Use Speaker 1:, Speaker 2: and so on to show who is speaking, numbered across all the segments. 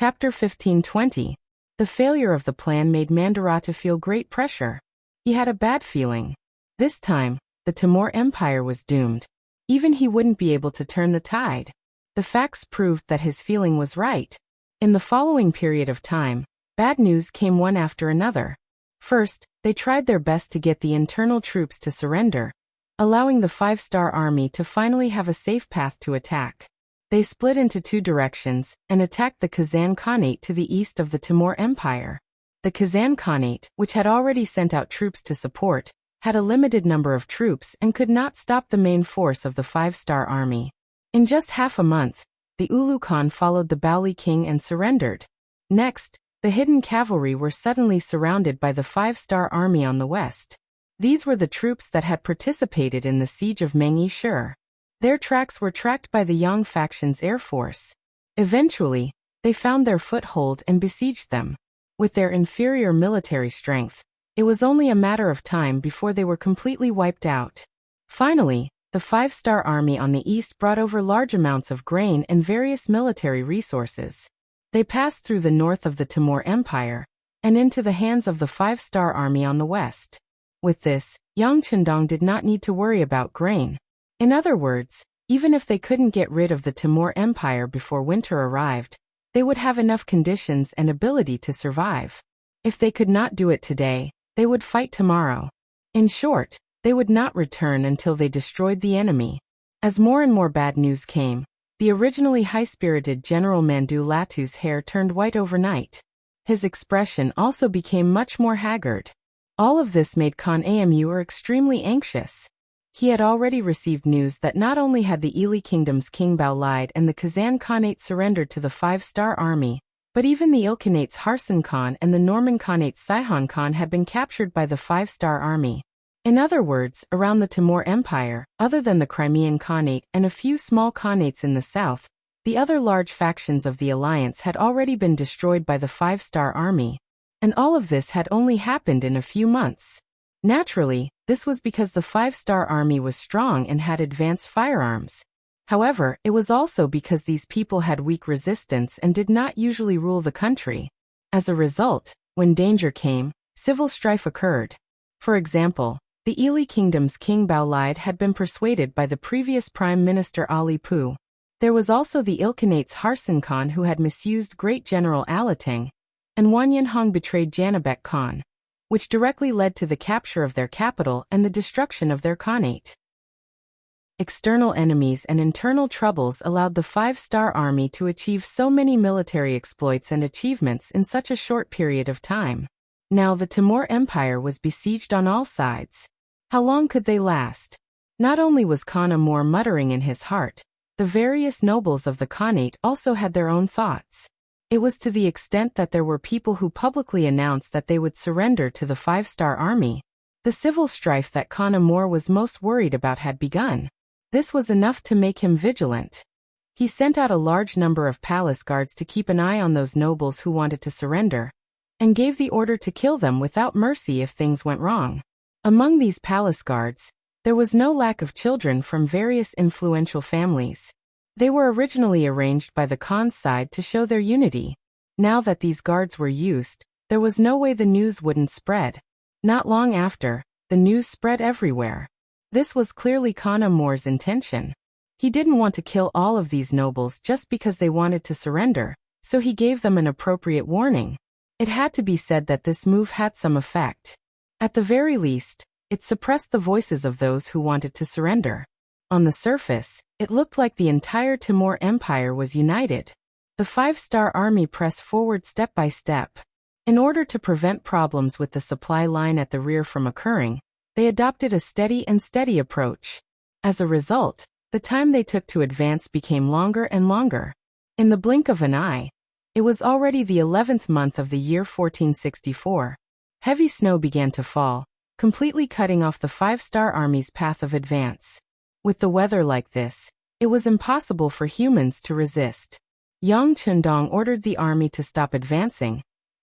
Speaker 1: Chapter 1520. The failure of the plan made Mandarata feel great pressure. He had a bad feeling. This time, the Timur Empire was doomed. Even he wouldn't be able to turn the tide. The facts proved that his feeling was right. In the following period of time, bad news came one after another. First, they tried their best to get the internal troops to surrender, allowing the five-star army to finally have a safe path to attack. They split into two directions and attacked the Kazan Khanate to the east of the Timur Empire. The Kazan Khanate, which had already sent out troops to support, had a limited number of troops and could not stop the main force of the five-star army. In just half a month, the Ulu Khan followed the Bauli king and surrendered. Next, the hidden cavalry were suddenly surrounded by the five-star army on the west. These were the troops that had participated in the siege of Mengyi-Shur. Their tracks were tracked by the Yang faction's air force. Eventually, they found their foothold and besieged them. With their inferior military strength, it was only a matter of time before they were completely wiped out. Finally, the five-star army on the east brought over large amounts of grain and various military resources. They passed through the north of the Timur Empire and into the hands of the five-star army on the west. With this, Yang Chendong did not need to worry about grain. In other words, even if they couldn't get rid of the Timur Empire before winter arrived, they would have enough conditions and ability to survive. If they could not do it today, they would fight tomorrow. In short, they would not return until they destroyed the enemy. As more and more bad news came, the originally high-spirited General Mandu Latu's hair turned white overnight. His expression also became much more haggard. All of this made Khan Amur extremely anxious. He had already received news that not only had the Ili Kingdom's King Baolide and the Kazan Khanate surrendered to the five-star army, but even the Ilkhanate's Harsan Khan and the Norman Khanate's Sihon Khan had been captured by the five-star army. In other words, around the Timur Empire, other than the Crimean Khanate and a few small Khanates in the south, the other large factions of the alliance had already been destroyed by the five-star army. And all of this had only happened in a few months. Naturally, this was because the five-star army was strong and had advanced firearms. However, it was also because these people had weak resistance and did not usually rule the country. As a result, when danger came, civil strife occurred. For example, the Ili Kingdom's King Baolide had been persuaded by the previous Prime Minister Ali Pu. There was also the Ilkhanate's Harsan Khan who had misused Great General Alateng, and Wanyanhong betrayed Janabek Khan, which directly led to the capture of their capital and the destruction of their Khanate. External enemies and internal troubles allowed the five-star army to achieve so many military exploits and achievements in such a short period of time. Now the Timur Empire was besieged on all sides. How long could they last? Not only was Khan Amur muttering in his heart, the various nobles of the Khanate also had their own thoughts. It was to the extent that there were people who publicly announced that they would surrender to the five-star army. The civil strife that Khan Amur was most worried about had begun. This was enough to make him vigilant. He sent out a large number of palace guards to keep an eye on those nobles who wanted to surrender, and gave the order to kill them without mercy if things went wrong. Among these palace guards, there was no lack of children from various influential families. They were originally arranged by the Khan's side to show their unity. Now that these guards were used, there was no way the news wouldn't spread. Not long after, the news spread everywhere. This was clearly Khan Amur's intention. He didn't want to kill all of these nobles just because they wanted to surrender, so he gave them an appropriate warning. It had to be said that this move had some effect. At the very least, it suppressed the voices of those who wanted to surrender. On the surface, it looked like the entire Timur Empire was united. The five-star army pressed forward step by step. In order to prevent problems with the supply line at the rear from occurring, they adopted a steady approach. As a result, the time they took to advance became longer and longer. In the blink of an eye, it was already the 11th month of the year 1464. Heavy snow began to fall, completely cutting off the five-star army's path of advance. With the weather like this, it was impossible for humans to resist. Yang Chendong ordered the army to stop advancing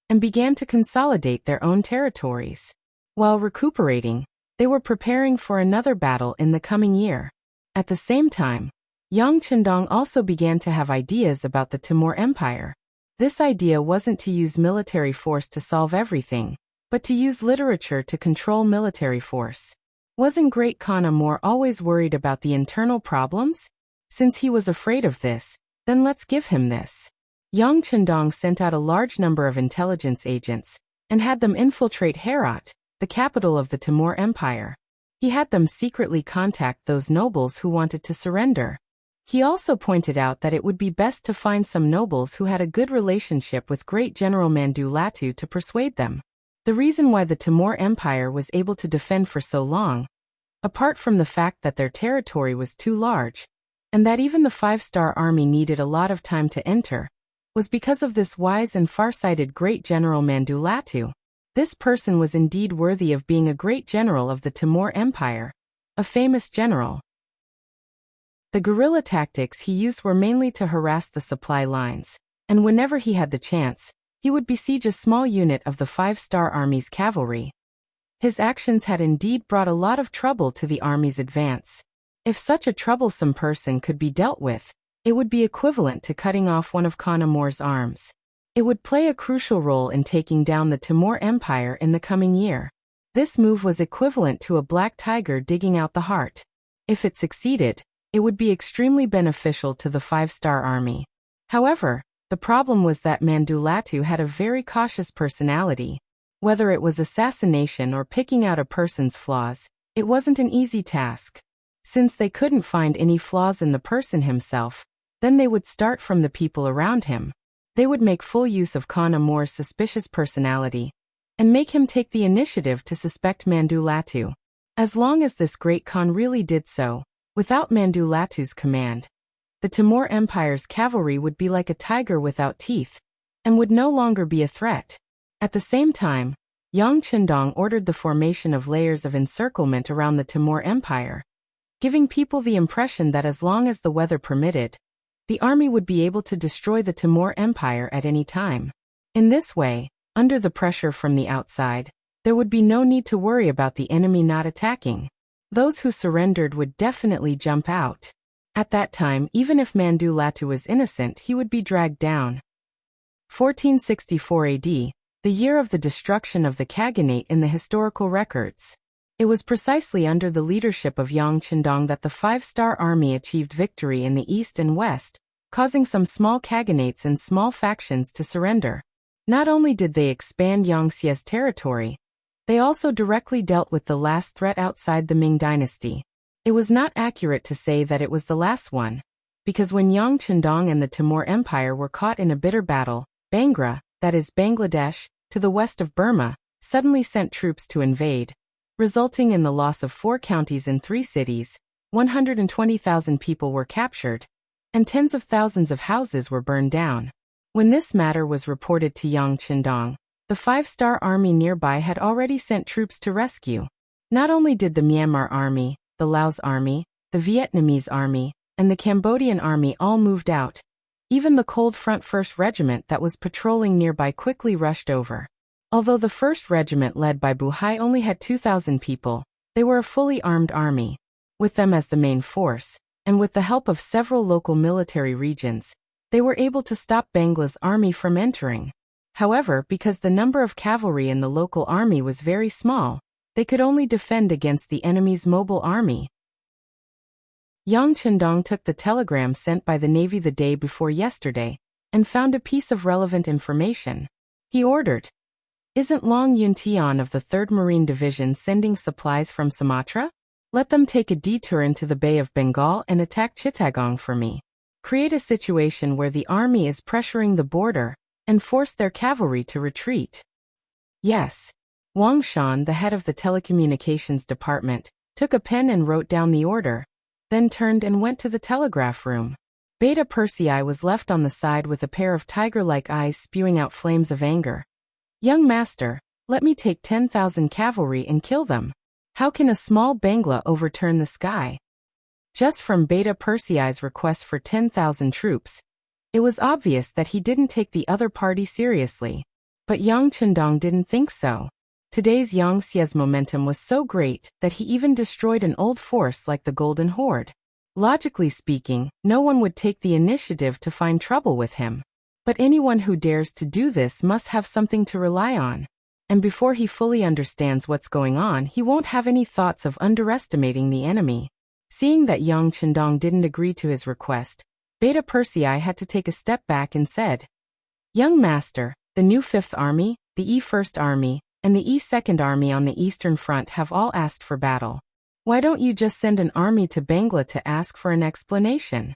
Speaker 1: and began to consolidate their own territories. While recuperating, they were preparing for another battle in the coming year. At the same time, Yang Chendong also began to have ideas about the Timur Empire. This idea wasn't to use military force to solve everything, but to use literature to control military force. Wasn't Great Khan Amor always worried about the internal problems? Since he was afraid of this, then let's give him this. Yang Chendong sent out a large number of intelligence agents, and had them infiltrate Herat, the capital of the Timur Empire. He had them secretly contact those nobles who wanted to surrender. He also pointed out that it would be best to find some nobles who had a good relationship with Great General Mandu Latu to persuade them. The reason why the Timur Empire was able to defend for so long, apart from the fact that their territory was too large, and that even the five-star army needed a lot of time to enter, was because of this wise and far-sighted Great General Mandu Latu. This person was indeed worthy of being a great general of the Timur Empire, a famous general. The guerrilla tactics he used were mainly to harass the supply lines, and whenever he had the chance, he would besiege a small unit of the five-star army's cavalry. His actions had indeed brought a lot of trouble to the army's advance. If such a troublesome person could be dealt with, it would be equivalent to cutting off one of Khan Amor's arms. It would play a crucial role in taking down the Timur Empire in the coming year. This move was equivalent to a black tiger digging out the heart. If it succeeded, it would be extremely beneficial to the five-star army. However, the problem was that Mandu Latu had a very cautious personality. Whether it was assassination or picking out a person's flaws, it wasn't an easy task. Since they couldn't find any flaws in the person himself, then they would start from the people around him. They would make full use of Khan Amor's suspicious personality, and make him take the initiative to suspect Mandu Latu. As long as this great Khan really did so, without Mandu Latu's command, the Timur Empire's cavalry would be like a tiger without teeth, and would no longer be a threat. At the same time, Yang Chendong ordered the formation of layers of encirclement around the Timur Empire, giving people the impression that as long as the weather permitted, the army would be able to destroy the Timur Empire at any time. In this way, under the pressure from the outside, there would be no need to worry about the enemy not attacking. Those who surrendered would definitely jump out. At that time, even if Mandu Latu was innocent, he would be dragged down. 1464 AD, the year of the destruction of the Khaganate in the historical records. It was precisely under the leadership of Yang Chendong that the five-star army achieved victory in the east and west, causing some small Khaganates and small factions to surrender. Not only did they expand Yangtze's territory, they also directly dealt with the last threat outside the Ming dynasty. It was not accurate to say that it was the last one, because when Yang Chendong and the Timur Empire were caught in a bitter battle, Bangra, that is Bangladesh, to the west of Burma, suddenly sent troops to invade, resulting in the loss of 4 counties and 3 cities. 120,000 people were captured, and tens of thousands of houses were burned down. When this matter was reported to Yang Chendong, the five-star army nearby had already sent troops to rescue. Not only did the Myanmar army, the Laos army, the Vietnamese army, and the Cambodian army all moved out. Even the Cold Front 1st Regiment that was patrolling nearby quickly rushed over. Although the 1st Regiment led by Bu Hai only had 2,000 people, they were a fully armed army. With them as the main force, and with the help of several local military regions, they were able to stop Bangla's army from entering. However, because the number of cavalry in the local army was very small, they could only defend against the enemy's mobile army. Yang Chendong took the telegram sent by the Navy the day before yesterday, and found a piece of relevant information. He ordered, "Isn't Long Yun Tian of the 3rd Marine Division sending supplies from Sumatra? Let them take a detour into the Bay of Bengal and attack Chittagong for me. Create a situation where the army is pressuring the border, and force their cavalry to retreat." Yes. Wang Shan, the head of the telecommunications department, took a pen and wrote down the order, then turned and went to the telegraph room. Beta Persei was left on the side with a pair of tiger-like eyes spewing out flames of anger. "Young master, let me take 10,000 cavalry and kill them. How can a small Bangla overturn the sky?" Just from Beta Persei's request for 10,000 troops, it was obvious that he didn't take the other party seriously. But Yang Chendong didn't think so. Today's Yangtze's momentum was so great that he even destroyed an old force like the Golden Horde. Logically speaking, no one would take the initiative to find trouble with him. But anyone who dares to do this must have something to rely on. And before he fully understands what's going on, he won't have any thoughts of underestimating the enemy. Seeing that Yang Chendong didn't agree to his request, Beta Persei had to take a step back and said, "Young master, the new 5th Army, the E-1st Army, and the E-2nd Army on the Eastern Front have all asked for battle. Why don't you just send an army to Bangla to ask for an explanation?"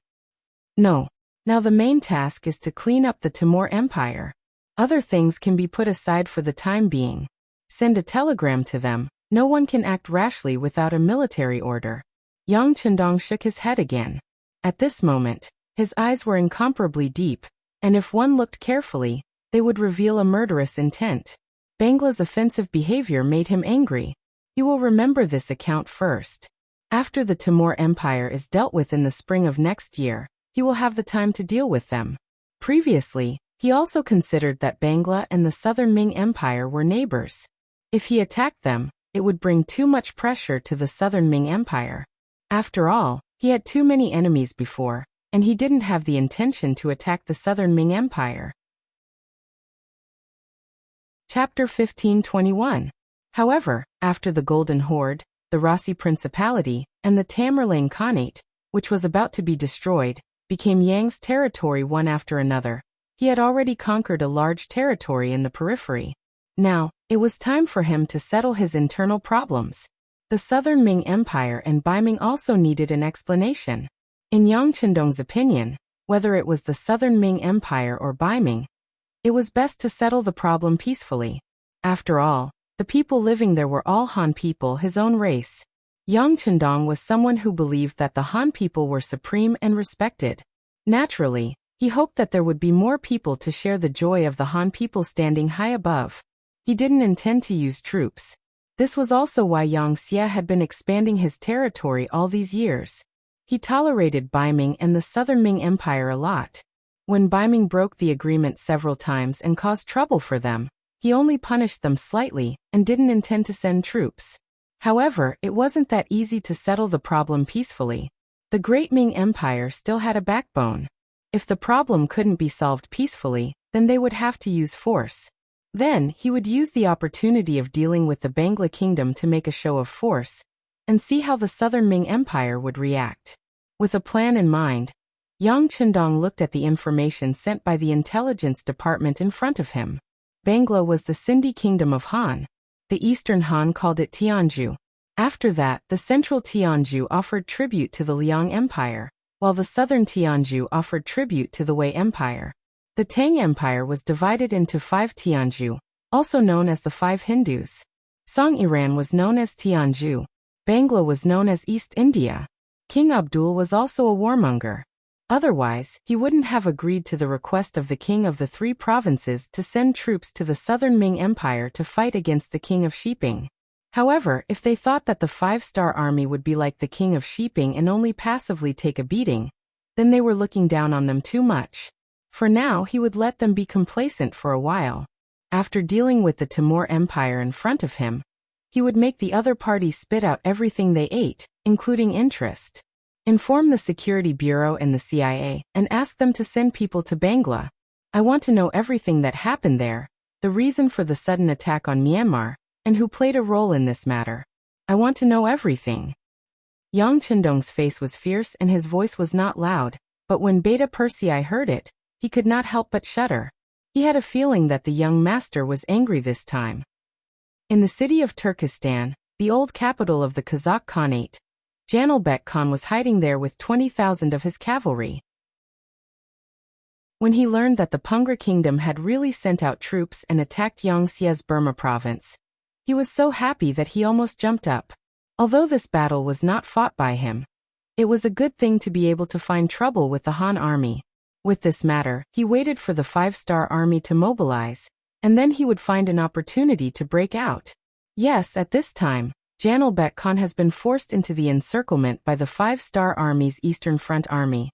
Speaker 1: "No. Now the main task is to clean up the Timur Empire. Other things can be put aside for the time being. Send a telegram to them. No one can act rashly without a military order." Yang Chendong shook his head again. At this moment, his eyes were incomparably deep, and if one looked carefully, they would reveal a murderous intent. Bangla's offensive behavior made him angry. He will remember this account first. After the Timur Empire is dealt with in the spring of next year, he will have the time to deal with them. Previously, he also considered that Bangla and the Southern Ming Empire were neighbors. If he attacked them, it would bring too much pressure to the Southern Ming Empire. After all, he had too many enemies before, and he didn't have the intention to attack the Southern Ming Empire. Chapter 1521. However, after the Golden Horde, the Rasi Principality, and the Tamerlane Khanate, which was about to be destroyed, became Yang's territory one after another, he had already conquered a large territory in the periphery. Now, it was time for him to settle his internal problems. The Southern Ming Empire and Baiming also needed an explanation. In Yang Chendong's opinion, whether it was the Southern Ming Empire or Baiming, it was best to settle the problem peacefully. After all, the people living there were all Han people, his own race. Yang Chendong was someone who believed that the Han people were supreme and respected. Naturally, he hoped that there would be more people to share the joy of the Han people standing high above. He didn't intend to use troops. This was also why Yang Xie had been expanding his territory all these years. He tolerated Baiming and the Southern Ming Empire a lot. When Baiming broke the agreement several times and caused trouble for them, he only punished them slightly and didn't intend to send troops. However, it wasn't that easy to settle the problem peacefully. The Great Ming Empire still had a backbone. If the problem couldn't be solved peacefully, then they would have to use force. Then, he would use the opportunity of dealing with the Bangla Kingdom to make a show of force, and see how the Southern Ming Empire would react. With a plan in mind, Yang Chendong looked at the information sent by the intelligence department in front of him. Bangla was the Sindhi kingdom of Han. The Eastern Han called it Tianju. After that, the central Tianju offered tribute to the Liang Empire, while the southern Tianju offered tribute to the Wei Empire. The Tang Empire was divided into 5 Tianju, also known as the 5 Hindus. Song Iran was known as Tianju. Bangla was known as East India. King Abdul was also a warmonger. Otherwise, he wouldn't have agreed to the request of the king of the 3 provinces to send troops to the Southern Ming Empire to fight against the king of Shiping. However, if they thought that the 5-star army would be like the king of Shiping and only passively take a beating, then they were looking down on them too much. For now, he would let them be complacent for a while. After dealing with the Timur Empire in front of him, he would make the other party spit out everything they ate, including interest. Inform the Security Bureau and the CIA, and ask them to send people to Bangla. I want to know everything that happened there, the reason for the sudden attack on Myanmar, and who played a role in this matter. I want to know everything. Yang Chendong's face was fierce and his voice was not loud, but when Beta Persei heard it, he could not help but shudder. He had a feeling that the young master was angry this time. In the city of Turkestan, the old capital of the Kazakh Khanate, Janilbek Khan was hiding there with 20,000 of his cavalry. When he learned that the Pungra kingdom had really sent out troops and attacked Yang Xie's Burma province, he was so happy that he almost jumped up. Although this battle was not fought by him, it was a good thing to be able to find trouble with the Han army. With this matter, he waited for the 5-star army to mobilize, and then he would find an opportunity to break out. Yes, at this time, Janilbek Khan has been forced into the encirclement by the 5-star army's Eastern Front army.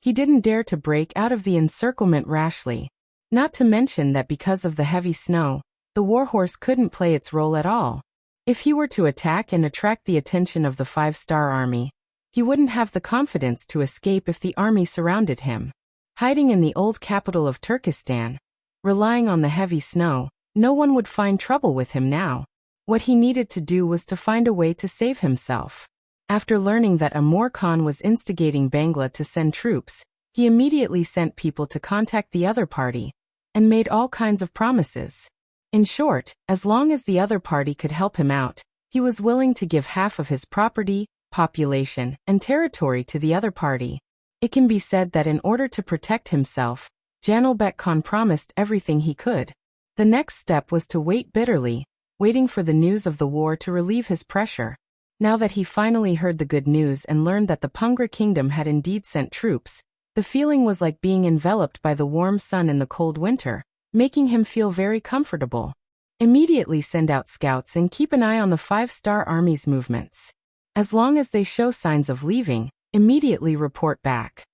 Speaker 1: He didn't dare to break out of the encirclement rashly. Not to mention that because of the heavy snow, the warhorse couldn't play its role at all. If he were to attack and attract the attention of the 5-star army, he wouldn't have the confidence to escape if the army surrounded him. Hiding in the old capital of Turkestan, relying on the heavy snow, no one would find trouble with him now. What he needed to do was to find a way to save himself. After learning that Amor Khan was instigating Bangla to send troops, he immediately sent people to contact the other party, and made all kinds of promises. In short, as long as the other party could help him out, he was willing to give half of his property, population, and territory to the other party. It can be said that in order to protect himself, Janilbek Khan promised everything he could. The next step was to wait bitterly, waiting for the news of the war to relieve his pressure. Now that he finally heard the good news and learned that the Pungra kingdom had indeed sent troops, the feeling was like being enveloped by the warm sun in the cold winter, making him feel very comfortable. Immediately send out scouts and keep an eye on the 5-star army's movements. As long as they show signs of leaving, immediately report back.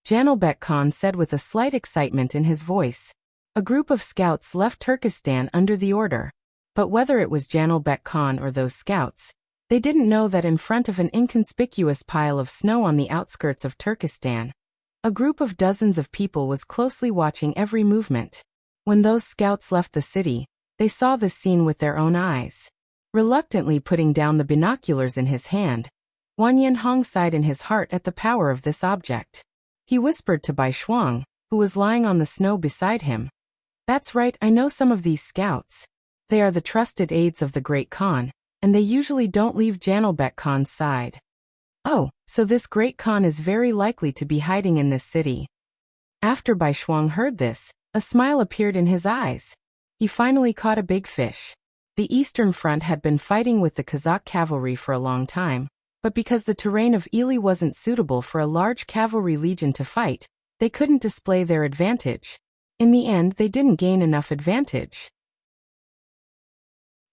Speaker 1: Janilbek Khan said with a slight excitement in his voice. A group of scouts left Turkestan under the order. But whether it was Janilbek Khan or those scouts, they didn't know that in front of an inconspicuous pile of snow on the outskirts of Turkestan, a group of dozens of people was closely watching every movement. When those scouts left the city, they saw this scene with their own eyes. Reluctantly putting down the binoculars in his hand, Wang Yanhong sighed in his heart at the power of this object. He whispered to Bai Shuang, who was lying on the snow beside him. That's right, I know some of these scouts. They are the trusted aides of the Great Khan, and they usually don't leave Janilbek Khan's side. Oh, so this Great Khan is very likely to be hiding in this city. After Bai Shuang heard this, a smile appeared in his eyes. He finally caught a big fish. The Eastern Front had been fighting with the Kazakh cavalry for a long time, but because the terrain of Ili wasn't suitable for a large cavalry legion to fight, they couldn't display their advantage. In the end, they didn't gain enough advantage.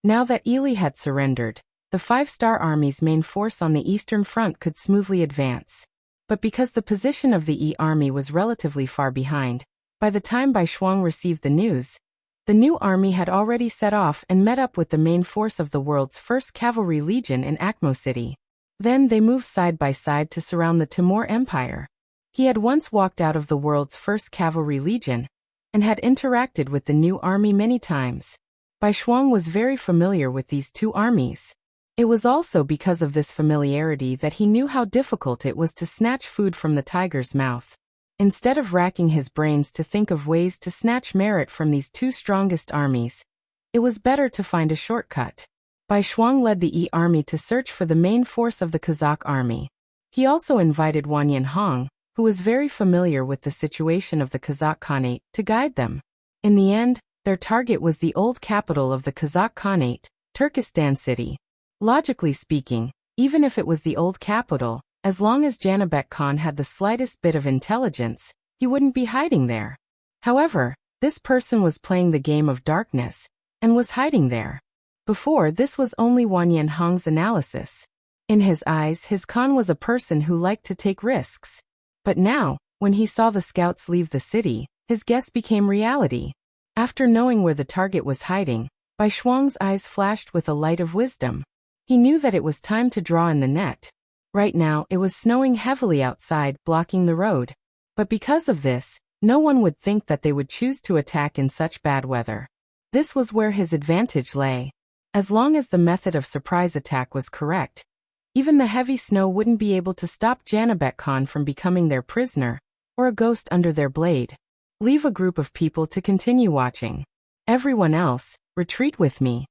Speaker 1: Now that Ili had surrendered, the 5-star army's main force on the Eastern Front could smoothly advance. But because the position of the E army was relatively far behind, by the time Bai Shuang received the news, the new army had already set off and met up with the main force of the world's first cavalry legion in Akmo City. Then they moved side by side to surround the Timur Empire. He had once walked out of the world's first cavalry legion, and had interacted with the new army many times. Bai Shuang was very familiar with these two armies. It was also because of this familiarity that he knew how difficult it was to snatch food from the tiger's mouth. Instead of racking his brains to think of ways to snatch merit from these two strongest armies, it was better to find a shortcut. Bai Shuang led the E army to search for the main force of the Kazakh army. He also invited Wang Yanhong, who was very familiar with the situation of the Kazakh Khanate, to guide them. In the end, their target was the old capital of the Kazakh Khanate, Turkestan city. Logically speaking, even if it was the old capital, as long as Janilbek Khan had the slightest bit of intelligence, he wouldn't be hiding there. However, this person was playing the game of darkness, and was hiding there. Before, this was only Wang Yanhong's analysis. In his eyes, his Khan was a person who liked to take risks. But now, when he saw the scouts leave the city, his guess became reality. After knowing where the target was hiding, Bai Shuang's eyes flashed with a light of wisdom. He knew that it was time to draw in the net. Right now, it was snowing heavily outside, blocking the road. But because of this, no one would think that they would choose to attack in such bad weather. This was where his advantage lay. As long as the method of surprise attack was correct, even the heavy snow wouldn't be able to stop Janilbek Khan from becoming their prisoner, or a ghost under their blade. Leave a group of people to continue watching. Everyone else, retreat with me.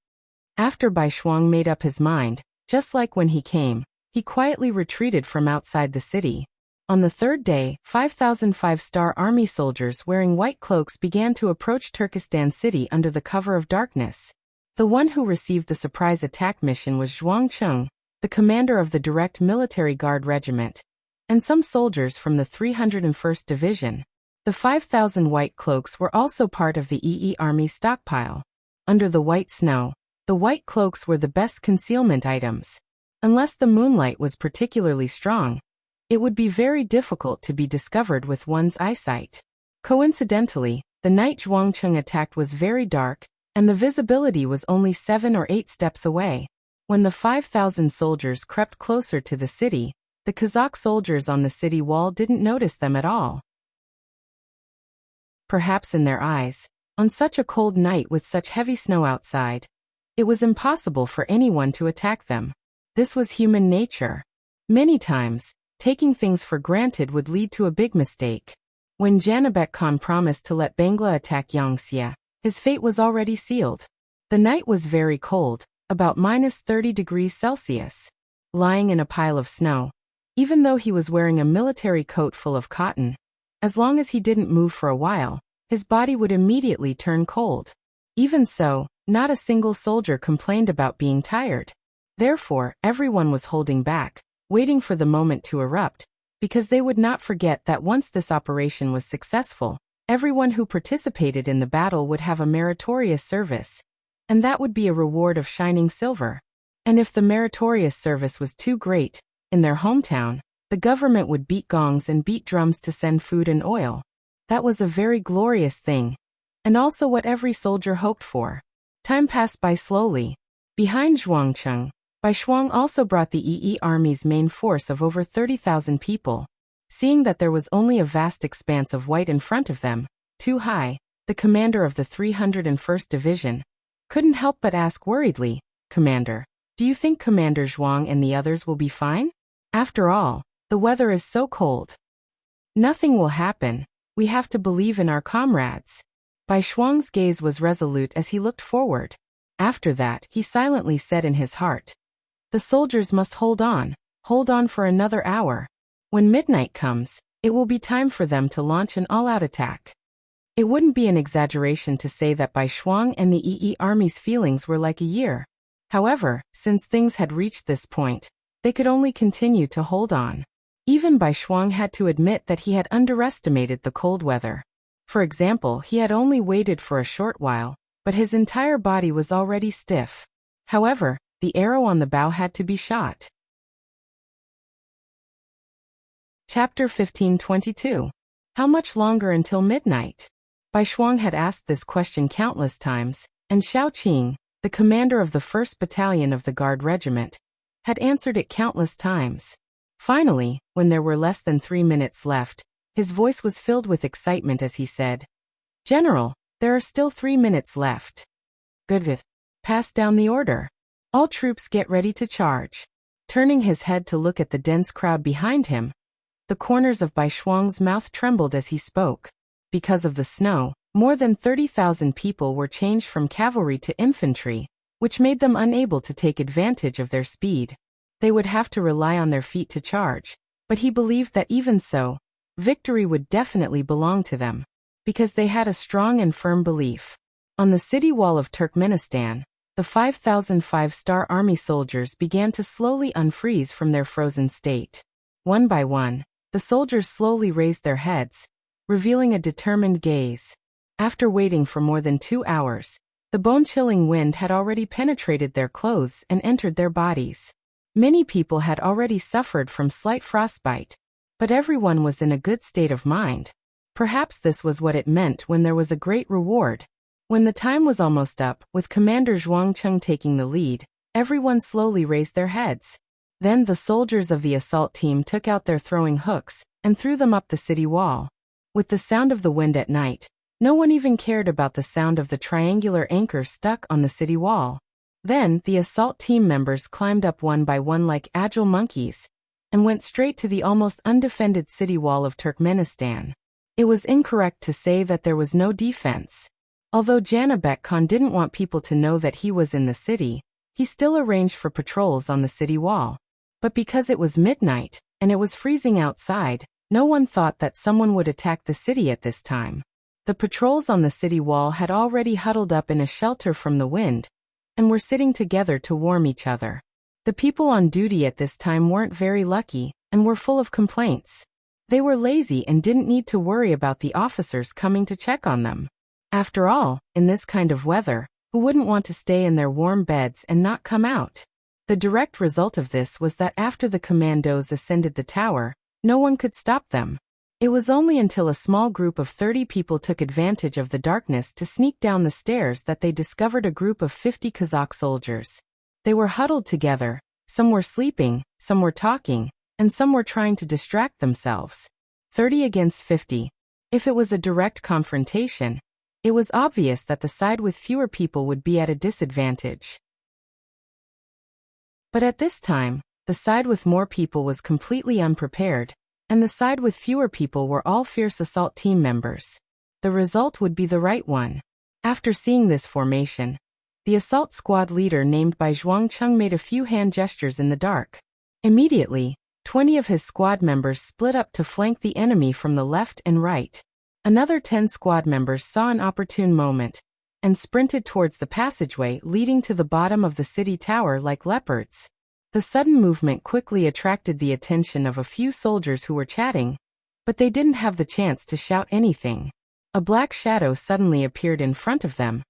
Speaker 1: After Bai Shuang made up his mind, just like when he came, he quietly retreated from outside the city. On the third day, 5,000 5-star army soldiers wearing white cloaks began to approach Turkestan city under the cover of darkness. The one who received the surprise attack mission was Zhuang Cheng, the commander of the Direct Military Guard Regiment, and some soldiers from the 301st Division. The 5,000 white cloaks were also part of the EE Army's stockpile. Under the white snow, the white cloaks were the best concealment items. Unless the moonlight was particularly strong, it would be very difficult to be discovered with one's eyesight. Coincidentally, the night Zhuang Cheng attacked was very dark, and the visibility was only 7 or 8 steps away. When the 5,000 soldiers crept closer to the city, the Kazakh soldiers on the city wall didn't notice them at all. perhaps in their eyes. On such a cold night with such heavy snow outside, it was impossible for anyone to attack them. This was human nature. Many times, taking things for granted would lead to a big mistake. When Janabek Khan promised to let Bangla attack Yangtze, his fate was already sealed. The night was very cold, about -30 degrees Celsius. Lying in a pile of snow, even though he was wearing a military coat full of cotton, as long as he didn't move for a while, his body would immediately turn cold. Even so, not a single soldier complained about being tired. Therefore, everyone was holding back, waiting for the moment to erupt, because they would not forget that once this operation was successful, everyone who participated in the battle would have a meritorious service, and that would be a reward of shining silver. And if the meritorious service was too great, in their hometown, the government would beat gongs and beat drums to send food and oil. That was a very glorious thing, and also what every soldier hoped for. Time passed by slowly. Behind Zhuangcheng, Baishuang also brought the Yi army's main force of over 30,000 people. Seeing that there was only a vast expanse of white in front of them, Tu Hai, the commander of the 301st Division, couldn't help but ask worriedly, "Commander, do you think Commander Zhuang and the others will be fine? After all, the weather is so cold." "Nothing will happen. We have to believe in our comrades." Baishuang's gaze was resolute as he looked forward. After that, he silently said in his heart, "The soldiers must hold on for another hour. When midnight comes, it will be time for them to launch an all-out attack." It wouldn't be an exaggeration to say that Baishuang and the Yi army's feelings were like a year. However, since things had reached this point, they could only continue to hold on. Even Baishuang had to admit that he had underestimated the cold weather. For example, he had only waited for a short while, but his entire body was already stiff. However, the arrow on the bow had to be shot. Chapter 15:22. How much longer until midnight? Baishuang had asked this question countless times, and Xiao Qing, the commander of the 1st Battalion of the Guard Regiment, had answered it countless times. Finally, when there were less than 3 minutes left, his voice was filled with excitement as he said, "General, there are still 3 minutes left." "Good. Pass down the order. All troops get ready to charge." Turning his head to look at the dense crowd behind him, the corners of Baishuang's mouth trembled as he spoke. Because of the snow, more than 30,000 people were changed from cavalry to infantry, which made them unable to take advantage of their speed. They would have to rely on their feet to charge, but he believed that even so, victory would definitely belong to them, because they had a strong and firm belief. On the city wall of Turkmenistan, the 5,000 five-star army soldiers began to slowly unfreeze from their frozen state. One by one, the soldiers slowly raised their heads, revealing a determined gaze. After waiting for more than 2 hours, the bone-chilling wind had already penetrated their clothes and entered their bodies. Many people had already suffered from slight frostbite, but everyone was in a good state of mind. Perhaps this was what it meant when there was a great reward. When the time was almost up, with Commander Zhuangcheng taking the lead, everyone slowly raised their heads. Then the soldiers of the assault team took out their throwing hooks and threw them up the city wall. With the sound of the wind at night, no one even cared about the sound of the triangular anchor stuck on the city wall. Then, the assault team members climbed up one by one like agile monkeys, and went straight to the almost undefended city wall of Turkmenistan. It was incorrect to say that there was no defense. Although Janabek Khan didn't want people to know that he was in the city, he still arranged for patrols on the city wall. But because it was midnight, and it was freezing outside, no one thought that someone would attack the city at this time. The patrols on the city wall had already huddled up in a shelter from the wind, and were sitting together to warm each other. The people on duty at this time weren't very lucky, and were full of complaints. They were lazy and didn't need to worry about the officers coming to check on them. After all, in this kind of weather, who wouldn't want to stay in their warm beds and not come out? The direct result of this was that after the commandos ascended the tower, no one could stop them. It was only until a small group of 30 people took advantage of the darkness to sneak down the stairs that they discovered a group of 50 Kazakh soldiers. They were huddled together, some were sleeping, some were talking, and some were trying to distract themselves. 30 against 50. If it was a direct confrontation, it was obvious that the side with fewer people would be at a disadvantage. But at this time, the side with more people was completely unprepared, and the side with fewer people were all fierce assault team members. The result would be the right one. After seeing this formation, the assault squad leader named by Zhuang Cheng made a few hand gestures in the dark. Immediately, 20 of his squad members split up to flank the enemy from the left and right. Another 10 squad members saw an opportune moment and sprinted towards the passageway leading to the bottom of the city tower like leopards. The sudden movement quickly attracted the attention of a few soldiers who were chatting, but they didn't have the chance to shout anything. A black shadow suddenly appeared in front of them,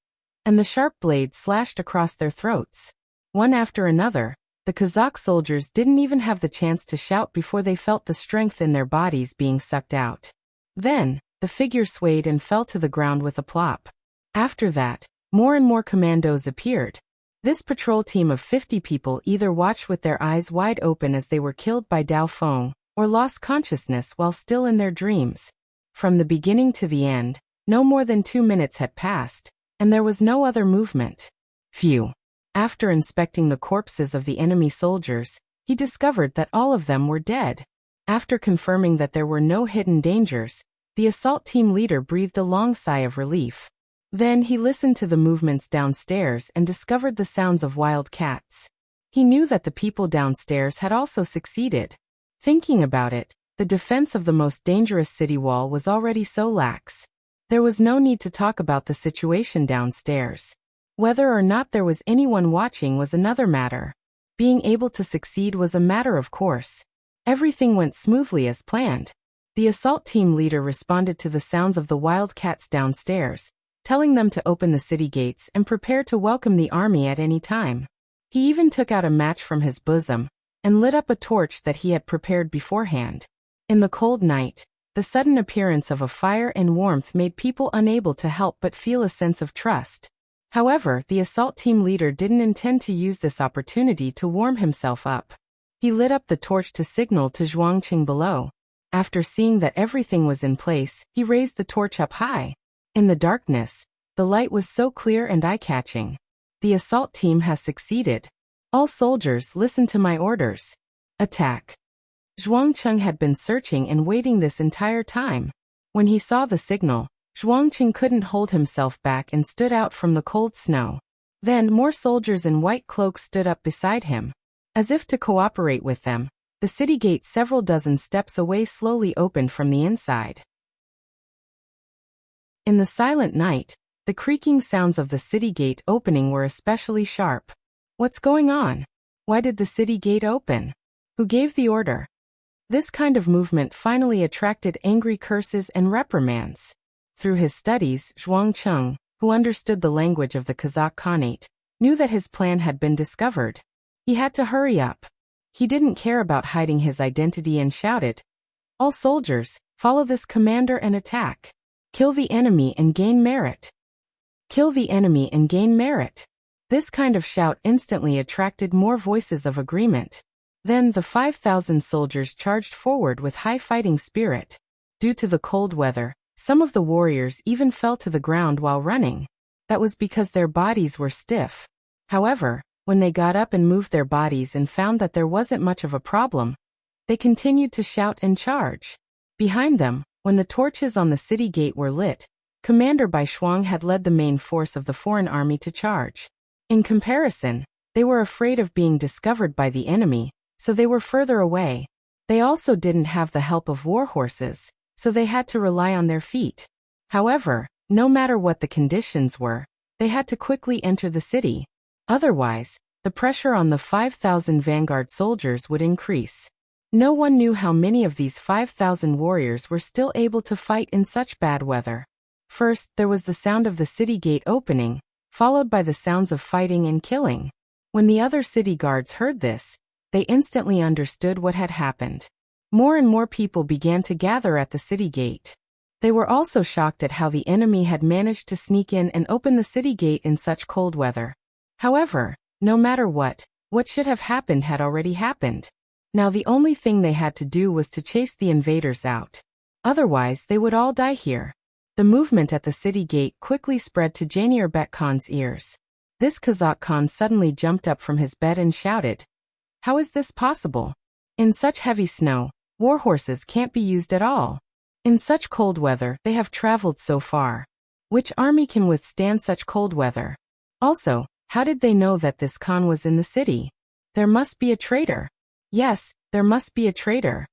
Speaker 1: and the sharp blade slashed across their throats. One after another, the Kazakh soldiers didn't even have the chance to shout before they felt the strength in their bodies being sucked out. Then, the figure swayed and fell to the ground with a plop. After that, more and more commandos appeared. This patrol team of 50 people either watched with their eyes wide open as they were killed by Dao Feng, or lost consciousness while still in their dreams. From the beginning to the end, no more than 2 minutes had passed, and there was no other movement. Phew. After inspecting the corpses of the enemy soldiers, he discovered that all of them were dead. After confirming that there were no hidden dangers, the assault team leader breathed a long sigh of relief. Then he listened to the movements downstairs and discovered the sounds of wild cats. He knew that the people downstairs had also succeeded. Thinking about it, the defense of the most dangerous city wall was already so lax. There was no need to talk about the situation downstairs. Whether or not there was anyone watching was another matter. Being able to succeed was a matter of course. Everything went smoothly as planned. The assault team leader responded to the sounds of the wild cats downstairs, telling them to open the city gates and prepare to welcome the army at any time. He even took out a match from his bosom and lit up a torch that he had prepared beforehand. In the cold night, the sudden appearance of a fire and warmth made people unable to help but feel a sense of trust. However, the assault team leader didn't intend to use this opportunity to warm himself up. He lit up the torch to signal to Zhuang Qing below. After seeing that everything was in place, he raised the torch up high. In the darkness, the light was so clear and eye-catching. The assault team has succeeded. All soldiers, listen to my orders. Attack. Zhuang Qing had been searching and waiting this entire time. When he saw the signal, Zhuang Qing couldn't hold himself back and stood out from the cold snow. Then more soldiers in white cloaks stood up beside him. As if to cooperate with them, the city gate several dozen steps away slowly opened from the inside. In the silent night, the creaking sounds of the city gate opening were especially sharp. What's going on? Why did the city gate open? Who gave the order? This kind of movement finally attracted angry curses and reprimands. Through his studies, Zhuang Cheng, who understood the language of the Kazakh Khanate, knew that his plan had been discovered. He had to hurry up. He didn't care about hiding his identity and shouted, "All soldiers, follow this commander and attack. Kill the enemy and gain merit. Kill the enemy and gain merit." This kind of shout instantly attracted more voices of agreement. Then the 5,000 soldiers charged forward with high fighting spirit. Due to the cold weather, some of the warriors even fell to the ground while running. That was because their bodies were stiff. However, when they got up and moved their bodies and found that there wasn't much of a problem, they continued to shout and charge. Behind them, when the torches on the city gate were lit, Commander Bai Shuang had led the main force of the foreign army to charge. In comparison, they were afraid of being discovered by the enemy, so they were further away. They also didn't have the help of war horses, so they had to rely on their feet. However, no matter what the conditions were, they had to quickly enter the city. Otherwise, the pressure on the 5,000 vanguard soldiers would increase. No one knew how many of these 5,000 warriors were still able to fight in such bad weather. First, there was the sound of the city gate opening, followed by the sounds of fighting and killing. When the other city guards heard this, they instantly understood what had happened. More and more people began to gather at the city gate. They were also shocked at how the enemy had managed to sneak in and open the city gate in such cold weather. However, no matter what should have happened had already happened. Now the only thing they had to do was to chase the invaders out. Otherwise, they would all die here. The movement at the city gate quickly spread to Janierbek Khan's ears. This Kazakh Khan suddenly jumped up from his bed and shouted, "How is this possible? In such heavy snow, war horses can't be used at all. In such cold weather, they have traveled so far. Which army can withstand such cold weather? Also, how did they know that this Khan was in the city? There must be a traitor. Yes, there must be a traitor."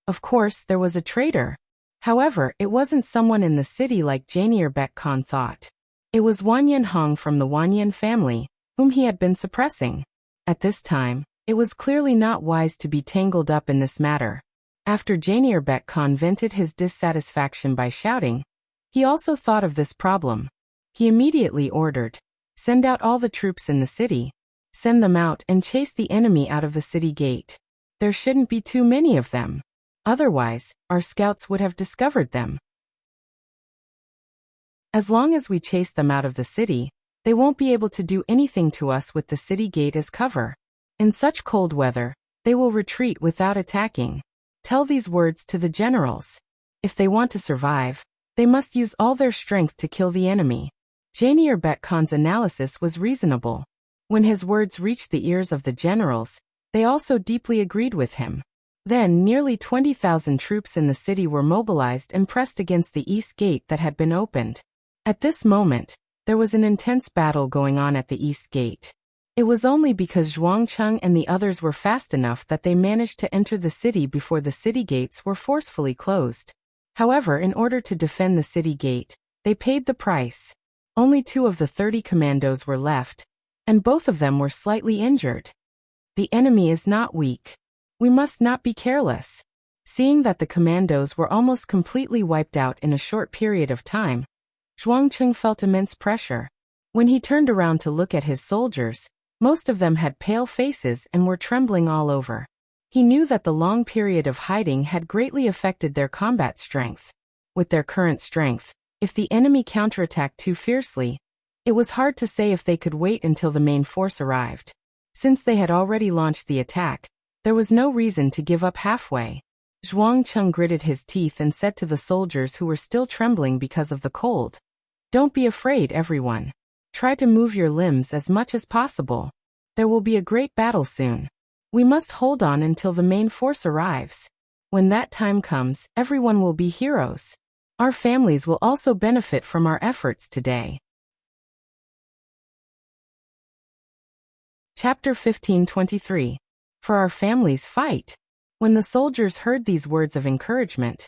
Speaker 1: Of course, there was a traitor. However, it wasn't someone in the city like Janierbek Khan thought. It was Wanyan Hong from the Wanyan family, whom he had been suppressing. At this time, it was clearly not wise to be tangled up in this matter. After Janierbek Khan vented his dissatisfaction by shouting, he also thought of this problem. He immediately ordered, "Send out all the troops in the city. Send them out and chase the enemy out of the city gate. There shouldn't be too many of them. Otherwise, our scouts would have discovered them. As long as we chase them out of the city, they won't be able to do anything to us with the city gate as cover. In such cold weather, they will retreat without attacking. Tell these words to the generals. If they want to survive, they must use all their strength to kill the enemy." Janierbek Khan's analysis was reasonable. When his words reached the ears of the generals, they also deeply agreed with him. Then nearly 20,000 troops in the city were mobilized and pressed against the east gate that had been opened. At this moment, there was an intense battle going on at the east gate. It was only because Zhuangcheng and the others were fast enough that they managed to enter the city before the city gates were forcefully closed. However, in order to defend the city gate, they paid the price. Only 2 of the 30 commandos were left, and both of them were slightly injured. The enemy is not weak. We must not be careless. Seeing that the commandos were almost completely wiped out in a short period of time, Zhuangcheng felt immense pressure. When he turned around to look at his soldiers, most of them had pale faces and were trembling all over. He knew that the long period of hiding had greatly affected their combat strength. With their current strength, if the enemy counterattacked too fiercely, it was hard to say if they could wait until the main force arrived. Since they had already launched the attack, there was no reason to give up halfway. Zhuangcheng gritted his teeth and said to the soldiers who were still trembling because of the cold, "Don't be afraid, everyone. Try to move your limbs as much as possible. There will be a great battle soon. We must hold on until the main force arrives. When that time comes, everyone will be heroes. Our families will also benefit from our efforts today." Chapter 15:23. For our families fight. When the soldiers heard these words of encouragement,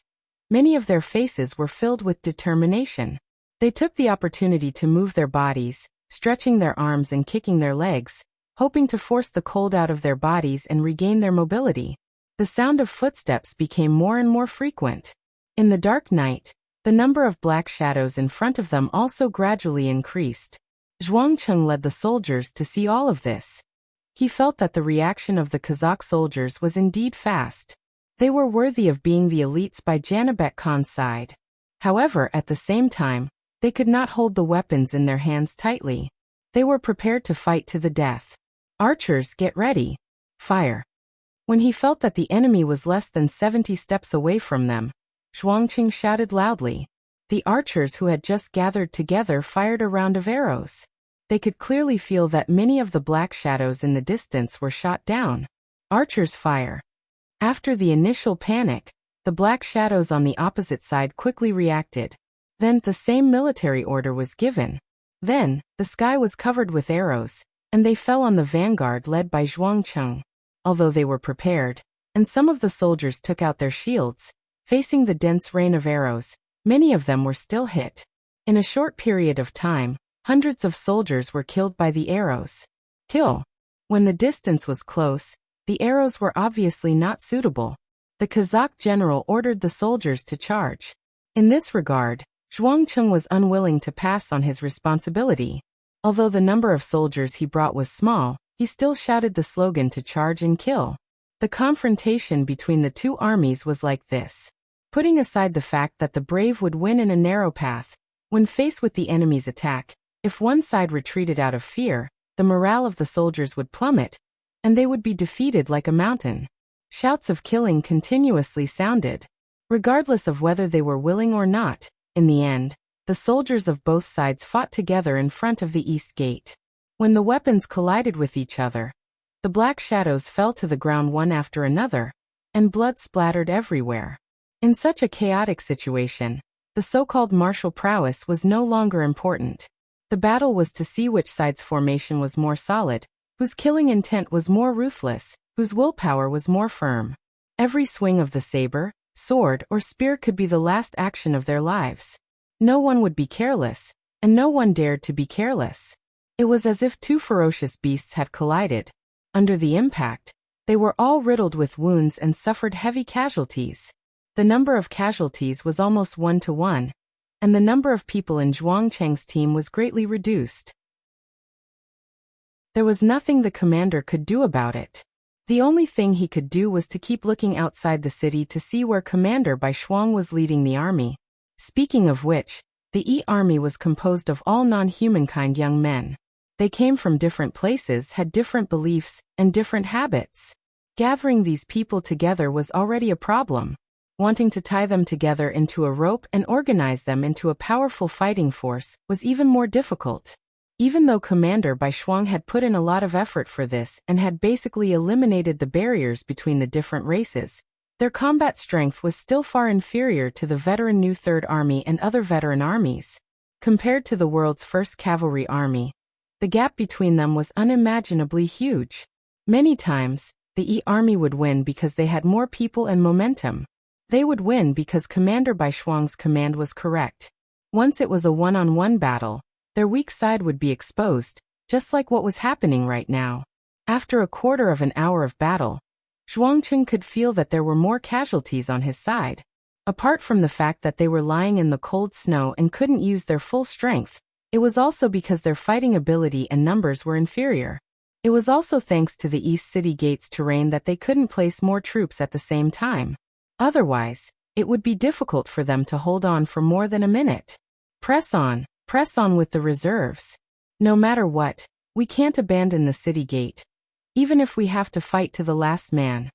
Speaker 1: many of their faces were filled with determination. They took the opportunity to move their bodies, stretching their arms and kicking their legs, hoping to force the cold out of their bodies and regain their mobility. The sound of footsteps became more and more frequent. In the dark night, the number of black shadows in front of them also gradually increased. Zhuangcheng led the soldiers to see all of this. He felt that the reaction of the Kazakh soldiers was indeed fast. They were worthy of being the elites by Janierbek Khan's side. However, at the same time, they could not hold the weapons in their hands tightly. They were prepared to fight to the death. "Archers, get ready. Fire." When he felt that the enemy was less than 70 steps away from them, Zhuangcheng shouted loudly. The archers who had just gathered together fired a round of arrows. They could clearly feel that many of the black shadows in the distance were shot down. Archers fire. After the initial panic, the black shadows on the opposite side quickly reacted. Then the same military order was given. Then, the sky was covered with arrows, and they fell on the vanguard led by Zhuangcheng. Although they were prepared, and some of the soldiers took out their shields, facing the dense rain of arrows, many of them were still hit. In a short period of time, hundreds of soldiers were killed by the arrows. Kill. When the distance was close, the arrows were obviously not suitable. The Kazakh general ordered the soldiers to charge. In this regard, Zhuangcheng was unwilling to pass on his responsibility. Although the number of soldiers he brought was small, he still shouted the slogan to charge and kill. The confrontation between the two armies was like this. Putting aside the fact that the brave would win in a narrow path, when faced with the enemy's attack, if one side retreated out of fear, the morale of the soldiers would plummet, and they would be defeated like a mountain. Shouts of killing continuously sounded. Regardless of whether they were willing or not, in the end, the soldiers of both sides fought together in front of the east gate. When the weapons collided with each other, the black shadows fell to the ground one after another, and blood splattered everywhere. In such a chaotic situation, the so-called martial prowess was no longer important. The battle was to see which side's formation was more solid, whose killing intent was more ruthless, whose willpower was more firm. Every swing of the saber, sword, or spear could be the last action of their lives. No one would be careless, and no one dared to be careless. It was as if two ferocious beasts had collided. Under the impact, they were all riddled with wounds and suffered heavy casualties. The number of casualties was almost 1-to-1, and the number of people in Zhuang Cheng's team was greatly reduced. There was nothing the commander could do about it. The only thing he could do was to keep looking outside the city to see where Commander Bai Shuang was leading the army. Speaking of which, the Yi army was composed of all non-humankind young men. They came from different places, had different beliefs, and different habits. Gathering these people together was already a problem. Wanting to tie them together into a rope and organize them into a powerful fighting force was even more difficult. Even though Commander Bai Shuang had put in a lot of effort for this and had basically eliminated the barriers between the different races, their combat strength was still far inferior to the veteran New Third Army and other veteran armies. Compared to the world's first cavalry army, the gap between them was unimaginably huge. Many times, the Yi army would win because they had more people and momentum. They would win because Commander Bai Shuang's command was correct. Once it was a one-on-one battle, their weak side would be exposed, just like what was happening right now. After a quarter of an hour of battle, Zhuangcheng could feel that there were more casualties on his side. Apart from the fact that they were lying in the cold snow and couldn't use their full strength, it was also because their fighting ability and numbers were inferior. It was also thanks to the East City Gate's terrain that they couldn't place more troops at the same time. Otherwise, it would be difficult for them to hold on for more than a minute. Press on with the reserves. No matter what, we can't abandon the city gate, even if we have to fight to the last man,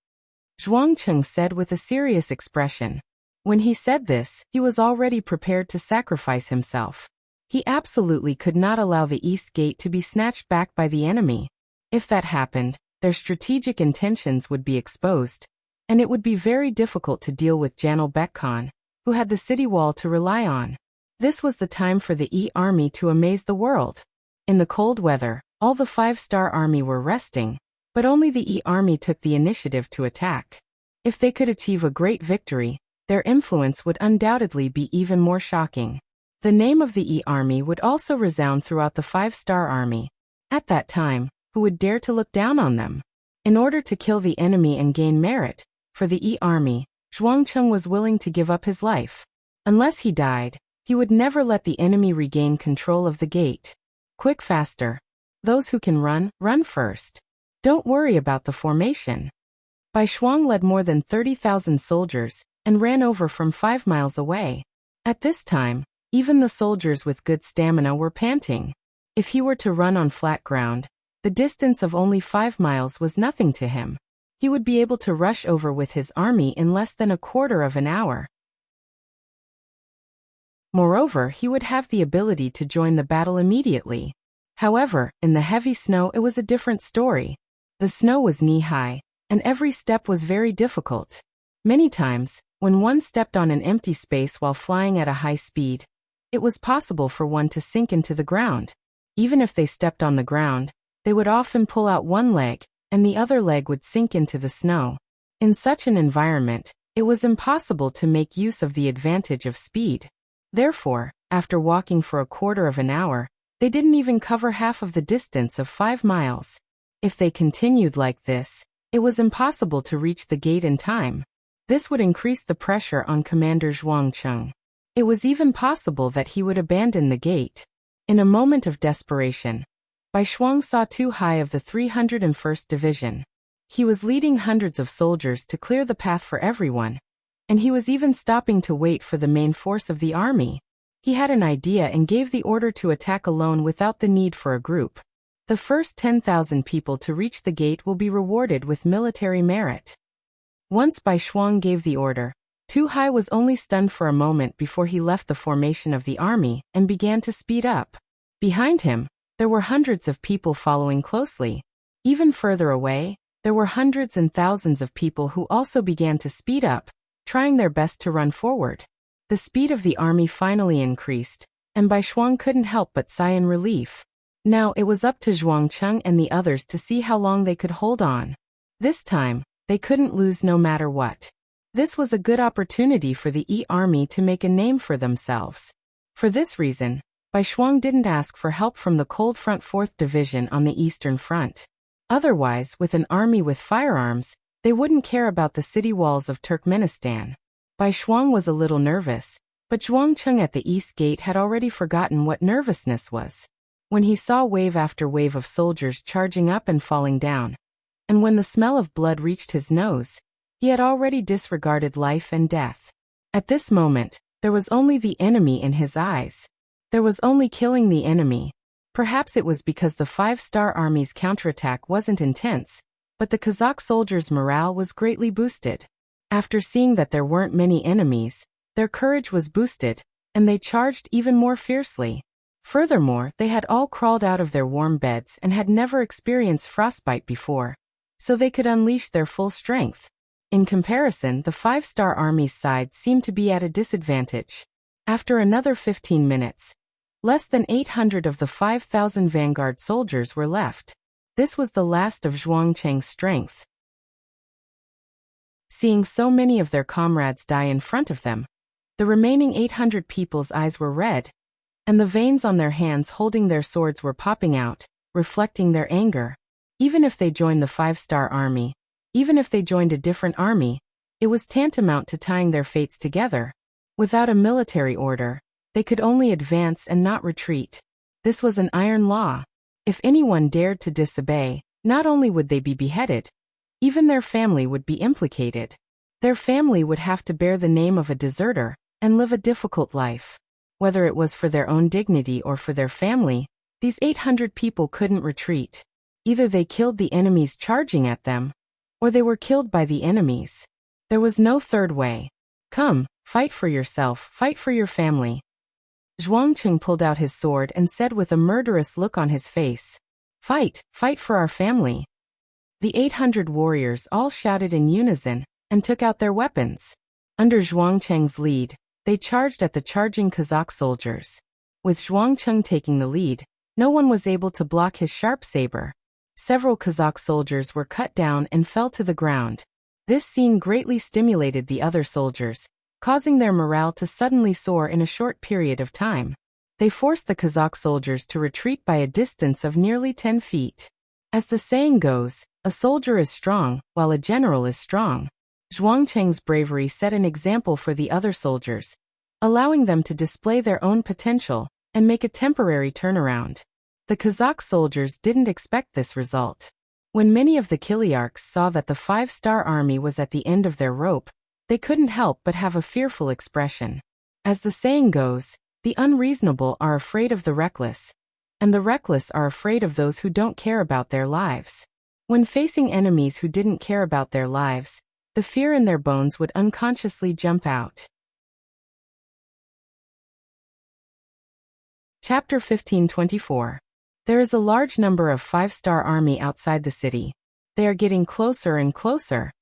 Speaker 1: Zhuangcheng said with a serious expression. When he said this, he was already prepared to sacrifice himself. He absolutely could not allow the East Gate to be snatched back by the enemy. If that happened, their strategic intentions would be exposed, and it would be very difficult to deal with Janel Bekkhan, who had the city wall to rely on. This was the time for the Yi army to amaze the world. In the cold weather, all the 5-star army were resting, but only the Yi army took the initiative to attack. If they could achieve a great victory, their influence would undoubtedly be even more shocking. The name of the Yi army would also resound throughout the 5-star army. At that time, who would dare to look down on them? In order to kill the enemy and gain merit, for the Yi army, Zhuangcheng was willing to give up his life. Unless he died, he would never let the enemy regain control of the gate. Quick, faster. Those who can run, run first. Don't worry about the formation. Bai Shuang led more than 30,000 soldiers and ran over from 5 miles away. At this time, even the soldiers with good stamina were panting. If he were to run on flat ground, the distance of only 5 miles was nothing to him. He would be able to rush over with his army in less than a quarter of an hour. Moreover, he would have the ability to join the battle immediately. However, in the heavy snow it was a different story. The snow was knee-high, and every step was very difficult. Many times, when one stepped on an empty space while flying at a high speed, it was possible for one to sink into the ground. Even if they stepped on the ground, they would often pull out one leg, and the other leg would sink into the snow. In such an environment, it was impossible to make use of the advantage of speed. Therefore, after walking for a quarter of an hour, they didn't even cover half of the distance of 5 miles. If they continued like this, it was impossible to reach the gate in time. This would increase the pressure on Commander Zhuangcheng. It was even possible that he would abandon the gate. In a moment of desperation, Bai Shuang saw too high of the 301st Division. He was leading hundreds of soldiers to clear the path for everyone, and he was even stopping to wait for the main force of the army. He had an idea and gave the order to attack alone without the need for a group. The first 10,000 people to reach the gate will be rewarded with military merit. Once Bai Shuang gave the order, Hai was only stunned for a moment before he left the formation of the army and began to speed up. Behind him, there were hundreds of people following closely. Even further away, there were hundreds and thousands of people who also began to speed up, trying their best to run forward. The speed of the army finally increased, and Bai Shuang couldn't help but sigh in relief. Now it was up to Zhuangcheng and the others to see how long they could hold on. This time, they couldn't lose no matter what. This was a good opportunity for the Yi army to make a name for themselves. For this reason, Bai Shuang didn't ask for help from the Cold Front 4th Division on the Eastern Front. Otherwise, with an army with firearms, they wouldn't care about the city walls of Turkmenistan. Bai Shuang was a little nervous, but Zhuangcheng at the East Gate had already forgotten what nervousness was. When he saw wave after wave of soldiers charging up and falling down, and when the smell of blood reached his nose, he had already disregarded life and death. At this moment, there was only the enemy in his eyes. There was only killing the enemy. Perhaps it was because the 5-star army's counterattack wasn't intense, but the Kazakh soldiers' morale was greatly boosted. After seeing that there weren't many enemies, their courage was boosted, and they charged even more fiercely. Furthermore, they had all crawled out of their warm beds and had never experienced frostbite before, so they could unleash their full strength. In comparison, the 5-star army's side seemed to be at a disadvantage. After another 15 minutes, less than 800 of the 5,000 vanguard soldiers were left. This was the last of Zhuangcheng's strength. Seeing so many of their comrades die in front of them, the remaining 800 people's eyes were red, and the veins on their hands holding their swords were popping out, reflecting their anger. Even if they joined the 5-star army, even if they joined a different army, it was tantamount to tying their fates together. Without a military order, they could only advance and not retreat. This was an iron law. If anyone dared to disobey, not only would they be beheaded, even their family would be implicated. Their family would have to bear the name of a deserter and live a difficult life. Whether it was for their own dignity or for their family, these 800 people couldn't retreat. Either they killed the enemies charging at them, or they were killed by the enemies. There was no third way. Come, fight for yourself, fight for your family. Zhuangcheng pulled out his sword and said with a murderous look on his face, "Fight, fight for our family." The 800 warriors all shouted in unison and took out their weapons. Under Zhuangcheng's lead, they charged at the charging Kazakh soldiers. With Zhuangcheng taking the lead, no one was able to block his sharp saber. Several Kazakh soldiers were cut down and fell to the ground. This scene greatly stimulated the other soldiers, causing their morale to suddenly soar in a short period of time. They forced the Kazakh soldiers to retreat by a distance of nearly 10 feet. As the saying goes, a soldier is strong, while a general is strong. Zhuangcheng's bravery set an example for the other soldiers, allowing them to display their own potential and make a temporary turnaround. The Kazakh soldiers didn't expect this result. When many of the Kiliarchs saw that the 5-star army was at the end of their rope, they couldn't help but have a fearful expression. As the saying goes, the unreasonable are afraid of the reckless, and the reckless are afraid of those who don't care about their lives. When facing enemies who didn't care about their lives, the fear in their bones would unconsciously jump out. Chapter 1524. There is a large number of 5-star army outside the city. They are getting closer and closer.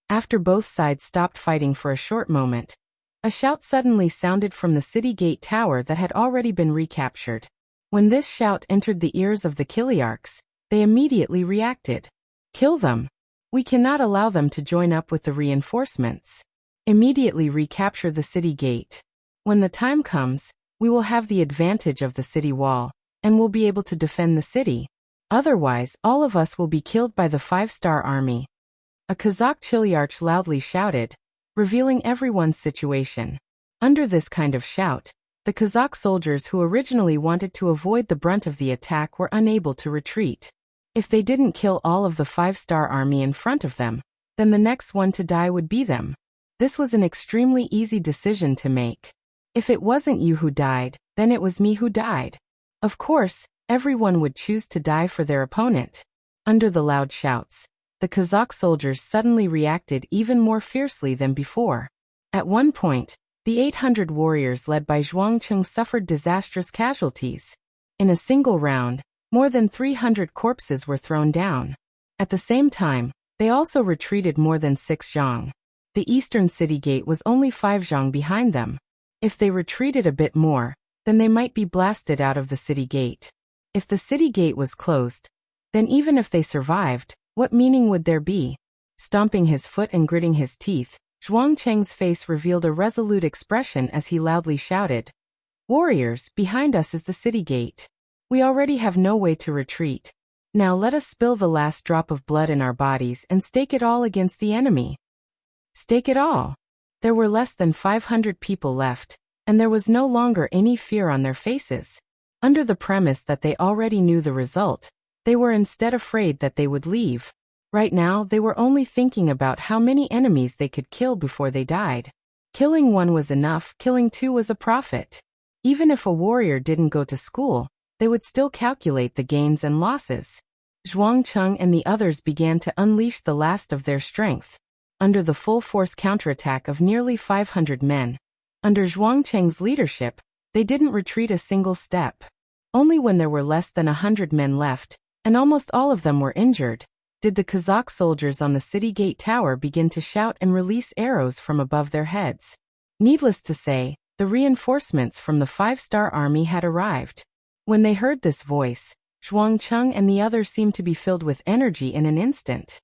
Speaker 1: After both sides stopped fighting for a short moment, a shout suddenly sounded from the city gate tower that had already been recaptured. When this shout entered the ears of the Kiliarchs, they immediately reacted. Kill them. We cannot allow them to join up with the reinforcements. Immediately recapture the city gate. When the time comes, we will have the advantage of the city wall, and will be able to defend the city. Otherwise, all of us will be killed by the 5-star army. A Kazakh Chiliarch loudly shouted, revealing everyone's situation. Under this kind of shout, the Kazakh soldiers who originally wanted to avoid the brunt of the attack were unable to retreat. If they didn't kill all of the 5-star army in front of them, then the next one to die would be them. This was an extremely easy decision to make. If it wasn't you who died, then it was me who died. Of course, everyone would choose to die for their opponent. Under the loud shouts, the Kazakh soldiers suddenly reacted even more fiercely than before. At one point, the 800 warriors led by Zhuangcheng suffered disastrous casualties. In a single round, more than 300 corpses were thrown down. At the same time, they also retreated more than 6 zhang. The eastern city gate was only 5 zhang behind them. If they retreated a bit more, then they might be blasted out of the city gate. If the city gate was closed, then even if they survived, what meaning would there be? Stomping his foot and gritting his teeth, Zhuangcheng's face revealed a resolute expression as he loudly shouted, "Warriors, behind us is the city gate. We already have no way to retreat. Now let us spill the last drop of blood in our bodies and stake it all against the enemy." Stake it all. There were less than 500 people left, and there was no longer any fear on their faces. Under the premise that they already knew the result, they were instead afraid that they would leave. Right now, they were only thinking about how many enemies they could kill before they died. Killing one was enough, killing two was a profit. Even if a warrior didn't go to school, they would still calculate the gains and losses. Zhuangcheng and the others began to unleash the last of their strength. Under the full-force counterattack of nearly 500 men, under Zhuangcheng's leadership, they didn't retreat a single step. Only when there were less than 100 men left, and almost all of them were injured, did the Kazakh soldiers on the city gate tower begin to shout and release arrows from above their heads. Needless to say, the reinforcements from the 5-star army had arrived. When they heard this voice, Zhuangcheng and the others seemed to be filled with energy in an instant.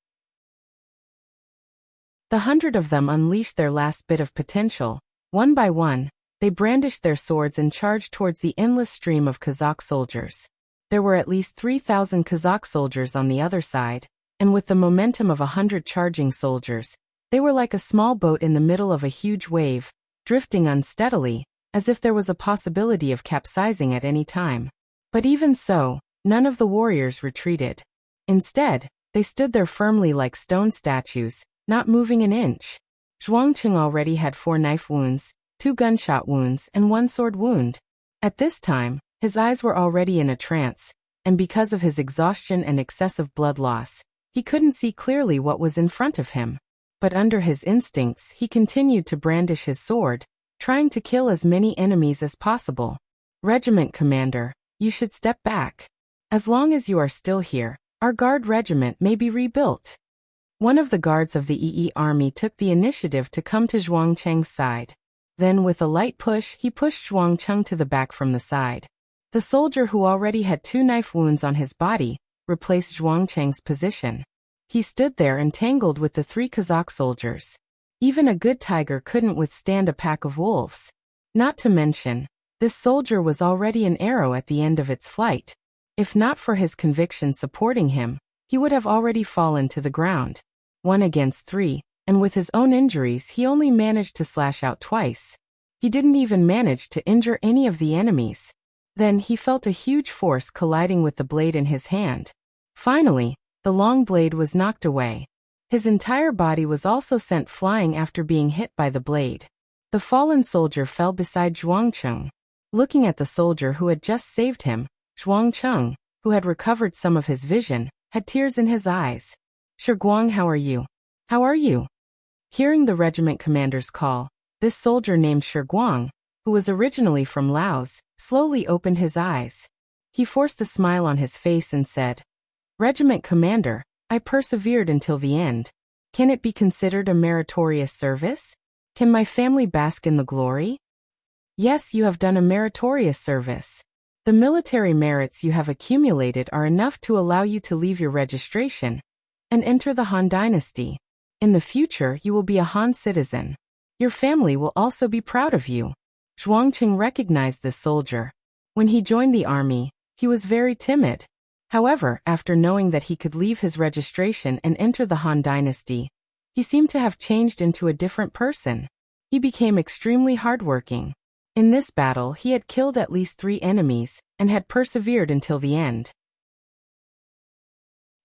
Speaker 1: The 100 of them unleashed their last bit of potential. One by one, they brandished their swords and charged towards the endless stream of Kazakh soldiers. There were at least 3,000 Kazakh soldiers on the other side, and with the momentum of 100 charging soldiers, they were like a small boat in the middle of a huge wave, drifting unsteadily, as if there was a possibility of capsizing at any time. But even so, none of the warriors retreated. Instead, they stood there firmly like stone statues, not moving an inch. Zhuangcheng already had 4 knife wounds, 2 gunshot wounds, and 1 sword wound. At this time, his eyes were already in a trance, and because of his exhaustion and excessive blood loss, he couldn't see clearly what was in front of him. But under his instincts, he continued to brandish his sword, trying to kill as many enemies as possible. "Regiment commander, you should step back. As long as you are still here, our guard regiment may be rebuilt." One of the guards of the EE army took the initiative to come to Zhuangcheng's side. Then with a light push, he pushed Zhuangcheng to the back from the side. The soldier who already had 2 knife wounds on his body replaced Zhuangcheng's position. He stood there entangled with the 3 Kazakh soldiers. Even a good tiger couldn't withstand a pack of wolves. Not to mention, this soldier was already an arrow at the end of its flight. If not for his conviction supporting him, he would have already fallen to the ground. 1 against 3, and with his own injuries he only managed to slash out twice. He didn't even manage to injure any of the enemies. Then he felt a huge force colliding with the blade in his hand. Finally, the long blade was knocked away. His entire body was also sent flying after being hit by the blade. The fallen soldier fell beside Zhuangcheng. Looking at the soldier who had just saved him, Zhuangcheng, who had recovered some of his vision, had tears in his eyes. "Shiguang, how are you? How are you?" Hearing the regiment commander's call, this soldier named Shiguang, who was originally from Laos, slowly opened his eyes. He forced a smile on his face and said, "Regiment commander, I persevered until the end. Can it be considered a meritorious service? Can my family bask in the glory?" "Yes, you have done a meritorious service. The military merits you have accumulated are enough to allow you to leave your registration and enter the Han Dynasty. In the future, you will be a Han citizen. Your family will also be proud of you." Zhuangcheng recognized this soldier. When he joined the army, he was very timid. However, after knowing that he could leave his registration and enter the Han Dynasty, he seemed to have changed into a different person. He became extremely hardworking. In this battle, he had killed at least 3 enemies and had persevered until the end.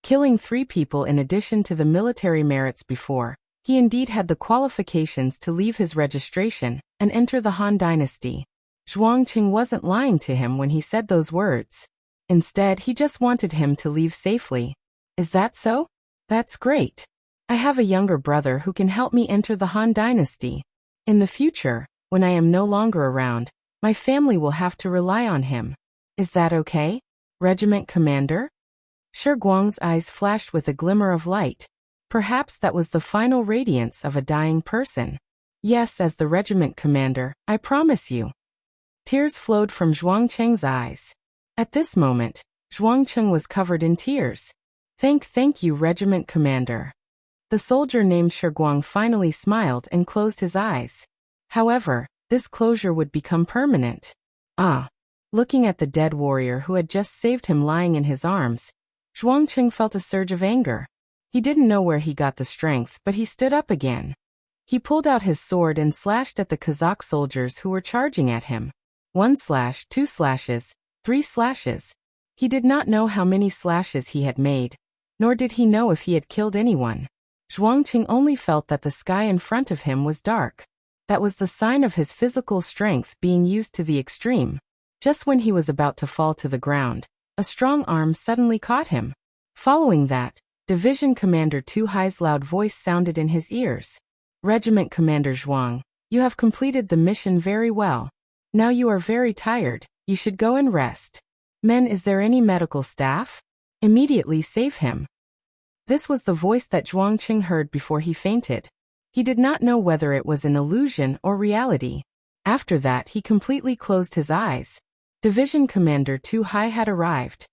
Speaker 1: Killing 3 people in addition to the military merits before, he indeed had the qualifications to leave his registration and enter the Han Dynasty. Zhuangcheng wasn't lying to him when he said those words. Instead, he just wanted him to leave safely. "Is that so? That's great. I have a younger brother who can help me enter the Han Dynasty. In the future, when I am no longer around, my family will have to rely on him. Is that okay, Regiment Commander? Shi Guang's eyes flashed with a glimmer of light. Perhaps that was the final radiance of a dying person. Yes, as the regiment commander, I promise you. Tears flowed from Zhuang Cheng's eyes. At this moment, Zhuang Cheng was covered in tears. Thank you, regiment commander. The soldier named Shi Guang finally smiled and closed his eyes. However, this closure would become permanent. Looking at the dead warrior who had just saved him lying in his arms, Zhuang Cheng felt a surge of anger. He didn't know where he got the strength, but he stood up again. He pulled out his sword and slashed at the Kazakh soldiers who were charging at him. 1 slash, 2 slashes, 3 slashes. He did not know how many slashes he had made, nor did he know if he had killed anyone. Zhuang Cheng only felt that the sky in front of him was dark. That was the sign of his physical strength being used to the extreme. Just when he was about to fall to the ground, a strong arm suddenly caught him. Following that, Division Commander Tu Hai's loud voice sounded in his ears. Regiment Commander Zhuang, you have completed the mission very well. Now you are very tired, you should go and rest. Men, is there any medical staff? Immediately save him. This was the voice that Zhuang Cheng heard before he fainted. He did not know whether it was an illusion or reality. After that, he completely closed his eyes. Division Commander Tu Hai had arrived.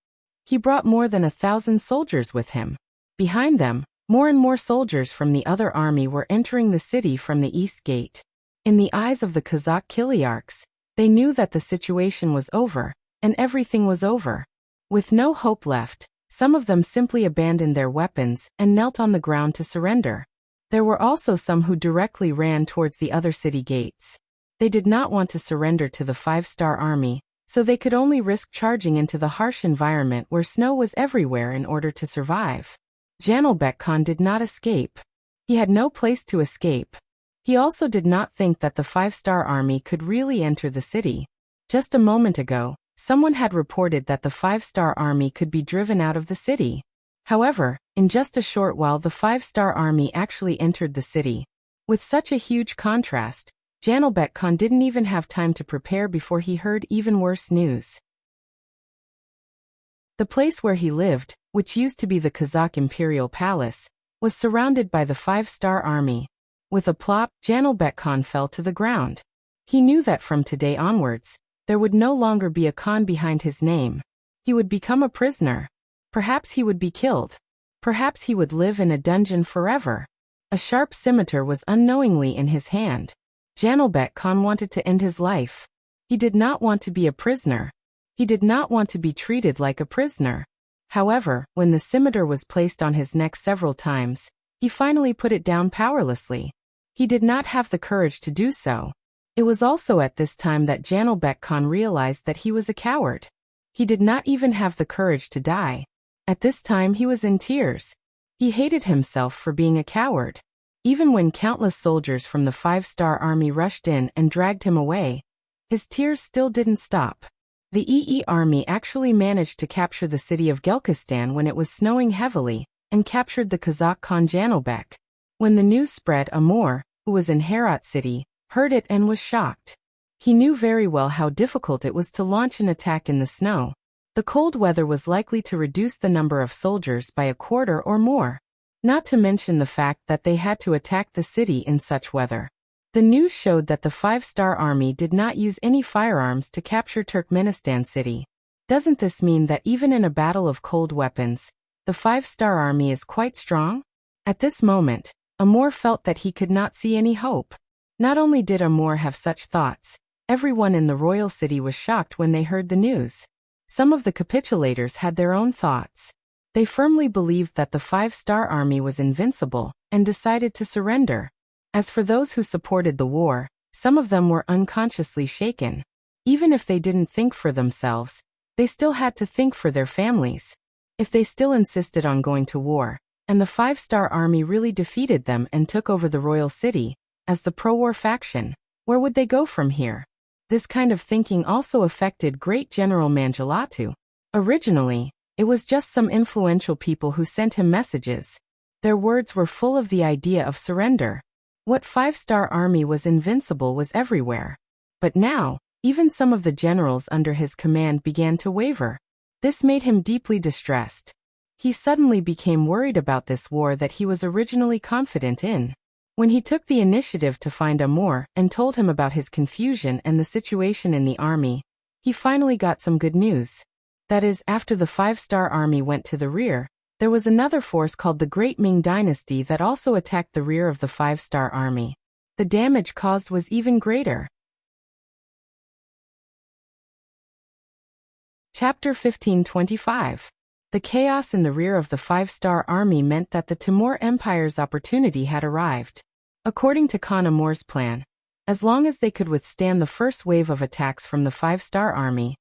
Speaker 1: He brought more than 1,000 soldiers with him. Behind them, more and more soldiers from the other army were entering the city from the east gate. In the eyes of the Kazakh Kiliarchs, they knew that the situation was over, and everything was over. With no hope left, some of them simply abandoned their weapons and knelt on the ground to surrender. There were also some who directly ran towards the other city gates. They did not want to surrender to the 5-star army, so they could only risk charging into the harsh environment where snow was everywhere in order to survive. Janelbek Khan did not escape. He had no place to escape. He also did not think that the 5-star army could really enter the city. Just a moment ago, someone had reported that the 5-star army could be driven out of the city. However, in just a short while the 5-star army actually entered the city. With such a huge contrast, Janelbek Khan didn't even have time to prepare before he heard even worse news. The place where he lived, which used to be the Kazakh Imperial Palace, was surrounded by the 5-star army. With a plop, Janelbek Khan fell to the ground. He knew that from today onwards, there would no longer be a Khan behind his name. He would become a prisoner. Perhaps he would be killed. Perhaps he would live in a dungeon forever. A sharp scimitar was unknowingly in his hand. Janelbek Khan wanted to end his life. He did not want to be a prisoner. He did not want to be treated like a prisoner. However, when the scimitar was placed on his neck several times, he finally put it down powerlessly. He did not have the courage to do so. It was also at this time that Janelbek Khan realized that he was a coward. He did not even have the courage to die. At this time he was in tears. He hated himself for being a coward. Even when countless soldiers from the 5-star army rushed in and dragged him away, his tears still didn't stop. The EE army actually managed to capture the city of Gelkistan when it was snowing heavily, and captured the Kazakh Khan Janelbek. When the news spread, Amor, who was in Herat city, heard it and was shocked. He knew very well how difficult it was to launch an attack in the snow. The cold weather was likely to reduce the number of soldiers by a quarter or more. Not to mention the fact that they had to attack the city in such weather. The news showed that the 5-star army did not use any firearms to capture Turkmenistan city. Doesn't this mean that even in a battle of cold weapons, the 5-star army is quite strong? At this moment, Amor felt that he could not see any hope. Not only did Amor have such thoughts, everyone in the royal city was shocked when they heard the news. Some of the capitulators had their own thoughts. They firmly believed that the 5-star army was invincible, and decided to surrender. As for those who supported the war, some of them were unconsciously shaken. Even if they didn't think for themselves, they still had to think for their families. If they still insisted on going to war, and the 5-star army really defeated them and took over the royal city, as the pro-war faction, where would they go from here? This kind of thinking also affected Great General Manjalatu. Originally, it was just some influential people who sent him messages. Their words were full of the idea of surrender. What five-star army was invincible was everywhere. But now, even some of the generals under his command began to waver. This made him deeply distressed. He suddenly became worried about this war that he was originally confident in. When he took the initiative to find Amor and told him about his confusion and the situation in the army, he finally got some good news. That is, after the five-star army went to the rear, there was another force called the Great Ming Dynasty that also attacked the rear of the five-star army. The damage caused was even greater. Chapter 1525. The chaos in the rear of the five-star army meant that the Timur Empire's opportunity had arrived. According to Khan Amor's plan, as long as they could withstand the first wave of attacks from the five-star army,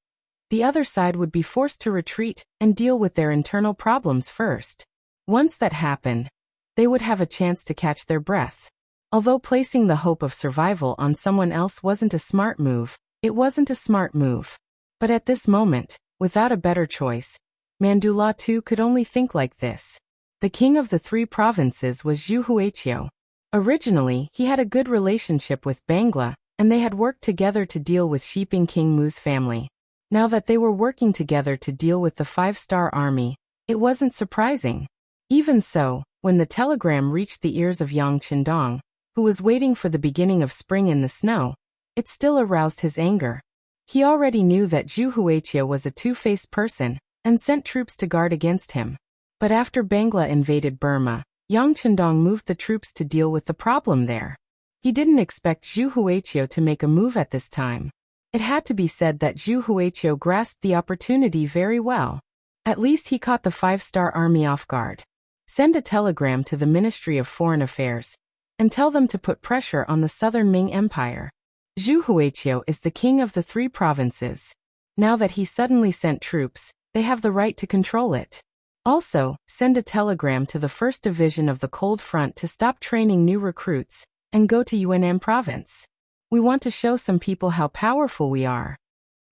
Speaker 1: the other side would be forced to retreat and deal with their internal problems first. Once that happened, they would have a chance to catch their breath. Although placing the hope of survival on someone else wasn't a smart move, it wasn't a smart move. But at this moment, without a better choice, Mandula too could only think like this. The king of the three provinces was Zhu Huaiqiu. Originally, he had a good relationship with Bangla, and they had worked together to deal with Shiping King Mu's family. Now that they were working together to deal with the five-star army, it wasn't surprising. Even so, when the telegram reached the ears of Yang Qindong, who was waiting for the beginning of spring in the snow, it still aroused his anger. He already knew that Zhu Huaiqiu was a two-faced person, and sent troops to guard against him. But after Bangla invaded Burma, Yang Qindong moved the troops to deal with the problem there. He didn't expect Zhu Huaiqiu to make a move at this time. It had to be said that Zhu Huaiqiu grasped the opportunity very well. At least he caught the five-star army off guard. Send a telegram to the Ministry of Foreign Affairs, and tell them to put pressure on the southern Ming Empire. Zhu Huaiqiu is the king of the three provinces. Now that he suddenly sent troops, they have the right to control it. Also, send a telegram to the 1st Division of the Cold Front to stop training new recruits, and go to Yunnan province. We want to show some people how powerful we are.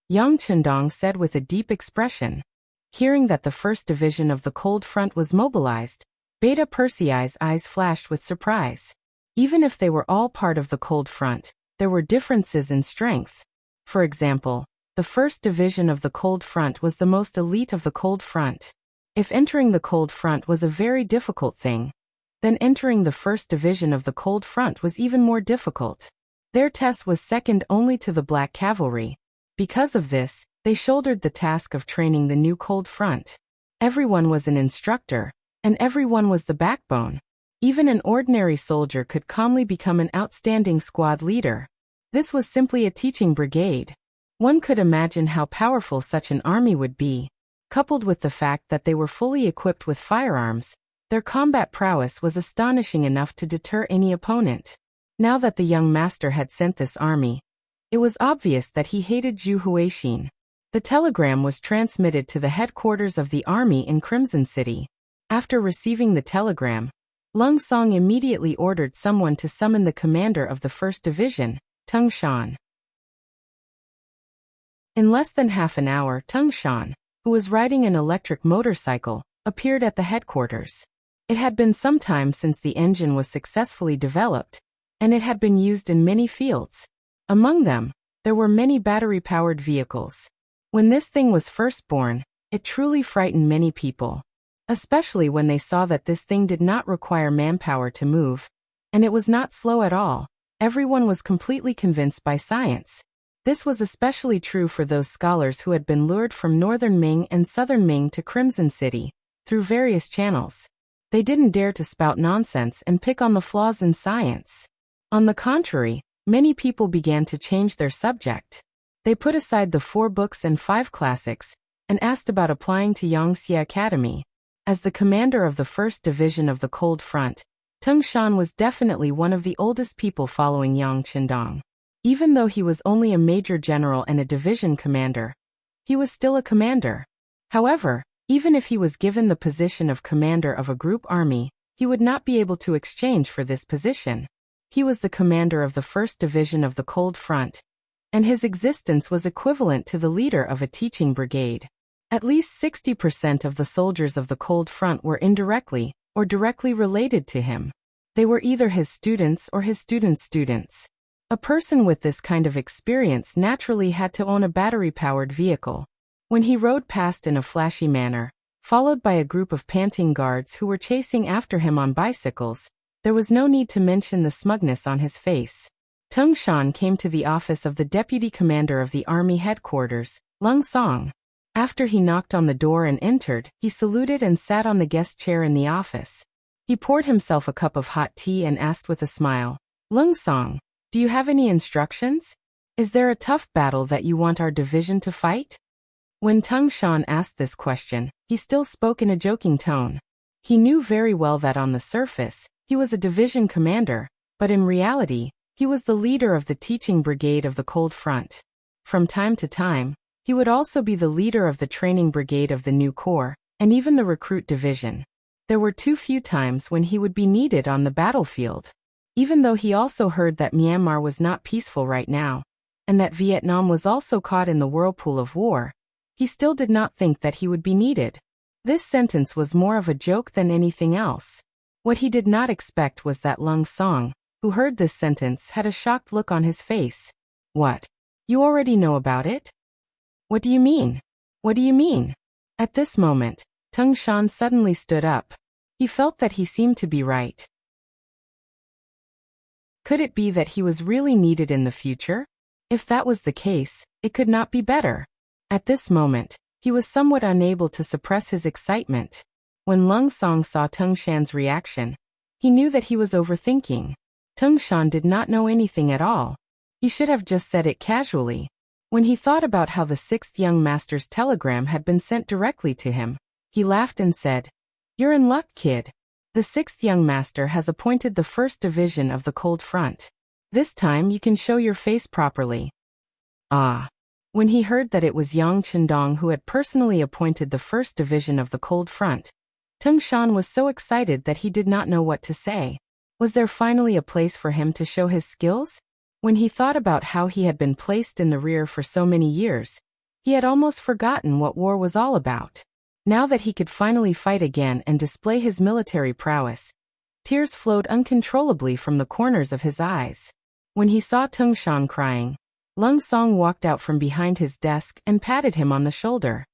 Speaker 1: Yang Qindong said with a deep expression. Hearing that the 1st Division of the Cold Front was mobilized, Beta Persei's eyes flashed with surprise. Even if they were all part of the Cold Front, there were differences in strength. For example, the 1st Division of the Cold Front was the most elite of the Cold Front. If entering the Cold Front was a very difficult thing, then entering the 1st Division of the Cold Front was even more difficult. Their test was second only to the Black Cavalry. Because of this, they shouldered the task of training the new Cold Front. Everyone was an instructor, and everyone was the backbone. Even an ordinary soldier could calmly become an outstanding squad leader. This was simply a teaching brigade. One could imagine how powerful such an army would be. Coupled with the fact that they were fully equipped with firearms, their combat prowess was astonishing enough to deter any opponent. Now that the young master had sent this army, it was obvious that he hated Zhu Huaiqiu. The telegram was transmitted to the headquarters of the army in Crimson City. After receiving the telegram, Lung Song immediately ordered someone to summon the commander of the 1st Division, Tung Shan. In less than half an hour, Tung Shan, who was riding an electric motorcycle, appeared at the headquarters. It had been some time since the engine was successfully developed, and it had been used in many fields. Among them, there were many battery-powered vehicles. When this thing was first born, it truly frightened many people, especially when they saw that this thing did not require manpower to move, and it was not slow at all. Everyone was completely convinced by science. This was especially true for those scholars who had been lured from northern Ming and southern Ming to Crimson City, through various channels. They didn't dare to spout nonsense and pick on the flaws in science. On the contrary, many people began to change their subject. They put aside the 4 books and 5 classics, and asked about applying to Yangtze Academy. As the commander of the 1st Division of the Cold Front, Tung Shan was definitely one of the oldest people following Yang Qindong. Even though he was only a major general and a division commander, he was still a commander. However, even if he was given the position of commander of a group army, he would not be able to exchange for this position. He was the commander of the 1st Division of the Cold Front, and his existence was equivalent to the leader of a teaching brigade. At least 60% of the soldiers of the Cold Front were indirectly or directly related to him. They were either his students or his students' students. A person with this kind of experience naturally had to own a battery-powered vehicle. When he rode past in a flashy manner, followed by a group of panting guards who were chasing after him on bicycles, there was no need to mention the smugness on his face. Tung Shan came to the office of the deputy commander of the army headquarters, Lung Song. After he knocked on the door and entered, he saluted and sat on the guest chair in the office. He poured himself a cup of hot tea and asked with a smile, "Lung Song, do you have any instructions? Is there a tough battle that you want our division to fight?" When Tung Shan asked this question, he still spoke in a joking tone. He knew very well that on the surface, he was a division commander, but in reality, he was the leader of the teaching brigade of the Cold Front. From time to time, he would also be the leader of the training brigade of the new corps, and even the recruit division. There were too few times when he would be needed on the battlefield. Even though he also heard that Myanmar was not peaceful right now, and that Vietnam was also caught in the whirlpool of war, he still did not think that he would be needed. This sentence was more of a joke than anything else. What he did not expect was that Lung Song, who heard this sentence, had a shocked look on his face. "What? You already know about it? What do you mean? What do you mean?" At this moment, Tung Shan suddenly stood up. He felt that he seemed to be right. Could it be that he was really needed in the future? If that was the case, it could not be better. At this moment, he was somewhat unable to suppress his excitement. When Lung Song saw Tung Shan's reaction, he knew that he was overthinking. Tung Shan did not know anything at all. He should have just said it casually. When he thought about how the sixth young master's telegram had been sent directly to him, he laughed and said, "You're in luck, kid. The sixth young master has appointed the first division of the Cold Front. This time you can show your face properly." Ah. When he heard that it was Yang Chendong who had personally appointed the first division of the Cold Front, Tung Shan was so excited that he did not know what to say. Was there finally a place for him to show his skills? When he thought about how he had been placed in the rear for so many years, he had almost forgotten what war was all about. Now that he could finally fight again and display his military prowess, tears flowed uncontrollably from the corners of his eyes. When he saw Tung Shan crying, Lung Song walked out from behind his desk and patted him on the shoulder.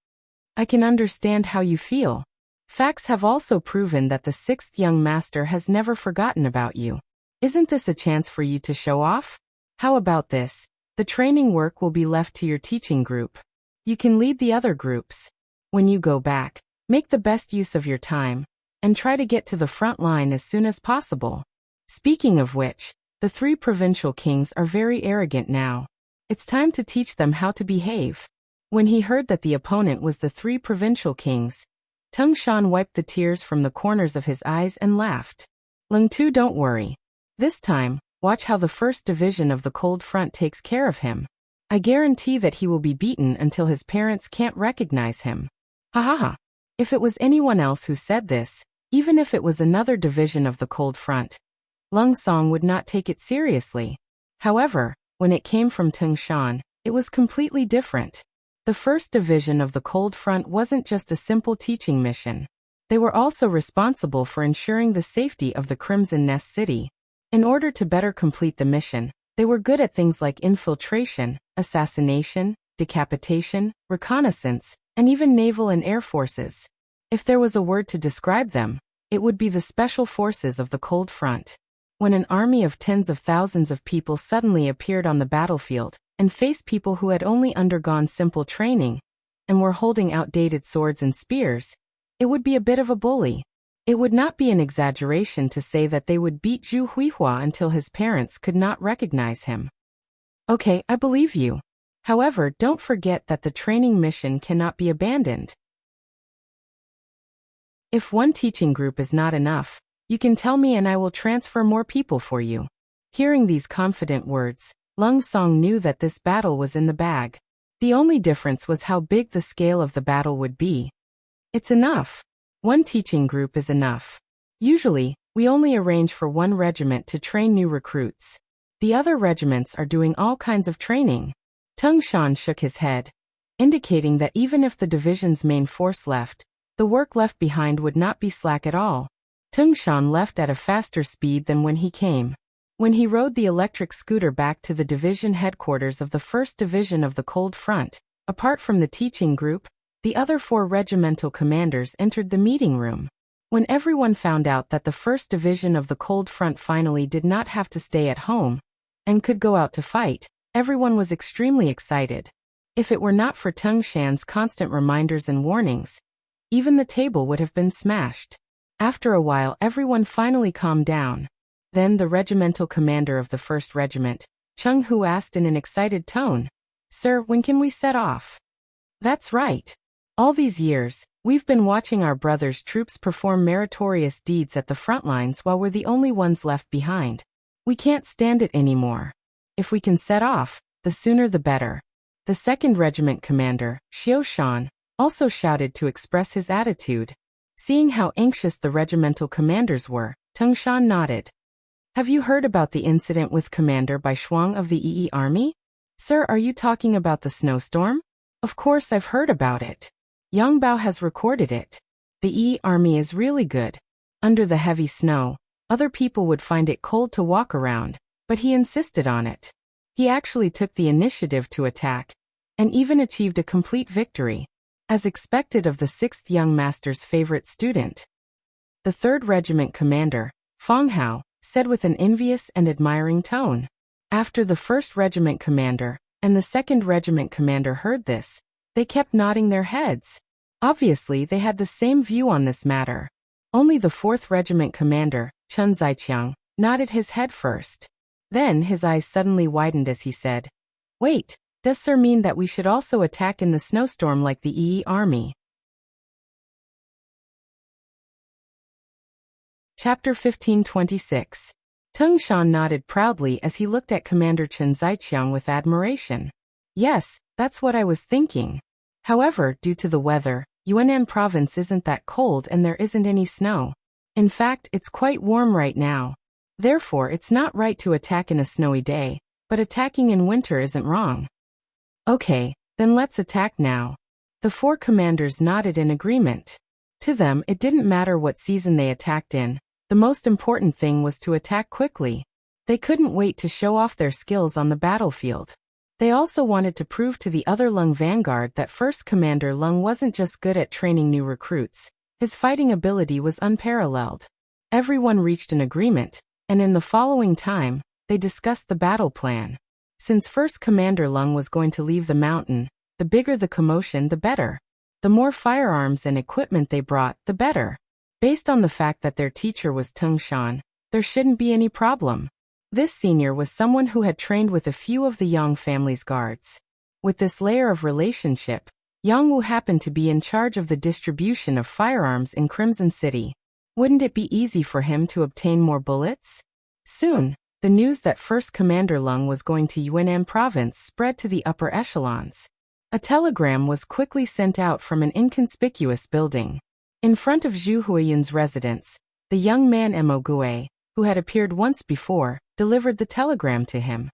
Speaker 1: "I can understand how you feel. Facts have also proven that the sixth young master has never forgotten about you. Isn't this a chance for you to show off? How about this? The training work will be left to your teaching group. You can lead the other groups. When you go back, make the best use of your time, and try to get to the front line as soon as possible." Speaking of which, the three provincial kings are very arrogant now. It's time to teach them how to behave. When he heard that the opponent was the three provincial kings, Tung Shan wiped the tears from the corners of his eyes and laughed. "Lung Tu, don't worry. This time, watch how the first division of the Cold Front takes care of him. I guarantee that he will be beaten until his parents can't recognize him." Ha ha ha. If it was anyone else who said this, even if it was another division of the Cold Front, Lung Song would not take it seriously. However, when it came from Tung Shan, it was completely different. The first division of the Cold Front wasn't just a simple teaching mission. They were also responsible for ensuring the safety of the Crimson Nest City. In order to better complete the mission, they were good at things like infiltration, assassination, decapitation, reconnaissance, and even naval and air forces. If there was a word to describe them, it would be the special forces of the Cold Front. When an army of tens of thousands of people suddenly appeared on the battlefield and faced people who had only undergone simple training and were holding outdated swords and spears, it would be a bit of a bully. It would not be an exaggeration to say that they would beat Zhu Huihua until his parents could not recognize him. Okay, I believe you. However, don't forget that the training mission cannot be abandoned. If one teaching group is not enough, you can tell me and I will transfer more people for you. Hearing these confident words, Lung Song knew that this battle was in the bag. The only difference was how big the scale of the battle would be. It's enough. One teaching group is enough. Usually, we only arrange for one regiment to train new recruits. The other regiments are doing all kinds of training. Tung Shan shook his head, indicating that even if the division's main force left, the work left behind would not be slack at all. Shan left at a faster speed than when he came. When he rode the electric scooter back to the division headquarters of the 1st Division of the Cold Front, apart from the teaching group, the other 4 regimental commanders entered the meeting room. When everyone found out that the 1st Division of the Cold Front finally did not have to stay at home and could go out to fight, everyone was extremely excited. If it were not for Shan's constant reminders and warnings, even the table would have been smashed. After a while, everyone finally calmed down. Then the regimental commander of the 1st Regiment, Chung Hu, asked in an excited tone, "Sir, when can we set off?" "That's right. All these years, we've been watching our brothers' troops perform meritorious deeds at the front lines while we're the only ones left behind. We can't stand it anymore. If we can set off, the sooner the better." The 2nd Regiment commander, Xiao Shan, also shouted to express his attitude. Seeing how anxious the regimental commanders were, Shan nodded. "Have you heard about the incident with Commander Bai Shuang of the Yi Army?" "Sir, are you talking about the snowstorm?" "Of course I've heard about it. Yang Bao has recorded it. The Yi Army is really good. Under the heavy snow, other people would find it cold to walk around, but he insisted on it. He actually took the initiative to attack, and even achieved a complete victory, as expected of the 6th young master's favorite student." The 3rd Regiment commander, Fang Hao, said with an envious and admiring tone. After the 1st Regiment commander and the 2nd Regiment commander heard this, they kept nodding their heads. Obviously, they had the same view on this matter. Only the 4th Regiment commander, Chen Zaiqiang, nodded his head first. Then his eyes suddenly widened as he said, "Wait, does Sir mean that we should also attack in the snowstorm like the Yi Army?" Chapter 1526. Shan nodded proudly as he looked at Commander Chen Zaiqiang with admiration. "Yes, that's what I was thinking. However, due to the weather, Yunnan province isn't that cold and there isn't any snow. In fact, it's quite warm right now. Therefore, it's not right to attack in a snowy day, but attacking in winter isn't wrong." "Okay, then let's attack now." The 4 commanders nodded in agreement. To them, it didn't matter what season they attacked in. The most important thing was to attack quickly. They couldn't wait to show off their skills on the battlefield. They also wanted to prove to the other Lung vanguard that 1st Commander Lung wasn't just good at training new recruits, his fighting ability was unparalleled. Everyone reached an agreement, and in the following time, they discussed the battle plan. Since 1st Commander Lung was going to leave the mountain, the bigger the commotion, the better. The more firearms and equipment they brought, the better. Based on the fact that their teacher was Shan, there shouldn't be any problem. This senior was someone who had trained with a few of the Yang family's guards. With this layer of relationship, Yang Wu happened to be in charge of the distribution of firearms in Crimson City. Wouldn't it be easy for him to obtain more bullets? Soon, the news that 1st Commander Lung was going to Yunnan province spread to the upper echelons. A telegram was quickly sent out from an inconspicuous building. In front of Zhu Huiyun's residence, the young man Mo Gue, who had appeared once before, delivered the telegram to him.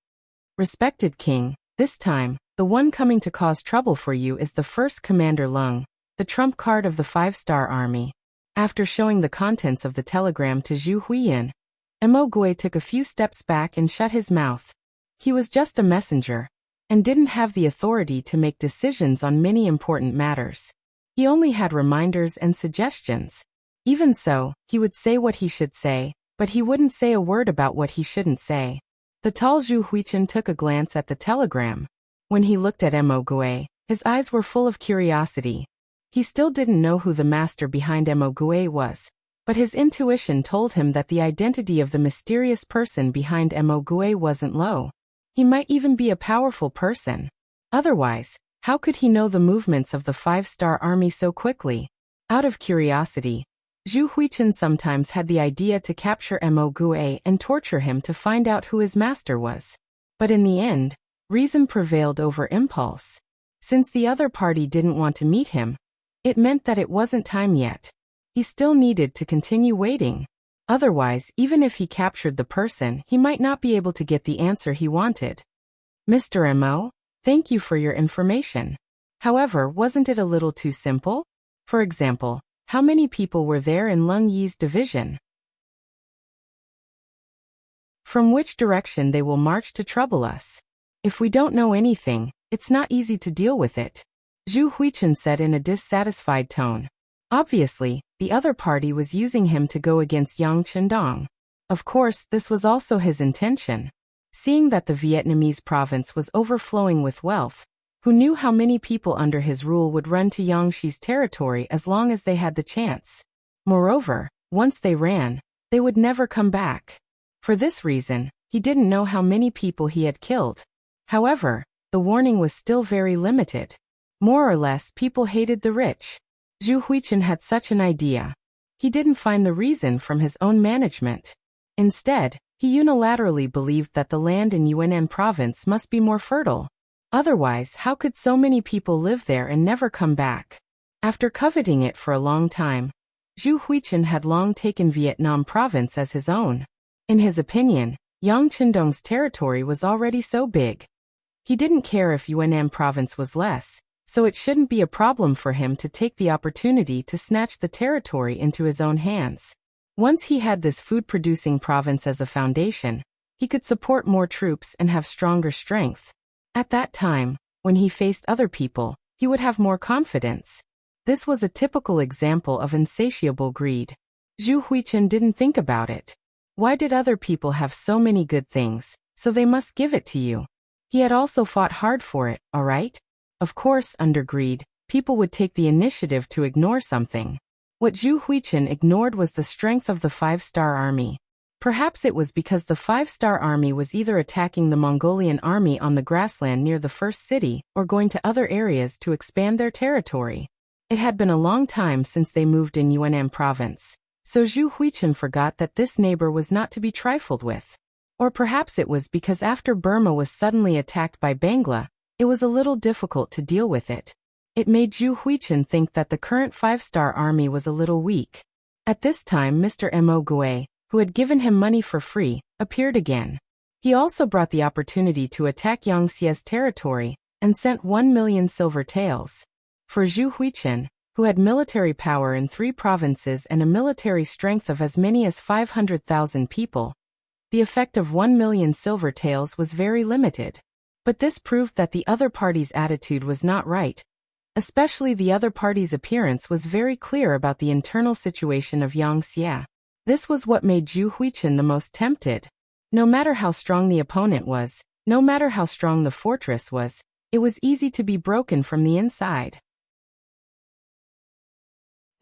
Speaker 1: "Respected King, this time, the one coming to cause trouble for you is the 1st Commander Lung, the trump card of the 5-star army." After showing the contents of the telegram to Zhu Huiyun, Mo Gue took a few steps back and shut his mouth. He was just a messenger, and didn't have the authority to make decisions on many important matters. He only had reminders and suggestions. Even so, he would say what he should say, but he wouldn't say a word about what he shouldn't say. The tall Zhu Huichen took a glance at the telegram. When he looked at Mo Gue, his eyes were full of curiosity. He still didn't know who the master behind Mo Gue was, but his intuition told him that the identity of the mysterious person behind Mo Gue wasn't low. He might even be a powerful person. Otherwise, how could he know the movements of the 5-star army so quickly? Out of curiosity, Zhu Huichen sometimes had the idea to capture Mo Gue and torture him to find out who his master was. But in the end, reason prevailed over impulse. Since the other party didn't want to meet him, it meant that it wasn't time yet. He still needed to continue waiting. Otherwise, even if he captured the person, he might not be able to get the answer he wanted. "Mr. Mo, thank you for your information. However, wasn't it a little too simple? For example, how many people were there in Lung Yi's division?" From which direction they will march to trouble us. If we don't know anything, it's not easy to deal with it, Zhu Huichen said in a dissatisfied tone. Obviously, the other party was using him to go against Yang Chendong. Of course, this was also his intention. Seeing that the Vietnamese province was overflowing with wealth, who knew how many people under his rule would run to Yangtze's territory as long as they had the chance? Moreover, once they ran, they would never come back. For this reason, he didn't know how many people he had killed. However, the warning was still very limited. More or less, people hated the rich. Zhu Huichen had such an idea. He didn't find the reason from his own management. Instead, he unilaterally believed that the land in Yunnan province must be more fertile. Otherwise, how could so many people live there and never come back? After coveting it for a long time, Zhu Huichen had long taken Vietnam province as his own. In his opinion, Yang Chendong's territory was already so big. He didn't care if Yunnan province was less, so it shouldn't be a problem for him to take the opportunity to snatch the territory into his own hands. Once he had this food-producing province as a foundation, he could support more troops and have stronger strength. At that time, when he faced other people, he would have more confidence. This was a typical example of insatiable greed. Zhu Huichen didn't think about it. Why did other people have so many good things, so they must give it to you? He had also fought hard for it, alright? Of course, under greed, people would take the initiative to ignore something. What Zhu Huichen ignored was the strength of the five-star army. Perhaps it was because the five-star army was either attacking the Mongolian army on the grassland near the first city or going to other areas to expand their territory. It had been a long time since they moved in Yunnan province, so Zhu Huichen forgot that this neighbor was not to be trifled with. Or perhaps it was because after Burma was suddenly attacked by Bangla, it was a little difficult to deal with it. It made Zhu Huichen think that the current five-star army was a little weak. At this time Mr. Mo Gue, who had given him money for free, appeared again. He also brought the opportunity to attack Yangtze's territory and sent 1 million silver taels. For Zhu Huichen, who had military power in 3 provinces and a military strength of as many as 500,000 people, the effect of 1 million silver taels was very limited. But this proved that the other party's attitude was not right. Especially the other party's appearance was very clear about the internal situation of Yangtze. This was what made Zhu Huichen the most tempted. No matter how strong the opponent was, no matter how strong the fortress was, it was easy to be broken from the inside.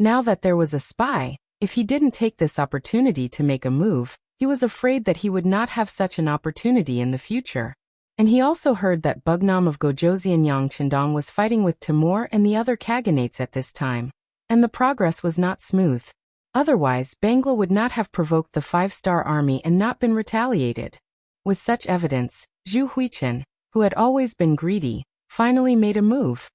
Speaker 1: Now that there was a spy, if he didn't take this opportunity to make a move, he was afraid that he would not have such an opportunity in the future. And he also heard that Bugnam of Gojoseon Yang Chendong was fighting with Timur and the other Khaganates at this time. And the progress was not smooth. Otherwise, Bangla would not have provoked the five-star army and not been retaliated. With such evidence, Zhu Huichen, who had always been greedy, finally made a move.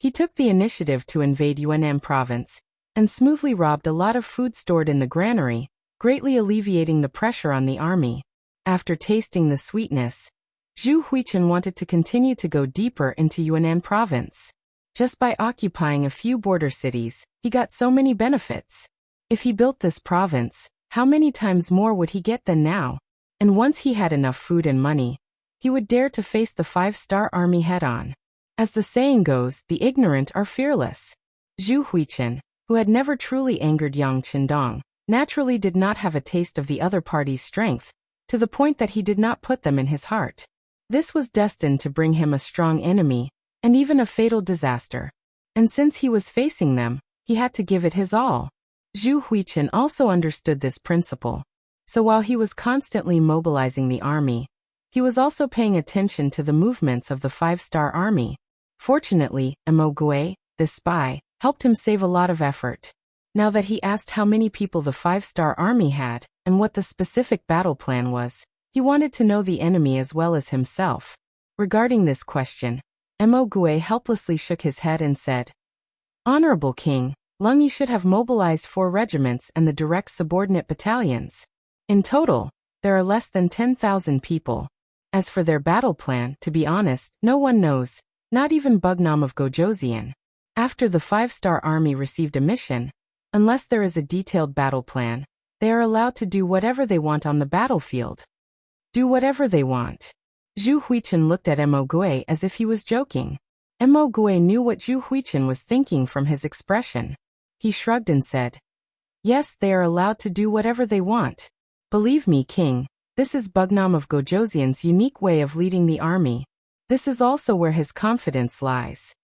Speaker 1: He took the initiative to invade Yunnan province, and smoothly robbed a lot of food stored in the granary, greatly alleviating the pressure on the army. After tasting the sweetness, Zhu Huichen wanted to continue to go deeper into Yunnan province. Just by occupying a few border cities, he got so many benefits. If he built this province, how many times more would he get than now? And once he had enough food and money, he would dare to face the five-star army head-on. As the saying goes, the ignorant are fearless. Zhu Huichen, who had never truly angered Yang Chendong, naturally did not have a taste of the other party's strength, to the point that he did not put them in his heart. This was destined to bring him a strong enemy, and even a fatal disaster. And since he was facing them, he had to give it his all. Zhu Huichen also understood this principle. So while he was constantly mobilizing the army, he was also paying attention to the movements of the five-star army. Fortunately, Mo Gue, this spy, helped him save a lot of effort. Now that he asked how many people the five-star army had, and what the specific battle plan was, he wanted to know the enemy as well as himself. Regarding this question, Mo Gue helplessly shook his head and said, "Honorable King, Lung Yi should have mobilized 4 regiments and the direct subordinate battalions. In total, there are less than 10,000 people. As for their battle plan, to be honest, no one knows, not even Bugnam of Gojoseon. After the five-star army received a mission, unless there is a detailed battle plan, they are allowed to do whatever they want on the battlefield. Do whatever they want. Zhu Huichen looked at Mo Gui as if he was joking. Mo Gui knew what Zhu Huichen was thinking from his expression. He shrugged and said, "Yes, they are allowed to do whatever they want. Believe me, King, this is Bugnam of Gojoseon's unique way of leading the army. This is also where his confidence lies."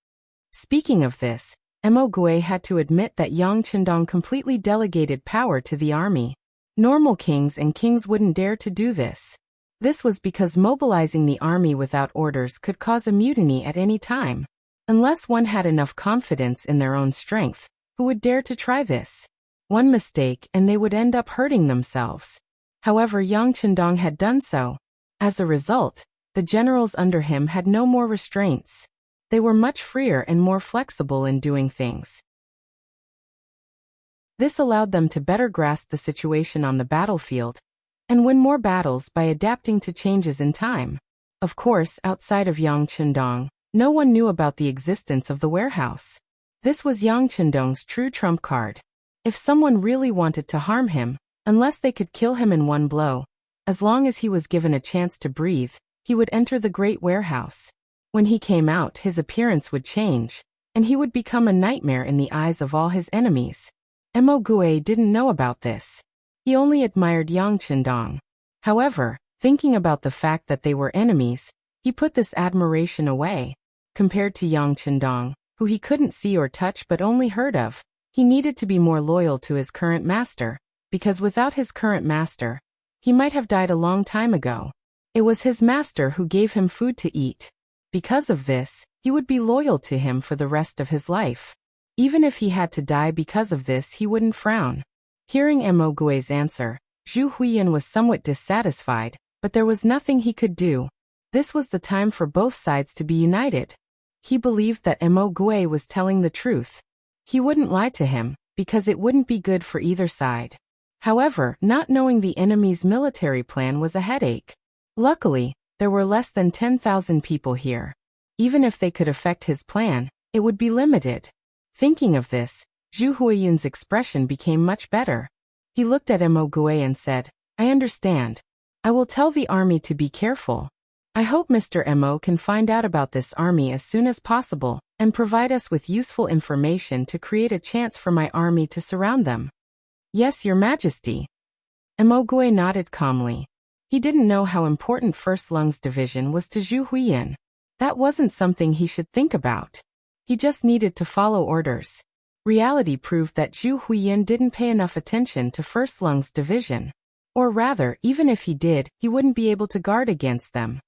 Speaker 1: Speaking of this, Mo Gui had to admit that Yang Chendong completely delegated power to the army. Normal kings and kings wouldn't dare to do this. This was because mobilizing the army without orders could cause a mutiny at any time. Unless one had enough confidence in their own strength, who would dare to try this? One mistake and they would end up hurting themselves. However, Yang Chendong had done so. As a result, the generals under him had no more restraints. They were much freer and more flexible in doing things. This allowed them to better grasp the situation on the battlefield and win more battles by adapting to changes in time. Of course, outside of Yang Chendong, no one knew about the existence of the warehouse. This was Yang Chendong's true trump card. If someone really wanted to harm him, unless they could kill him in one blow, as long as he was given a chance to breathe, he would enter the great warehouse. When he came out, his appearance would change, and he would become a nightmare in the eyes of all his enemies. Mo Gui didn't know about this. He only admired Yang Chendong. However, thinking about the fact that they were enemies, he put this admiration away. Compared to Yang Chendong, who he couldn't see or touch but only heard of, he needed to be more loyal to his current master, because without his current master, he might have died a long time ago. It was his master who gave him food to eat. Because of this, he would be loyal to him for the rest of his life. Even if he had to die because of this, he wouldn't frown. Hearing Mo Gui's answer, Zhu Huiyan was somewhat dissatisfied, but there was nothing he could do. This was the time for both sides to be united. He believed that Mo Gui was telling the truth. He wouldn't lie to him, because it wouldn't be good for either side. However, not knowing the enemy's military plan was a headache. Luckily, there were less than 10,000 people here. Even if they could affect his plan, it would be limited. Thinking of this, Zhu Huiyan's expression became much better. He looked at Mo Gui and said, "I understand. I will tell the army to be careful. I hope Mr. Mo can find out about this army as soon as possible and provide us with useful information to create a chance for my army to surround them." "Yes, Your Majesty." Mo Gui nodded calmly. He didn't know how important First Lung's division was to Zhu Huiyan. That wasn't something he should think about. He just needed to follow orders. Reality proved that Zhu Huiyan didn't pay enough attention to First Lung's division. Or rather, even if he did, he wouldn't be able to guard against them.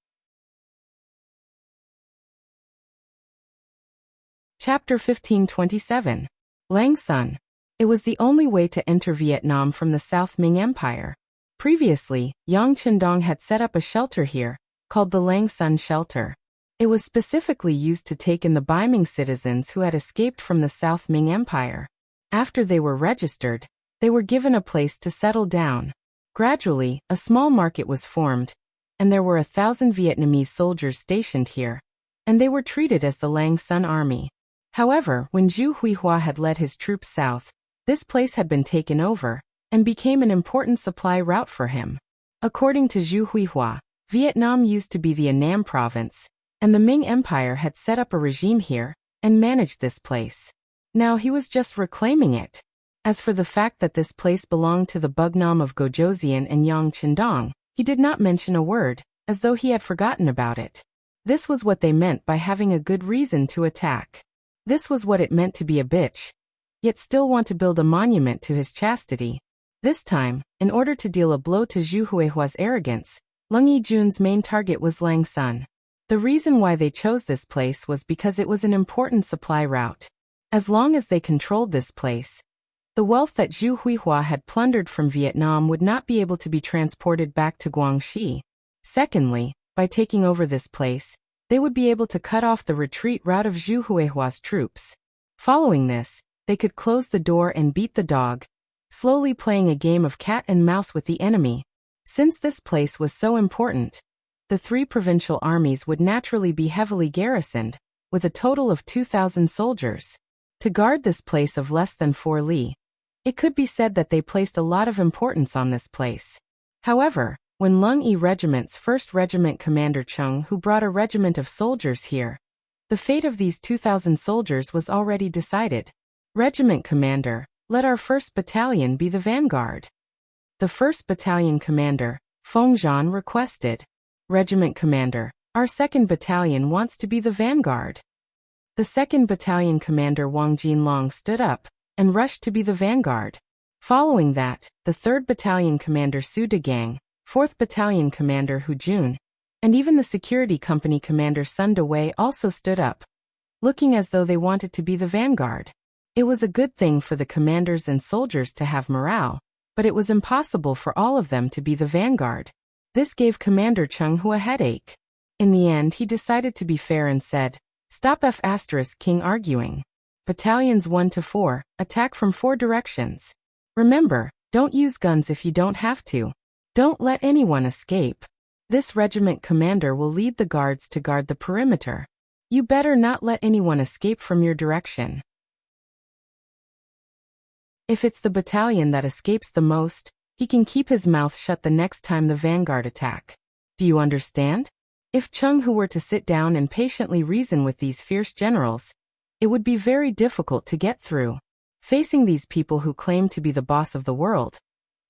Speaker 1: Chapter 1527. Lang Son. It was the only way to enter Vietnam from the South Ming Empire. Previously, Yang Chendong had set up a shelter here, called the Lang Son Shelter. It was specifically used to take in the Baiming citizens who had escaped from the South Ming Empire. After they were registered, they were given a place to settle down. Gradually, a small market was formed, and there were 1,000 Vietnamese soldiers stationed here, and they were treated as the Lang Son army. However, when Zhu Huihua had led his troops south, this place had been taken over, and became an important supply route for him. According to Zhu Huihua, Vietnam used to be the Annam province, and the Ming Empire had set up a regime here, and managed this place. Now he was just reclaiming it. As for the fact that this place belonged to the Bugnam of Gojoseon and Yang Chendong, he did not mention a word, as though he had forgotten about it. This was what they meant by having a good reason to attack. This was what it meant to be a bitch, yet still want to build a monument to his chastity. This time, in order to deal a blow to Zhu Huihua's arrogance, Lung Yijun's main target was Lang Son. The reason why they chose this place was because it was an important supply route. As long as they controlled this place, the wealth that Zhu Huihua had plundered from Vietnam would not be able to be transported back to Guangxi. Secondly, by taking over this place, they would be able to cut off the retreat route of Zhu Huihua's troops. Following this, they could close the door and beat the dog, slowly playing a game of cat and mouse with the enemy. Since this place was so important, the 3 provincial armies would naturally be heavily garrisoned, with a total of 2,000 soldiers. To guard this place of less than 4 li, it could be said that they placed a lot of importance on this place. However, when Lung Yi Regiment's 1st Regiment Commander Chung Hu brought a regiment of soldiers here. The fate of these 2,000 soldiers was already decided. Regiment Commander, let our 1st Battalion be the vanguard. The 1st Battalion Commander, Feng Zhan, requested. Regiment Commander, our 2nd Battalion wants to be the vanguard. The 2nd Battalion Commander Wang Jinlong stood up and rushed to be the vanguard. Following that, the 3rd Battalion Commander Su Degang, 4th Battalion Commander Hu Jun, and even the Security Company Commander Sun Dewei also stood up, looking as though they wanted to be the vanguard. It was a good thing for the commanders and soldiers to have morale, but it was impossible for all of them to be the vanguard. This gave Commander Chung Hu a headache. In the end, he decided to be fair and said, "Stop King arguing. Battalions 1 to 4, attack from 4 directions. Remember, don't use guns if you don't have to. Don't let anyone escape. This regiment commander will lead the guards to guard the perimeter. You better not let anyone escape from your direction. If it's the battalion that escapes the most, he can keep his mouth shut the next time the vanguard attack. Do you understand?" If Chung Hu were to sit down and patiently reason with these fierce generals, it would be very difficult to get through. Facing these people who claimed to be the boss of the world,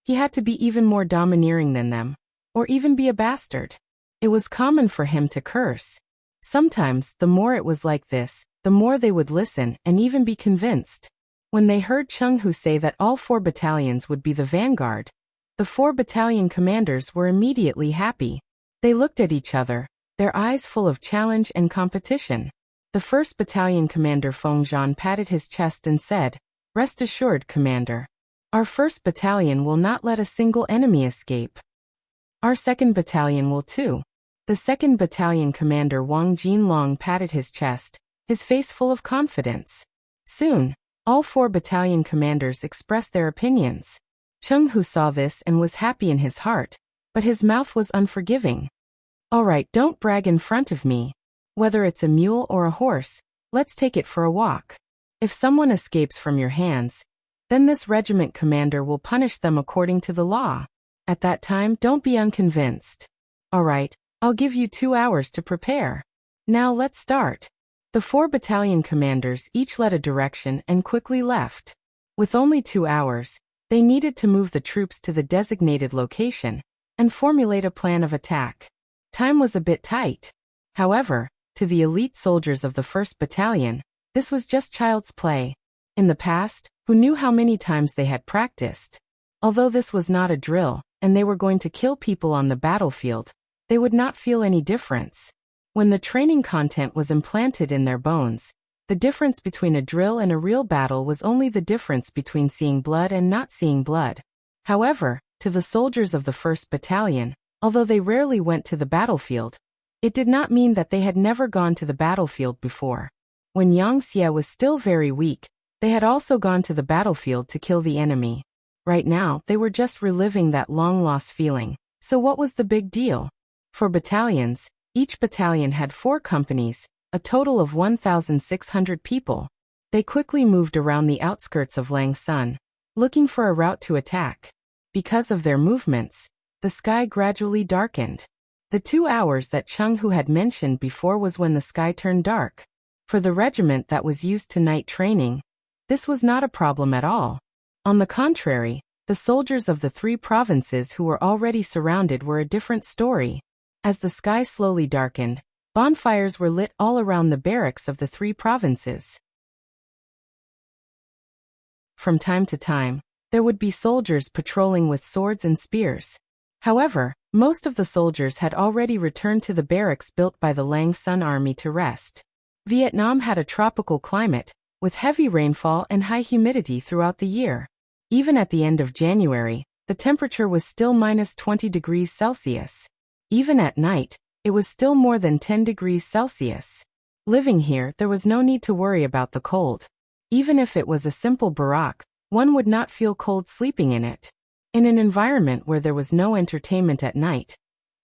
Speaker 1: he had to be even more domineering than them, or even be a bastard. It was common for him to curse. Sometimes, the more it was like this, the more they would listen and even be convinced. When they heard Chung Hu say that all 4 battalions would be the vanguard, the 4 battalion commanders were immediately happy. They looked at each other, their eyes full of challenge and competition. The 1st Battalion Commander Feng Zhan patted his chest and said, "Rest assured, Commander. Our 1st Battalion will not let a single enemy escape. Our 2nd Battalion will too." The 2nd Battalion Commander Wang Jinlong patted his chest, his face full of confidence. Soon, all 4 battalion commanders expressed their opinions. Chung Hu saw this and was happy in his heart, but his mouth was unforgiving. "All right, don't brag in front of me. Whether it's a mule or a horse, let's take it for a walk. If someone escapes from your hands, then this regiment commander will punish them according to the law. At that time, don't be unconvinced. All right, I'll give you 2 hours to prepare. Now let's start." The 4 battalion commanders each led a direction and quickly left. With only 2 hours, they needed to move the troops to the designated location and formulate a plan of attack. Time was a bit tight. However, to the elite soldiers of the 1st Battalion, this was just child's play. In the past, who knew how many times they had practiced? Although this was not a drill, and they were going to kill people on the battlefield, they would not feel any difference. When the training content was implanted in their bones, the difference between a drill and a real battle was only the difference between seeing blood and not seeing blood. However, to the soldiers of the 1st Battalion, although they rarely went to the battlefield, it did not mean that they had never gone to the battlefield before. When Yang Xie was still very weak, they had also gone to the battlefield to kill the enemy. Right now, they were just reliving that long-lost feeling. So what was the big deal? For battalions, each battalion had 4 companies, a total of 1,600 people. They quickly moved around the outskirts of Langsun, looking for a route to attack. Because of their movements, the sky gradually darkened. The 2 hours that Chung Hu had mentioned before was when the sky turned dark. For the regiment that was used to night training, this was not a problem at all. On the contrary, the soldiers of the 3 provinces who were already surrounded were a different story. As the sky slowly darkened, bonfires were lit all around the barracks of the 3 provinces. From time to time, there would be soldiers patrolling with swords and spears. However, most of the soldiers had already returned to the barracks built by the Langsun army to rest. Vietnam had a tropical climate, with heavy rainfall and high humidity throughout the year. Even at the end of January, the temperature was still -20 degrees Celsius. Even at night, it was still more than 10 degrees Celsius. Living here, there was no need to worry about the cold. Even if it was a simple barack, one would not feel cold sleeping in it. In an environment where there was no entertainment at night,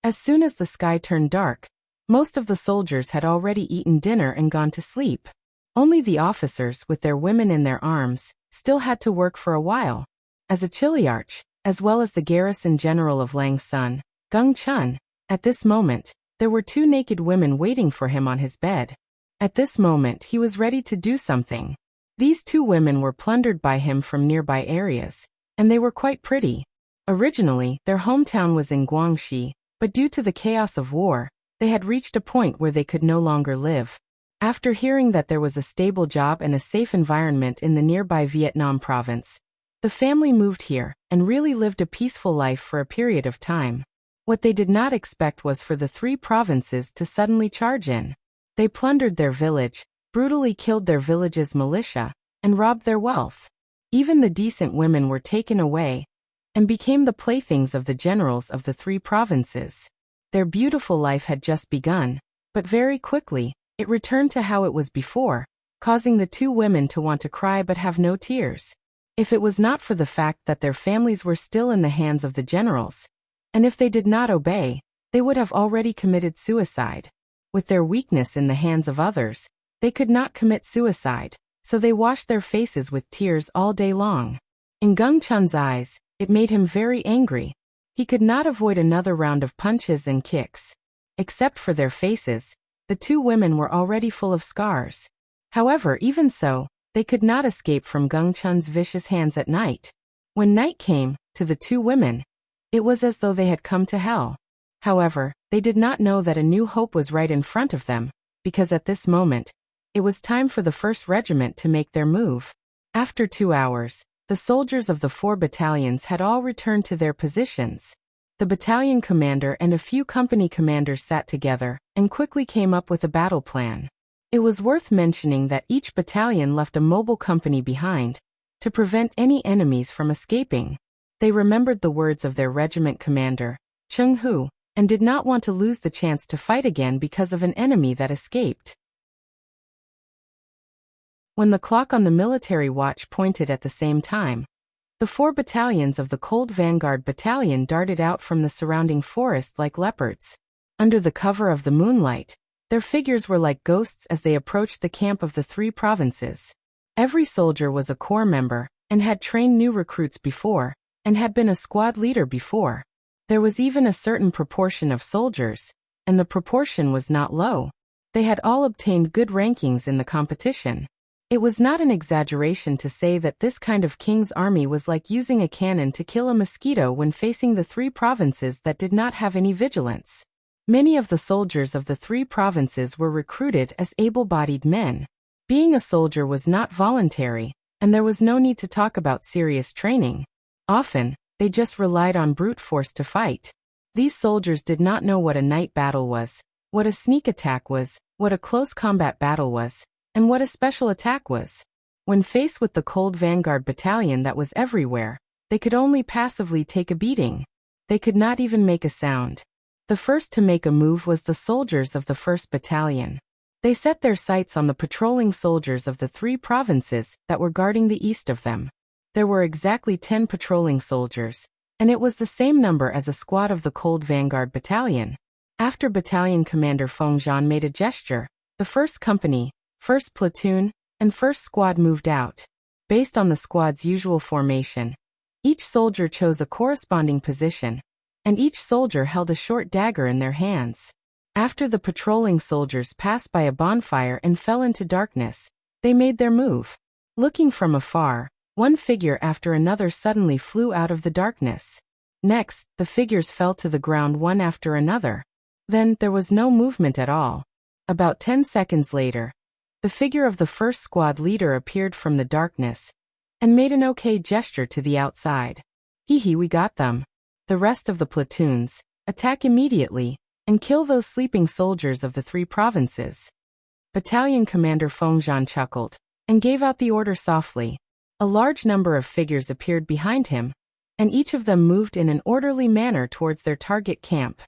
Speaker 1: as soon as the sky turned dark, most of the soldiers had already eaten dinner and gone to sleep. Only the officers, with their women in their arms, still had to work for a while. As a Chiliarch, as well as the garrison general of Langsun, Gung Chun. At this moment, there were two naked women waiting for him on his bed. At this moment he was ready to do something. These two women were plundered by him from nearby areas, and they were quite pretty. Originally, their hometown was in Guangxi, but due to the chaos of war, they had reached a point where they could no longer live. After hearing that there was a stable job and a safe environment in the nearby Vietnam province, the family moved here and really lived a peaceful life for a period of time. What they did not expect was for the three provinces to suddenly charge in. They plundered their village, brutally killed their village's militia, and robbed their wealth. Even the decent women were taken away and became the playthings of the generals of the three provinces. Their beautiful life had just begun, but very quickly, it returned to how it was before, causing the two women to want to cry but have no tears. If it was not for the fact that their families were still in the hands of the generals, and if they did not obey, they would have already committed suicide. With their weakness in the hands of others, they could not commit suicide, so they washed their faces with tears all day long. In Gung Chun's eyes, it made him very angry. He could not avoid another round of punches and kicks. Except for their faces, the two women were already full of scars. However, even so, they could not escape from Gung Chun's vicious hands at night. When night came, to the two women, it was as though they had come to hell. However, they did not know that a new hope was right in front of them, because at this moment, it was time for the 1st Regiment to make their move. After 2 hours, the soldiers of the 4 battalions had all returned to their positions. The battalion commander and a few company commanders sat together and quickly came up with a battle plan. It was worth mentioning that each battalion left a mobile company behind to prevent any enemies from escaping. They remembered the words of their regiment commander, Chung Hu, and did not want to lose the chance to fight again because of an enemy that escaped. When the clock on the military watch pointed at the same time, the 4 battalions of the Cold Vanguard Battalion darted out from the surrounding forest like leopards. Under the cover of the moonlight, their figures were like ghosts as they approached the camp of the 3 provinces. Every soldier was a corps member, and had trained new recruits before, and had been a squad leader before. There was even a certain proportion of soldiers, and the proportion was not low. They had all obtained good rankings in the competition. It was not an exaggeration to say that this kind of king's army was like using a cannon to kill a mosquito when facing the 3 provinces that did not have any vigilance. Many of the soldiers of the 3 provinces were recruited as able-bodied men. Being a soldier was not voluntary, and there was no need to talk about serious training. Often, they just relied on brute force to fight. These soldiers did not know what a night battle was, what a sneak attack was, what a close combat battle was, and what a special attack was. When faced with the Cold Vanguard Battalion that was everywhere, they could only passively take a beating. They could not even make a sound. The first to make a move was the soldiers of the 1st Battalion. They set their sights on the patrolling soldiers of the 3 provinces that were guarding the east of them. There were exactly 10 patrolling soldiers, and it was the same number as a squad of the Cold Vanguard Battalion. After Battalion Commander Feng Zhan made a gesture, the 1st Company, 1st Platoon, and 1st Squad moved out. Based on the squad's usual formation, each soldier chose a corresponding position, and each soldier held a short dagger in their hands. After the patrolling soldiers passed by a bonfire and fell into darkness, they made their move. Looking from afar, one figure after another suddenly flew out of the darkness. Next, the figures fell to the ground one after another. Then, there was no movement at all. About 10 seconds later, the figure of the 1st Squad leader appeared from the darkness and made an okay gesture to the outside. Hee, we got them. The rest of the platoons, attack immediately and kill those sleeping soldiers of the 3 provinces. Battalion Commander Feng Zhan chuckled and gave out the order softly. A large number of figures appeared behind him, and each of them moved in an orderly manner towards their target camp.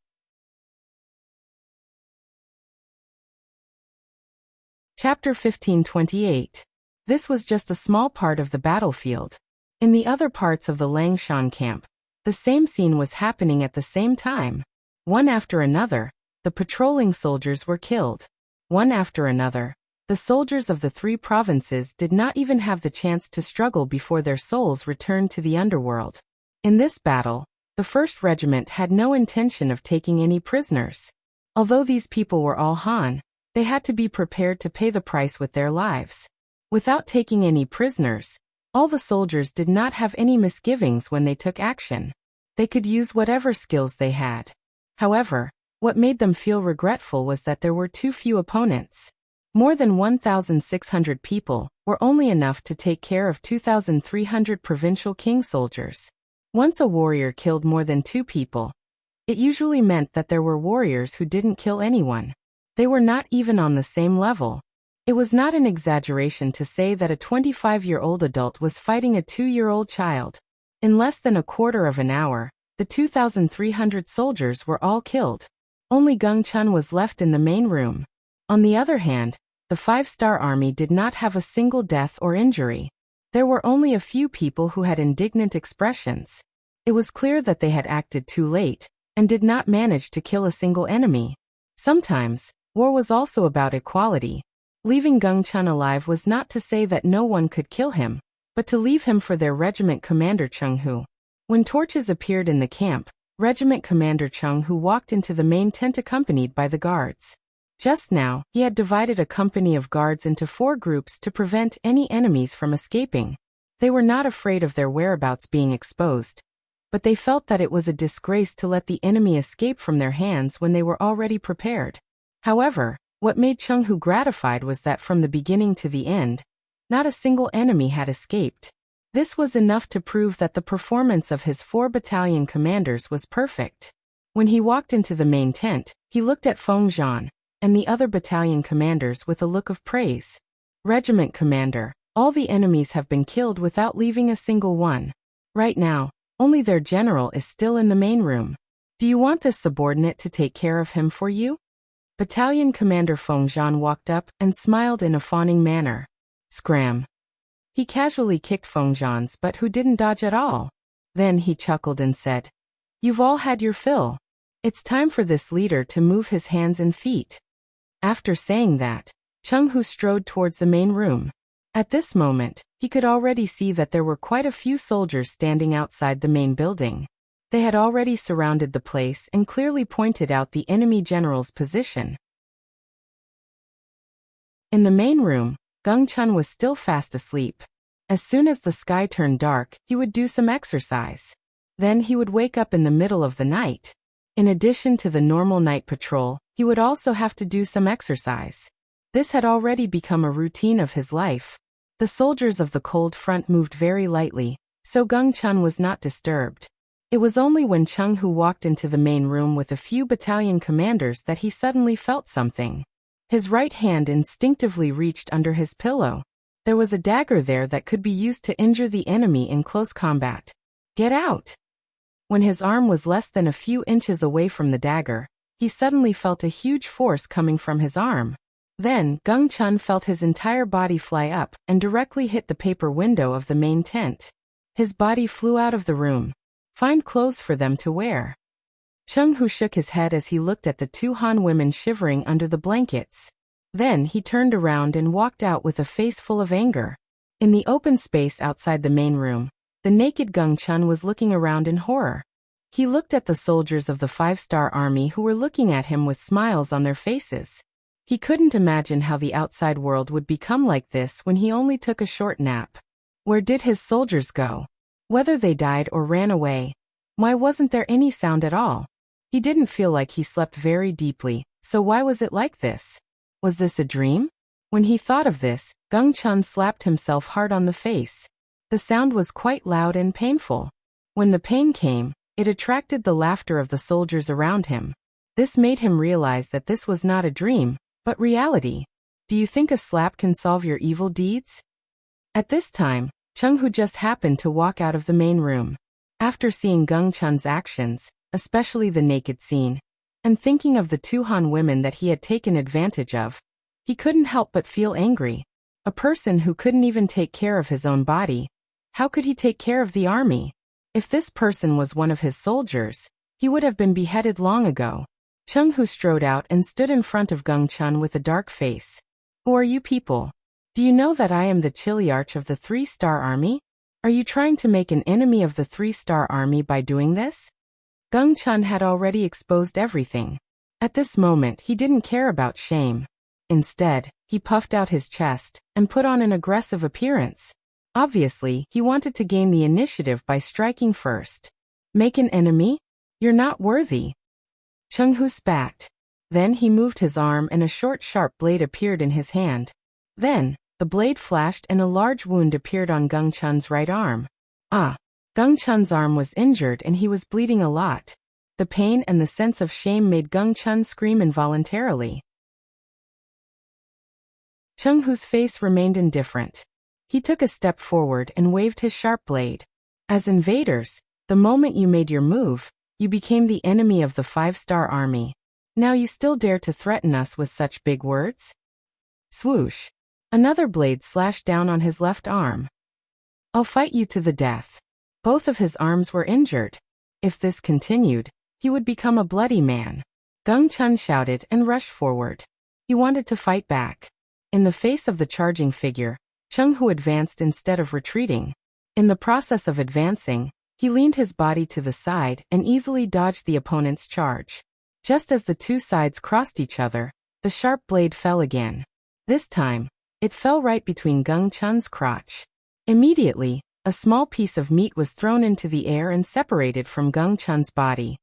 Speaker 1: Chapter 1528. This was just a small part of the battlefield. In the other parts of the Langshan camp, the same scene was happening at the same time. One after another, the patrolling soldiers were killed. One after another, the soldiers of the 3 provinces did not even have the chance to struggle before their souls returned to the underworld. In this battle, The first regiment had no intention of taking any prisoners. Although these people were all Han, they had to be prepared to pay the price with their lives. Without taking any prisoners, all the soldiers did not have any misgivings when they took action. They could use whatever skills they had. However, what made them feel regretful was that there were too few opponents. More than 1,600 people were only enough to take care of 2,300 provincial king soldiers. Once a warrior killed more than 2 people, it usually meant that there were warriors who didn't kill anyone. They were not even on the same level. It was not an exaggeration to say that a 25-year-old adult was fighting a 2-year-old child. In less than a quarter of an hour, the 2,300 soldiers were all killed. Only Gung Chun was left in the main room. On the other hand, the 5-star army did not have a single death or injury. There were only a few people who had indignant expressions. It was clear that they had acted too late, and did not manage to kill a single enemy. Sometimes, war was also about equality. Leaving Gung Chun alive was not to say that no one could kill him, but to leave him for their regiment commander Chung Hu. When torches appeared in the camp, Regiment Commander Chung Hu walked into the main tent accompanied by the guards. Just now, he had divided a company of guards into 4 groups to prevent any enemies from escaping. They were not afraid of their whereabouts being exposed, but they felt that it was a disgrace to let the enemy escape from their hands when they were already prepared. However, what made Chung Hu gratified was that from the beginning to the end, not a single enemy had escaped. This was enough to prove that the performance of his 4 battalion commanders was perfect. When he walked into the main tent, he looked at Feng Zhan and the other battalion commanders with a look of praise. Regiment Commander, all the enemies have been killed without leaving a single one. Right now, only their general is still in the main room. Do you want this subordinate to take care of him for you? Battalion Commander Feng Zhan walked up and smiled in a fawning manner. Scram. He casually kicked Feng Zhan's butt, who didn't dodge at all. Then he chuckled and said, "You've all had your fill. It's time for this leader to move his hands and feet." After saying that, Chung Hu strode towards the main room. At this moment, he could already see that there were quite a few soldiers standing outside the main building. They had already surrounded the place and clearly pointed out the enemy general's position. In the main room, Gung Chun was still fast asleep. As soon as the sky turned dark, he would do some exercise. Then he would wake up in the middle of the night. In addition to the normal night patrol, he would also have to do some exercise. This had already become a routine of his life. The soldiers of the cold front moved very lightly, so Gung Chun was not disturbed. It was only when Chung Hu walked into the main room with a few battalion commanders that he suddenly felt something. His right hand instinctively reached under his pillow. There was a dagger there that could be used to injure the enemy in close combat. Get out! When his arm was less than a few inches away from the dagger, he suddenly felt a huge force coming from his arm. Then, Gung Chun felt his entire body fly up and directly hit the paper window of the main tent. His body flew out of the room. Find clothes for them to wear. Chung Hu shook his head as he looked at the 2 Han women shivering under the blankets. Then he turned around and walked out with a face full of anger. In the open space outside the main room, the naked Gung Chun was looking around in horror. He looked at the soldiers of the 5-star army who were looking at him with smiles on their faces. He couldn't imagine how the outside world would become like this when he only took a short nap. Where did his soldiers go? Whether they died or ran away. Why wasn't there any sound at all? He didn't feel like he slept very deeply, so why was it like this? Was this a dream? When he thought of this, Gung Chun slapped himself hard on the face. The sound was quite loud and painful. When the pain came, it attracted the laughter of the soldiers around him. This made him realize that this was not a dream, but reality. Do you think a slap can solve your evil deeds? At this time, Chung Hu just happened to walk out of the main room. After seeing Gung Chun's actions, especially the naked scene, and thinking of the 2 Han women that he had taken advantage of, he couldn't help but feel angry. A person who couldn't even take care of his own body, how could he take care of the army? If this person was one of his soldiers, he would have been beheaded long ago. Chung Hu strode out and stood in front of Gung Chun with a dark face. Who are you people? Do you know that I am the Chiliarch of the 3-star army? Are you trying to make an enemy of the 3-star army by doing this? Gung Chun had already exposed everything. At this moment he didn't care about shame. Instead, he puffed out his chest and put on an aggressive appearance. Obviously, he wanted to gain the initiative by striking first. Make an enemy? You're not worthy. Chenghu spat. Then he moved his arm and a short sharp blade appeared in his hand. Then, the blade flashed and a large wound appeared on Gung Chun's right arm. Gung Chun's arm was injured and he was bleeding a lot. The pain and the sense of shame made Gung Chun scream involuntarily. Chenghu's face remained indifferent. He took a step forward and waved his sharp blade. As invaders, the moment you made your move, you became the enemy of the 5-star army. Now you still dare to threaten us with such big words? Swoosh. Another blade slashed down on his left arm. I'll fight you to the death. Both of his arms were injured. If this continued, he would become a bloody man. Gung Chun shouted and rushed forward. He wanted to fight back. In the face of the charging figure, Chenghu advanced instead of retreating. In the process of advancing, he leaned his body to the side and easily dodged the opponent's charge. Just as the two sides crossed each other, the sharp blade fell again. This time, it fell right between Gung Chun's crotch. Immediately, a small piece of meat was thrown into the air and separated from Gung Chun's body.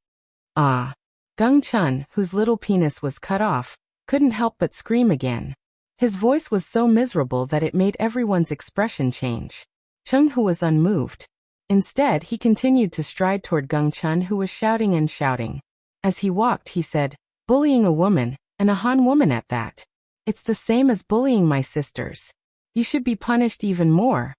Speaker 1: Gung Chun, whose little penis was cut off, couldn't help but scream again. His voice was so miserable that it made everyone's expression change. Chenghu was unmoved. Instead, he continued to stride toward Gung Chun, who was shouting and shouting. As he walked, he said, bullying a woman, and a Han woman at that. It's the same as bullying my sisters. You should be punished even more.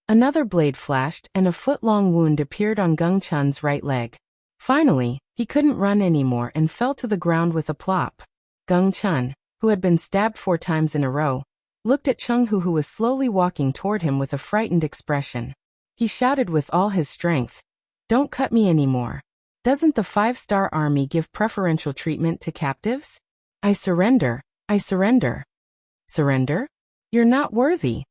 Speaker 1: Another blade flashed and a foot-long wound appeared on Gung Chun's right leg. Finally, he couldn't run anymore and fell to the ground with a plop. Gung Chun, who had been stabbed 4 times in a row, looked at Chenghu, who was slowly walking toward him with a frightened expression. He shouted with all his strength, "Don't cut me anymore. Doesn't the 5-star army give preferential treatment to captives? I surrender, I surrender." Surrender? You're not worthy.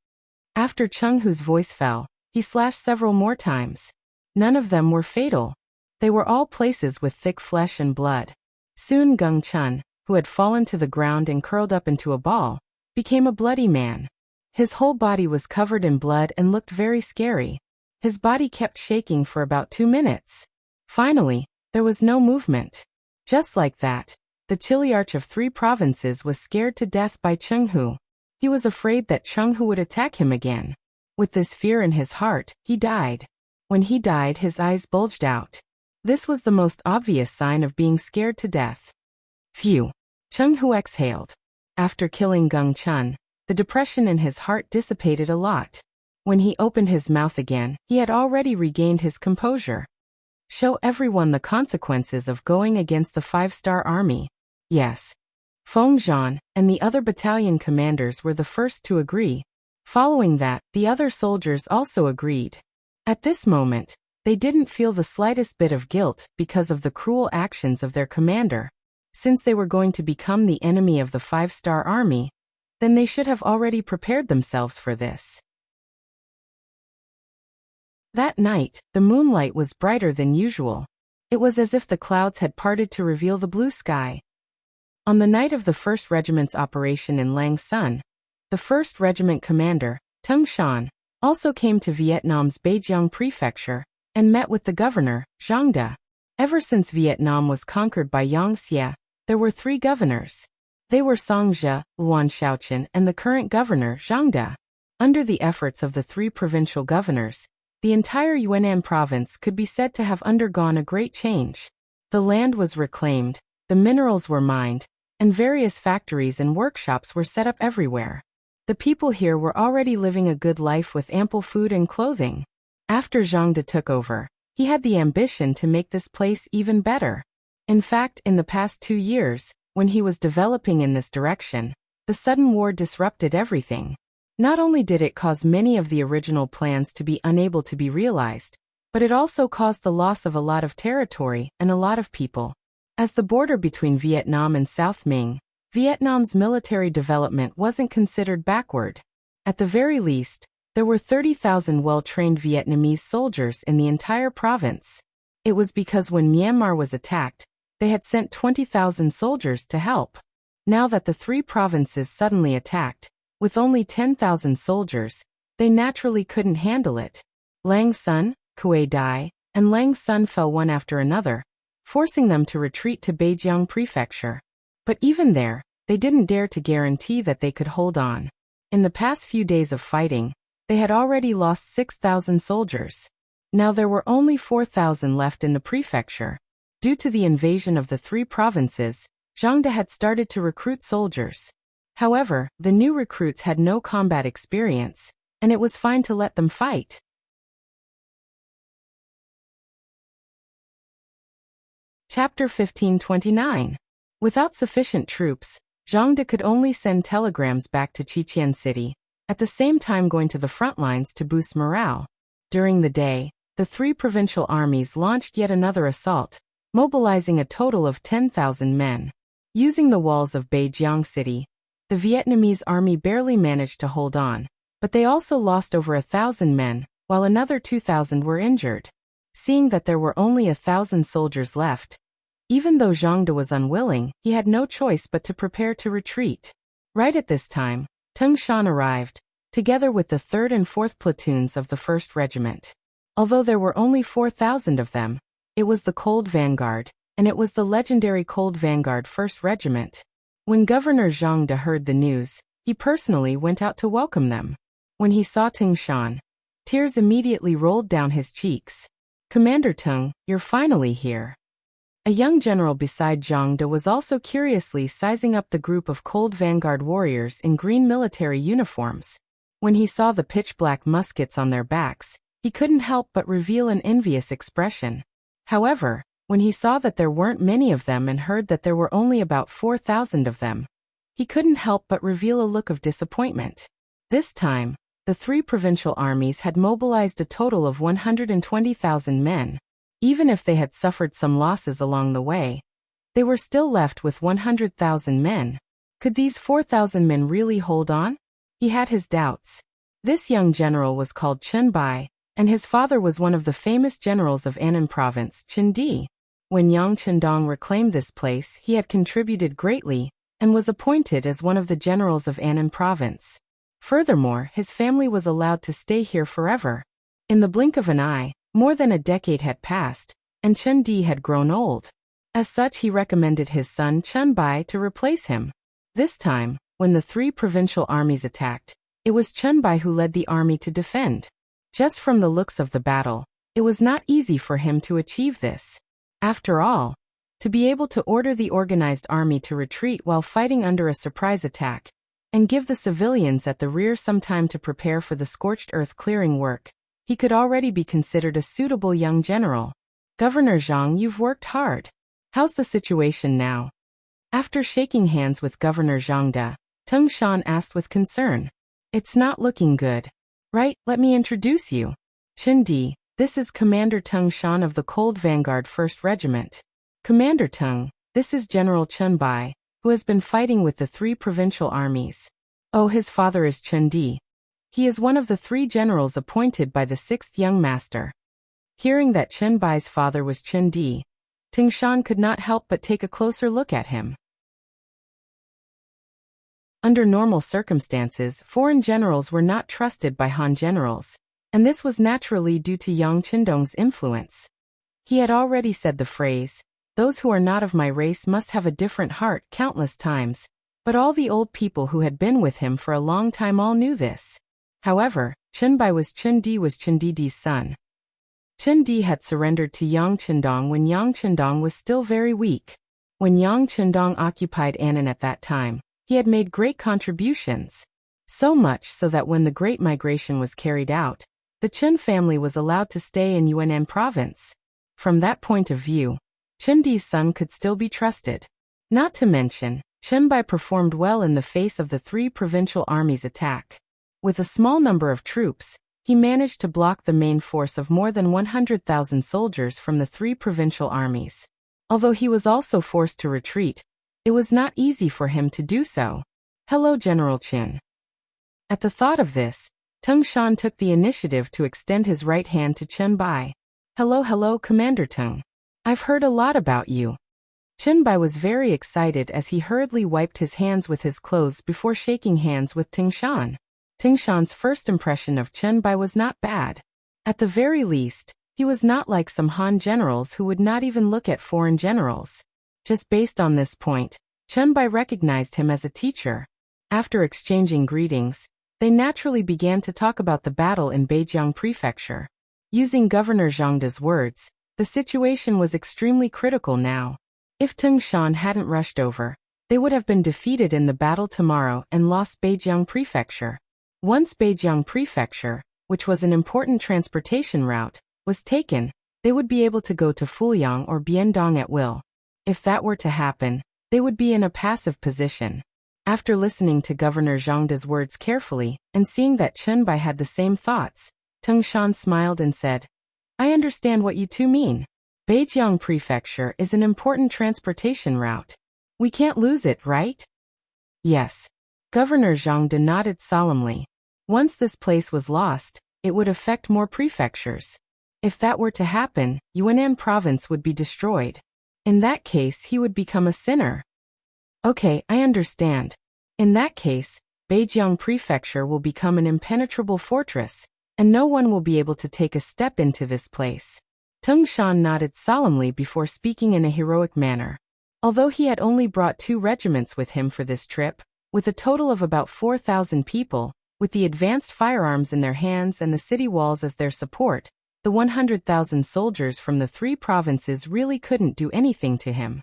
Speaker 1: After Chenghu's voice fell, he slashed several more times. None of them were fatal. They were all places with thick flesh and blood. Soon Gung Chun, who had fallen to the ground and curled up into a ball, became a bloody man. His whole body was covered in blood and looked very scary. His body kept shaking for about 2 minutes. Finally, there was no movement. Just like that, the Chiliarch of 3 provinces was scared to death by Chenghu. He was afraid that Chenghu would attack him again. With this fear in his heart, he died. When he died, his eyes bulged out. This was the most obvious sign of being scared to death. Phew. Chenghu exhaled. After killing Gung Chun, the depression in his heart dissipated a lot. When he opened his mouth again, he had already regained his composure. Show everyone the consequences of going against the 5-star army. Yes. Feng Zhan and the other battalion commanders were the first to agree. Following that, the other soldiers also agreed. At this moment, they didn't feel the slightest bit of guilt because of the cruel actions of their commander. Since they were going to become the enemy of the 5-star army, then they should have already prepared themselves for this. That night, the moonlight was brighter than usual. It was as if the clouds had parted to reveal the blue sky. On the night of the 1st Regiment's operation in Lang Son, the 1st Regiment commander, Tung Shan, also came to Vietnam's Beijiang Prefecture and met with the governor, Zhang De. Ever since Vietnam was conquered by Yang Xie, there were 3 governors. They were Song Zhe, Luan Shaoqian, and the current governor, Zhang De. Under the efforts of the 3 provincial governors, the entire Yunnan province could be said to have undergone a great change. The land was reclaimed, the minerals were mined, and various factories and workshops were set up everywhere. The people here were already living a good life with ample food and clothing. After Zhang De took over, he had the ambition to make this place even better. In fact, in the past 2 years, when he was developing in this direction, the sudden war disrupted everything. Not only did it cause many of the original plans to be unable to be realized, but it also caused the loss of a lot of territory and a lot of people. As the border between Vietnam and South Ming, Vietnam's military development wasn't considered backward. At the very least, there were 30,000 well-trained Vietnamese soldiers in the entire province. It was because when Myanmar was attacked, they had sent 20,000 soldiers to help. Now that the three provinces suddenly attacked, with only 10,000 soldiers, they naturally couldn't handle it. Lang Son, Kue Dai, and Lang Son fell one after another, forcing them to retreat to Beijiang Prefecture. But even there, they didn't dare to guarantee that they could hold on. In the past few days of fighting, they had already lost 6,000 soldiers. Now there were only 4,000 left in the prefecture. Due to the invasion of the three provinces, Zhang De had started to recruit soldiers. However, the new recruits had no combat experience, and it was fine to let them fight. Chapter 1529. Without sufficient troops, Zhang De could only send telegrams back to Chichen City, at the same time going to the front lines to boost morale. During the day, the three provincial armies launched yet another assault, mobilizing a total of 10,000 men. Using the walls of Beijiang City, the Vietnamese army barely managed to hold on, but they also lost over 1,000 men, while another 2,000 were injured. Seeing that there were only 1,000 soldiers left, even though Zhang De was unwilling, he had no choice but to prepare to retreat. Right at this time, Tung Shan arrived, together with the 3rd and 4th platoons of the 1st Regiment. Although there were only 4,000 of them, it was the Cold Vanguard, and it was the legendary Cold Vanguard 1st Regiment. When Governor Zhang De heard the news, he personally went out to welcome them. When he saw Tung Shan, tears immediately rolled down his cheeks. "Commander Tung, you're finally here." A young general beside Zhang De was also curiously sizing up the group of Cold Vanguard warriors in green military uniforms. When he saw the pitch-black muskets on their backs, he couldn't help but reveal an envious expression. However, when he saw that there weren't many of them and heard that there were only about 4,000 of them, he couldn't help but reveal a look of disappointment. This time, the three provincial armies had mobilized a total of 120,000 men. Even if they had suffered some losses along the way, they were still left with 100,000 men. Could these 4,000 men really hold on? He had his doubts. This young general was called Chen Bai, and his father was one of the famous generals of Annan Province, Chen Di. When Yang Chendong reclaimed this place, he had contributed greatly, and was appointed as one of the generals of Annan Province. Furthermore, his family was allowed to stay here forever. In the blink of an eye, more than a decade had passed, and Chen Di had grown old. As such, he recommended his son Chen Bai to replace him. This time, when the three provincial armies attacked, it was Chen Bai who led the army to defend. Just from the looks of the battle, it was not easy for him to achieve this. After all, to be able to order the organized army to retreat while fighting under a surprise attack, and give the civilians at the rear some time to prepare for the scorched earth clearing work, he could already be considered a suitable young general. "Governor Zhang, you've worked hard. How's the situation now?" After shaking hands with Governor Zhang De, Tung Shan asked with concern. "It's not looking good. Right, let me introduce you. Chen Di, this is Commander Tung Shan of the Cold Vanguard 1st Regiment. Commander Tung, this is General Chen Bai, who has been fighting with the three provincial armies. Oh, his father is Chen Di. He is one of the three generals appointed by the 6th Young Master." Hearing that Chen Bai's father was Chen Di, Tung Shan could not help but take a closer look at him. Under normal circumstances, foreign generals were not trusted by Han generals, and this was naturally due to Yang Chendong's influence. He had already said the phrase, "Those who are not of my race must have a different heart," countless times, but all the old people who had been with him for a long time all knew this. However, Chen Bai was Chen Di's son. Chen Di had surrendered to Yang Chendong when Yang Chendong was still very weak. When Yang Chendong occupied Annan at that time, he had made great contributions. So much so that when the Great Migration was carried out, the Chen family was allowed to stay in Yunnan province. From that point of view, Chen Di's son could still be trusted. Not to mention, Chen Bai performed well in the face of the three provincial armies' attack. With a small number of troops, he managed to block the main force of more than 100,000 soldiers from the three provincial armies. Although he was also forced to retreat, it was not easy for him to do so. "Hello, General Chen." At the thought of this, Tung Shan took the initiative to extend his right hand to Chen Bai. Hello, Commander Tung. I've heard a lot about you." Chunbai was very excited as he hurriedly wiped his hands with his clothes before shaking hands with Tingshan. Tingshan's first impression of Chunbai was not bad. At the very least, he was not like some Han generals who would not even look at foreign generals. Just based on this point, Chunbai recognized him as a teacher. After exchanging greetings, they naturally began to talk about the battle in Beijiang Prefecture. Using Governor Zhangda's words, the situation was extremely critical now. If Tingshan hadn't rushed over, they would have been defeated in the battle tomorrow and lost Beijiang Prefecture. Once Beijiang Prefecture, which was an important transportation route, was taken, they would be able to go to Fuliang or Biendong at will. If that were to happen, they would be in a passive position. After listening to Governor Zhangda's words carefully and seeing that Chunbai had the same thoughts, Tingshan smiled and said, "I understand what you two mean. Beijiang Prefecture is an important transportation route. We can't lose it, right?" "Yes." Governor Zhangda nodded solemnly. Once this place was lost, it would affect more prefectures. If that were to happen, Yunnan province would be destroyed. In that case, he would become a sinner. "Okay, I understand. In that case, Beijiang Prefecture will become an impenetrable fortress, and no one will be able to take a step into this place." Tingshan nodded solemnly before speaking in a heroic manner. Although he had only brought 2 regiments with him for this trip, with a total of about 4,000 people, with the advanced firearms in their hands and the city walls as their support, the 100,000 soldiers from the 3 provinces really couldn't do anything to him.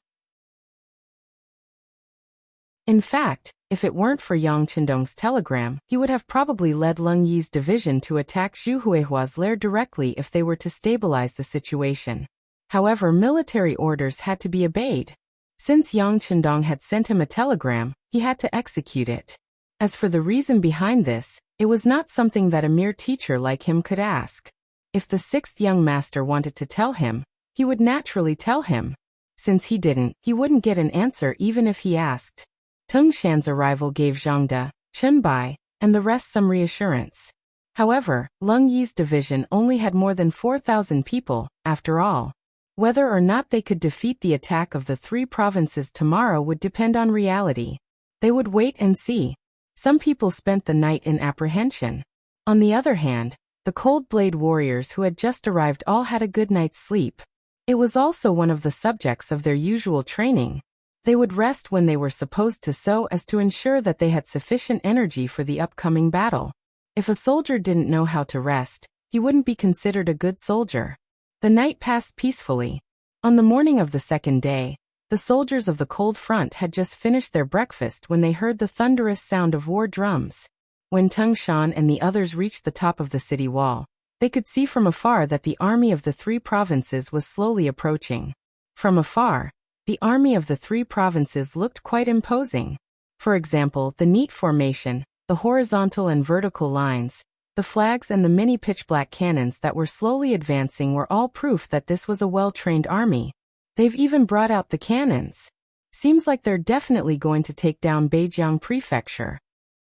Speaker 1: In fact, if it weren't for Yang Qindong's telegram, he would have probably led Leng Yi's division to attack Zhu Huihua's lair directly if they were to stabilize the situation. However, military orders had to be obeyed. Since Yang Qindong had sent him a telegram, he had to execute it. As for the reason behind this, it was not something that a mere teacher like him could ask. If the 6th young master wanted to tell him, he would naturally tell him. Since he didn't, he wouldn't get an answer even if he asked. Tingshan's arrival gave Zhangda, Chunbai, and the rest some reassurance. However, Leng Yi's division only had more than 4,000 people, after all. Whether or not they could defeat the attack of the 3 provinces tomorrow would depend on reality. They would wait and see. Some people spent the night in apprehension. On the other hand, the Cold Blade warriors who had just arrived all had a good night's sleep. It was also one of the subjects of their usual training. They would rest when they were supposed to so as to ensure that they had sufficient energy for the upcoming battle. If a soldier didn't know how to rest, he wouldn't be considered a good soldier. The night passed peacefully. On the morning of the 2nd day, the soldiers of the cold front had just finished their breakfast when they heard the thunderous sound of war drums. When Tingshan and the others reached the top of the city wall, they could see from afar that the army of the 3 provinces was slowly approaching. From afar, the army of the 3 provinces looked quite imposing. For example, the neat formation, the horizontal and vertical lines, the flags and the many pitch-black cannons that were slowly advancing were all proof that this was a well-trained army. They've even brought out the cannons. Seems like they're definitely going to take down Beijiang Prefecture.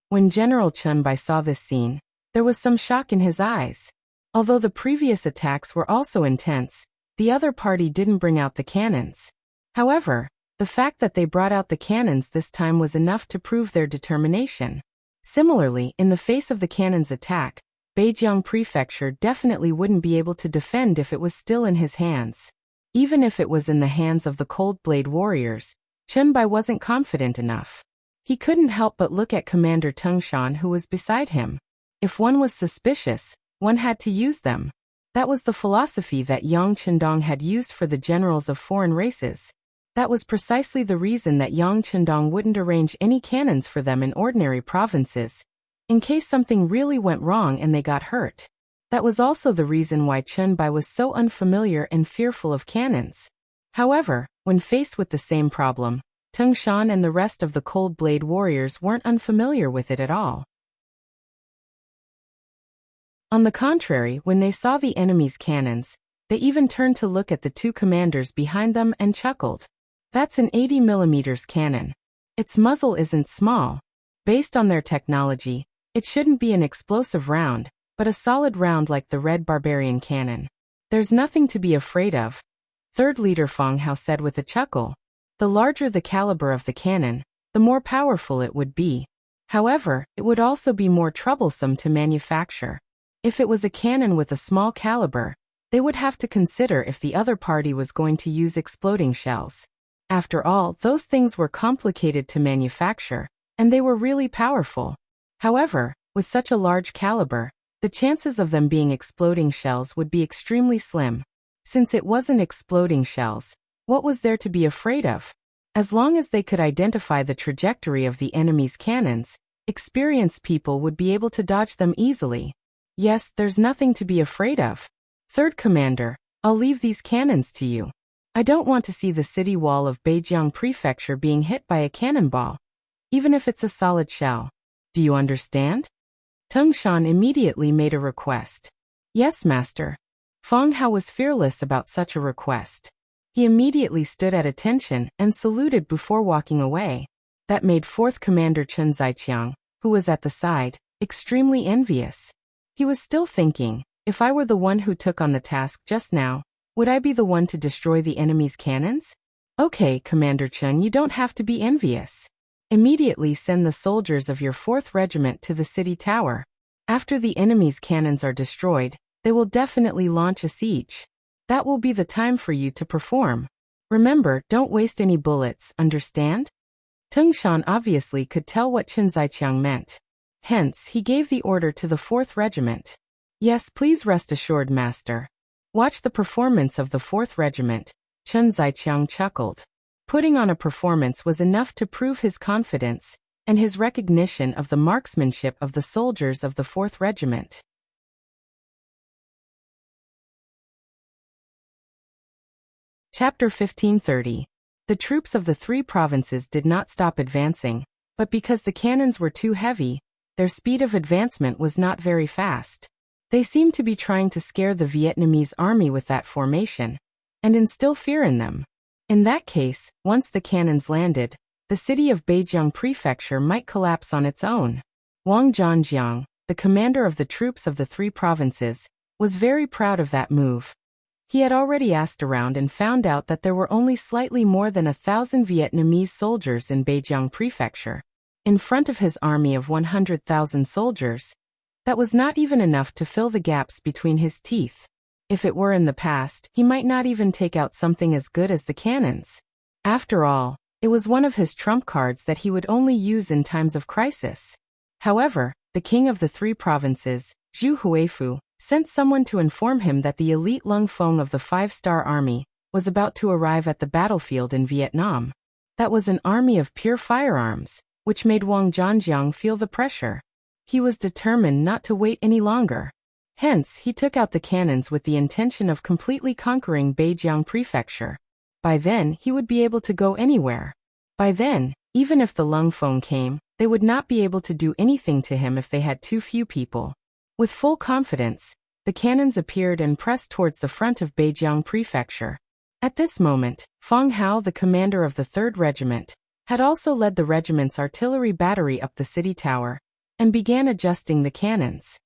Speaker 1: When General Chunbai saw this scene, there was some shock in his eyes. Although the previous attacks were also intense, the other party didn't bring out the cannons. However, the fact that they brought out the cannons this time was enough to prove their determination. Similarly, in the face of the cannons' attack, Beijiang Prefecture definitely wouldn't be able to defend if it was still in his hands. Even if it was in the hands of the Cold Blade warriors, Chunbai wasn't confident enough. He couldn't help but look at Commander Tingshan who was beside him. If one was suspicious, one had to use them. That was the philosophy that Yang Qindong had used for the generals of foreign races. That was precisely the reason that Yang Qindong wouldn't arrange any cannons for them in ordinary provinces, in case something really went wrong and they got hurt. That was also the reason why Chunbai was so unfamiliar and fearful of cannons. However, when faced with the same problem, Tingshan and the rest of the Cold Blade warriors weren't unfamiliar with it at all. On the contrary, when they saw the enemy's cannons, they even turned to look at the 2 commanders behind them and chuckled. That's an 80mm cannon. Its muzzle isn't small. Based on their technology, it shouldn't be an explosive round, but a solid round like the Red Barbarian cannon. There's nothing to be afraid of, third leader Feng Hao said with a chuckle. The larger the caliber of the cannon, the more powerful it would be. However, it would also be more troublesome to manufacture. If it was a cannon with a small caliber, they would have to consider if the other party was going to use exploding shells. After all, those things were complicated to manufacture, and they were really powerful. However, with such a large caliber, the chances of them being exploding shells would be extremely slim. Since it wasn't exploding shells, what was there to be afraid of? As long as they could identify the trajectory of the enemy's cannons, experienced people would be able to dodge them easily. Yes, there's nothing to be afraid of. Third Commander, I'll leave these cannons to you. I don't want to see the city wall of Beijiang Prefecture being hit by a cannonball, even if it's a solid shell. Do you understand? Tung Shan immediately made a request. Yes, Master. Feng Hao was fearless about such a request. He immediately stood at attention and saluted before walking away. That made 4th Commander Chen Zaiqiang, who was at the side, extremely envious. He was still thinking, if I were the one who took on the task just now, would I be the one to destroy the enemy's cannons? Okay, Commander Chen, you don't have to be envious. Immediately send the soldiers of your 4th Regiment to the city tower. After the enemy's cannons are destroyed, they will definitely launch a siege. That will be the time for you to perform. Remember, don't waste any bullets, understand? Tung Shan obviously could tell what Chen Zaiqiang meant. Hence, he gave the order to the 4th Regiment. Yes, please rest assured, Master. Watch the performance of the 4th Regiment, Chen Zaiqiang chuckled. Putting on a performance was enough to prove his confidence and his recognition of the marksmanship of the soldiers of the 4th Regiment. Chapter 1530. The troops of the 3 provinces did not stop advancing, but because the cannons were too heavy, their speed of advancement was not very fast. They seemed to be trying to scare the Vietnamese army with that formation, and instill fear in them. In that case, once the cannons landed, the city of Beijiang Prefecture might collapse on its own. Wang Zhanjiang, the commander of the troops of the 3 provinces, was very proud of that move. He had already asked around and found out that there were only slightly more than 1,000 Vietnamese soldiers in Beijiang Prefecture. In front of his army of 100,000 soldiers, that was not even enough to fill the gaps between his teeth. If it were in the past, he might not even take out something as good as the cannons. After all, it was one of his trump cards that he would only use in times of crisis. However, the king of the 3 provinces, Zhu Huifu, sent someone to inform him that the elite Lung Fong of the 5-star army was about to arrive at the battlefield in Vietnam. That was an army of pure firearms, which made Wang Zhanjiang feel the pressure. He was determined not to wait any longer. Hence, he took out the cannons with the intention of completely conquering Beijiang Prefecture. By then, he would be able to go anywhere. By then, even if the Lung Fong came, they would not be able to do anything to him if they had too few people. With full confidence, the cannons appeared and pressed towards the front of Beijiang Prefecture. At this moment, Feng Hao, the commander of the 3rd Regiment, had also led the regiment's artillery battery up the city tower, and began adjusting the cannons.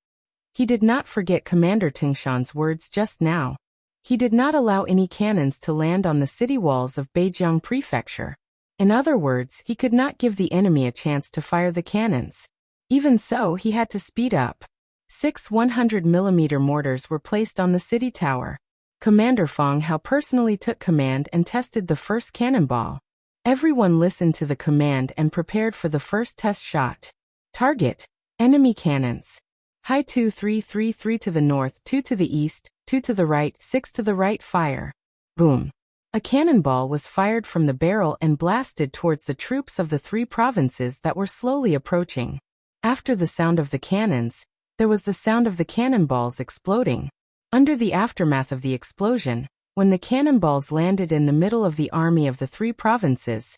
Speaker 1: He did not forget Commander Tung Shan's words just now. He did not allow any cannons to land on the city walls of Beijiang Prefecture. In other words, he could not give the enemy a chance to fire the cannons. Even so, he had to speed up. 6 100mm mortars were placed on the city tower. Commander Feng Hao personally took command and tested the first cannonball. Everyone listened to the command and prepared for the first test shot. Target: enemy cannons. High 2 3 3 3 to the north, 2 to the east, 2 to the right, 6 to the right, fire. Boom. A cannonball was fired from the barrel and blasted towards the troops of the 3 provinces that were slowly approaching. After the sound of the cannons, there was the sound of the cannonballs exploding. Under the aftermath of the explosion, when the cannonballs landed in the middle of the army of the 3 provinces,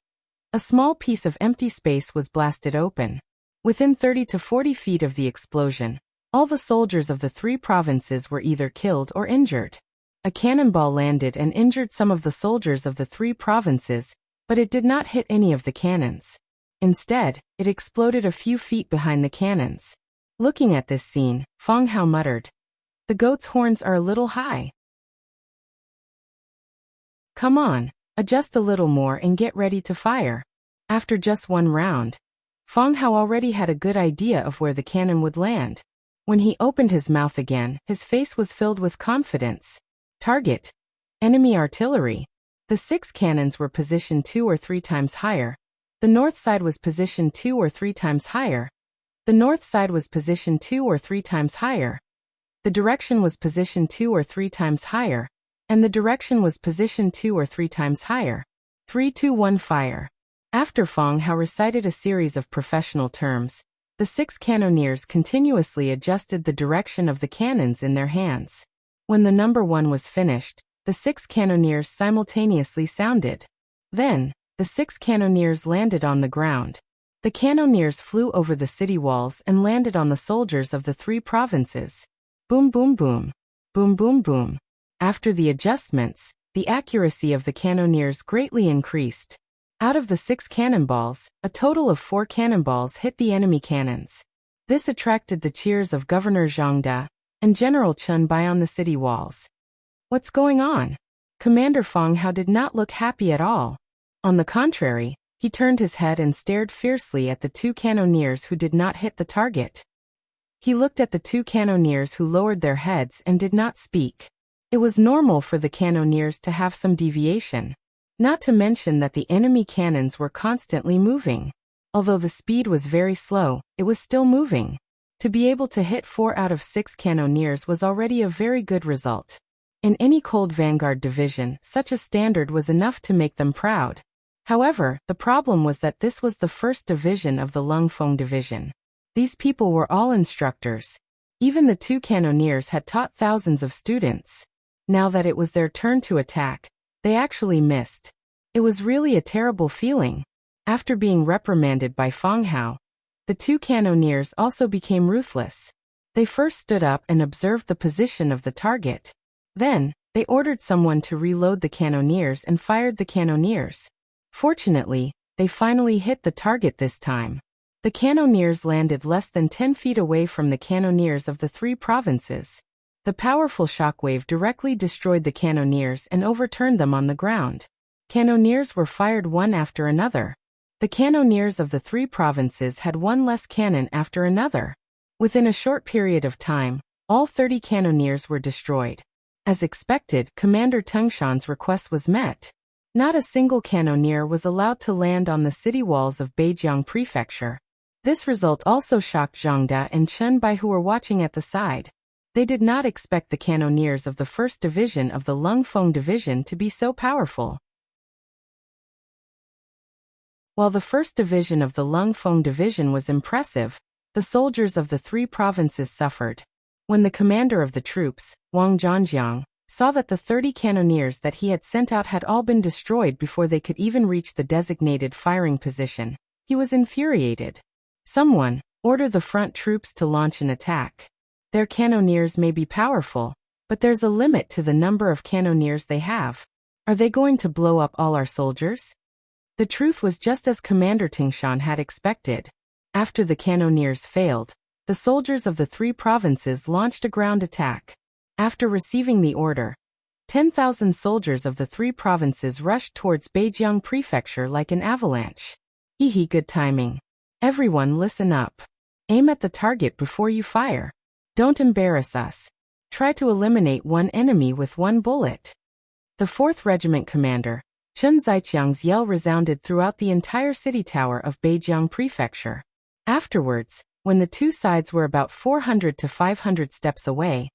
Speaker 1: a small piece of empty space was blasted open. Within 30 to 40 feet of the explosion, all the soldiers of the 3 provinces were either killed or injured. A cannonball landed and injured some of the soldiers of the 3 provinces, but it did not hit any of the cannons. Instead, it exploded a few feet behind the cannons. Looking at this scene, Feng Hao muttered, "The goat's horns are a little high." Come on, adjust a little more and get ready to fire. After just one round, Feng Hao already had a good idea of where the cannon would land. When he opened his mouth again, his face was filled with confidence. Target. Enemy artillery. The 6 cannons were positioned 2 or 3 times higher. The north side was positioned 2 or 3 times higher. The north side was positioned 2 or 3 times higher. The direction was positioned 2 or 3 times higher. And the direction was positioned 2 or 3 times higher. 3, 2, 1, fire. After Feng Hao recited a series of professional terms, the 6 cannoneers continuously adjusted the direction of the cannons in their hands. When the number 1 was finished, the 6 cannoneers simultaneously sounded. Then, the 6 cannoneers landed on the ground. The cannoneers flew over the city walls and landed on the soldiers of the 3 provinces. Boom, boom, boom. Boom, boom, boom. After the adjustments, the accuracy of the cannoneers greatly increased. Out of the 6 cannonballs, a total of 4 cannonballs hit the enemy cannons. This attracted the cheers of Governor Zhang Da and General Chen Bai on the city walls. What's going on? Commander Feng Hao did not look happy at all. On the contrary, he turned his head and stared fiercely at the 2 cannoneers who did not hit the target. He looked at the 2 cannoneers who lowered their heads and did not speak. It was normal for the cannoneers to have some deviation. Not to mention that the enemy cannons were constantly moving. Although the speed was very slow, it was still moving. To be able to hit 4 out of 6 cannoneers was already a very good result. In any cold vanguard division, such a standard was enough to make them proud. However, the problem was that this was the first division of the Lungfeng division. These people were all instructors. Even the 2 cannoneers had taught thousands of students. Now that it was their turn to attack, they actually missed. It was really a terrible feeling. After being reprimanded by Feng Hao, the 2 cannoneers also became ruthless. They first stood up and observed the position of the target. Then, they ordered someone to reload the cannoneers and fired the cannoneers. Fortunately, they finally hit the target this time. The cannoneers landed less than 10 feet away from the cannoneers of the 3 provinces. The powerful shockwave directly destroyed the cannoneers and overturned them on the ground. Cannoneers were fired one after another. The cannoneers of the 3 provinces had one less cannon after another. Within a short period of time, all 30 cannoneers were destroyed. As expected, Commander Tengshan's request was met. Not a single cannoneer was allowed to land on the city walls of Beijiang Prefecture. This result also shocked Zhang Da and Chen Bai, who were watching at the side. They did not expect the cannoneers of the 1st Division of the Lungfeng Division to be so powerful. While the 1st Division of the Lungfeng Division was impressive, the soldiers of the 3 provinces suffered. When the commander of the troops, Wang Zhanjiang, saw that the 30 cannoneers that he had sent out had all been destroyed before they could even reach the designated firing position, he was infuriated. Someone, order the front troops to launch an attack. Their cannoneers may be powerful, but there's a limit to the number of cannoneers they have. Are they going to blow up all our soldiers? The truth was just as Commander Tengshan had expected. After the cannoneers failed, the soldiers of the 3 provinces launched a ground attack. After receiving the order, 10,000 soldiers of the 3 provinces rushed towards Beijiang Prefecture like an avalanche. Hee, good timing. Everyone listen up. Aim at the target before you fire. Don't embarrass us. Try to eliminate one enemy with one bullet. The 4th Regiment commander, Chen Zaiqiang's yell resounded throughout the entire city tower of Beijiang Prefecture. Afterwards, when the 2 sides were about 400 to 500 steps away,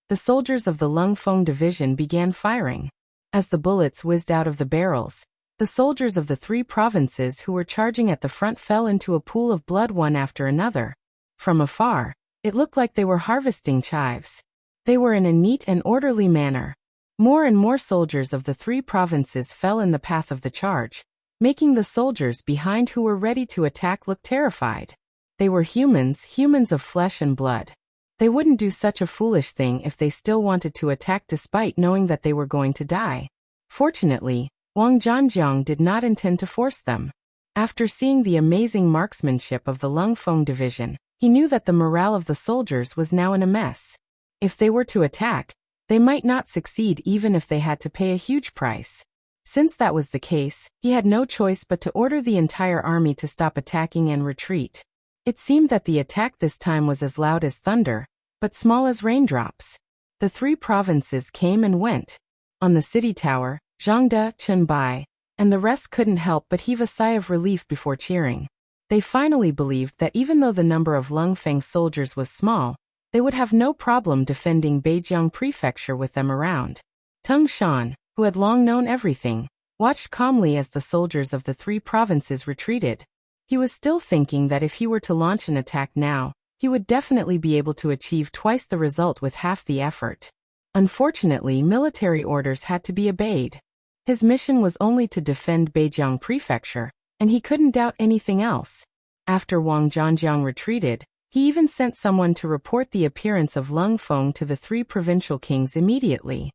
Speaker 1: the soldiers of the Lungfeng Division began firing. As the bullets whizzed out of the barrels, the soldiers of the 3 provinces who were charging at the front fell into a pool of blood one after another. From afar, it looked like they were harvesting chives. They were in a neat and orderly manner. More and more soldiers of the 3 provinces fell in the path of the charge, making the soldiers behind who were ready to attack look terrified. They were humans of flesh and blood. They wouldn't do such a foolish thing if they still wanted to attack despite knowing that they were going to die. Fortunately, Wang Zhanjiang did not intend to force them. After seeing the amazing marksmanship of the Lungfeng Division, he knew that the morale of the soldiers was now in a mess. If they were to attack, they might not succeed even if they had to pay a huge price. Since that was the case, he had no choice but to order the entire army to stop attacking and retreat. It seemed that the attack this time was as loud as thunder, but small as raindrops. The 3 provinces came and went. On the city tower, Zhang De, Chen Bai, and the rest couldn't help but heave a sigh of relief before cheering. They finally believed that even though the number of Lung Feng's soldiers was small, they would have no problem defending Beijiang Prefecture with them around. Tung Shan, who had long known everything, watched calmly as the soldiers of the 3 provinces retreated. He was still thinking that if he were to launch an attack now, he would definitely be able to achieve twice the result with half the effort. Unfortunately, military orders had to be obeyed. His mission was only to defend Beijiang Prefecture, and he couldn't doubt anything else. After Wang Zhanjiang retreated, he even sent someone to report the appearance of Lung Feng to the 3 provincial kings immediately.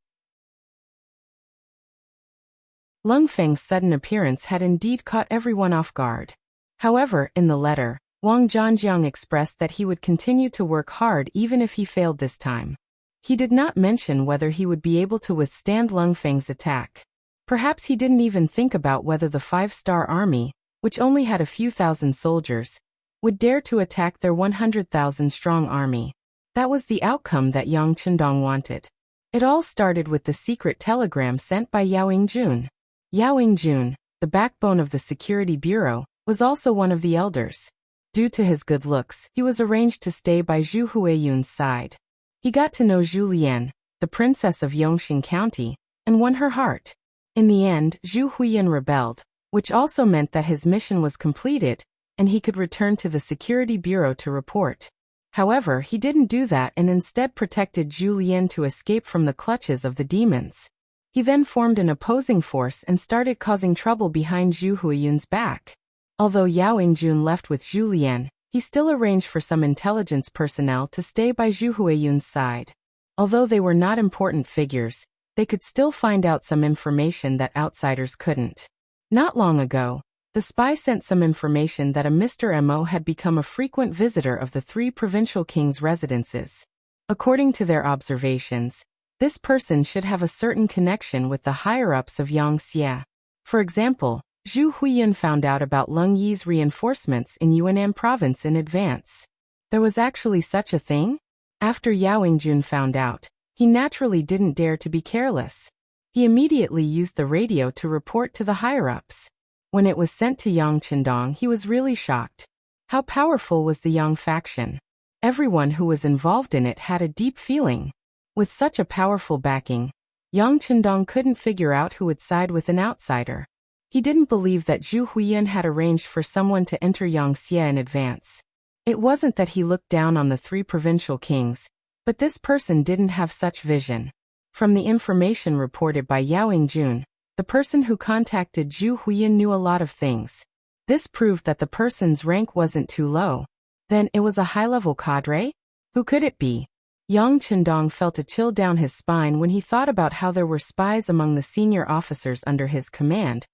Speaker 1: Lung Feng's sudden appearance had indeed caught everyone off guard. However, in the letter, Wang Zhanjiang expressed that he would continue to work hard even if he failed this time. He did not mention whether he would be able to withstand Lung Feng's attack. Perhaps he didn't even think about whether the 5-star army, which only had a few thousand soldiers, would dare to attack their 100,000-strong army. That was the outcome that Yang Chendong wanted. It all started with the secret telegram sent by Yao Yingjun. Yao Yingjun, the backbone of the security bureau, was also one of the elders. Due to his good looks, he was arranged to stay by Zhu Huiyun's side. He got to know Zhu Lian, the princess of Yongxing County, and won her heart. In the end, Zhu Huiyun rebelled, which also meant that his mission was completed, and he could return to the security bureau to report. However, he didn't do that and instead protected Zhu Lian to escape from the clutches of the demons. He then formed an opposing force and started causing trouble behind Zhu Huiyun's back. Although Yao Yingjun left with Zhu Lian, he still arranged for some intelligence personnel to stay by Zhu Huiyun's side. Although they were not important figures, they could still find out some information that outsiders couldn't. Not long ago, the spy sent some information that a Mr. Mo had become a frequent visitor of the 3 provincial kings' residences. According to their observations, this person should have a certain connection with the higher-ups of Yangxie. For example, Zhu Huiyun found out about Lung Yi's reinforcements in Yunnan province in advance. There was actually such a thing? After Yao Yingjun found out, he naturally didn't dare to be careless. He immediately used the radio to report to the higher-ups. When it was sent to Yang Chendong, he was really shocked. How powerful was the Yang faction? Everyone who was involved in it had a deep feeling. With such a powerful backing, Yang Chendong couldn't figure out who would side with an outsider. He didn't believe that Zhu Huiyun had arranged for someone to enter Yangxie in advance. It wasn't that he looked down on the 3 provincial kings, but this person didn't have such vision. From the information reported by Yao Yingjun, the person who contacted Zhu Huiyun knew a lot of things. This proved that the person's rank wasn't too low. Then it was a high-level cadre? Who could it be? Yang Chendong felt a chill down his spine when he thought about how there were spies among the senior officers under his command,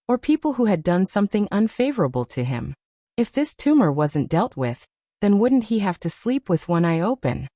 Speaker 1: or people who had done something unfavorable to him. If this tumor wasn't dealt with, then wouldn't he have to sleep with one eye open?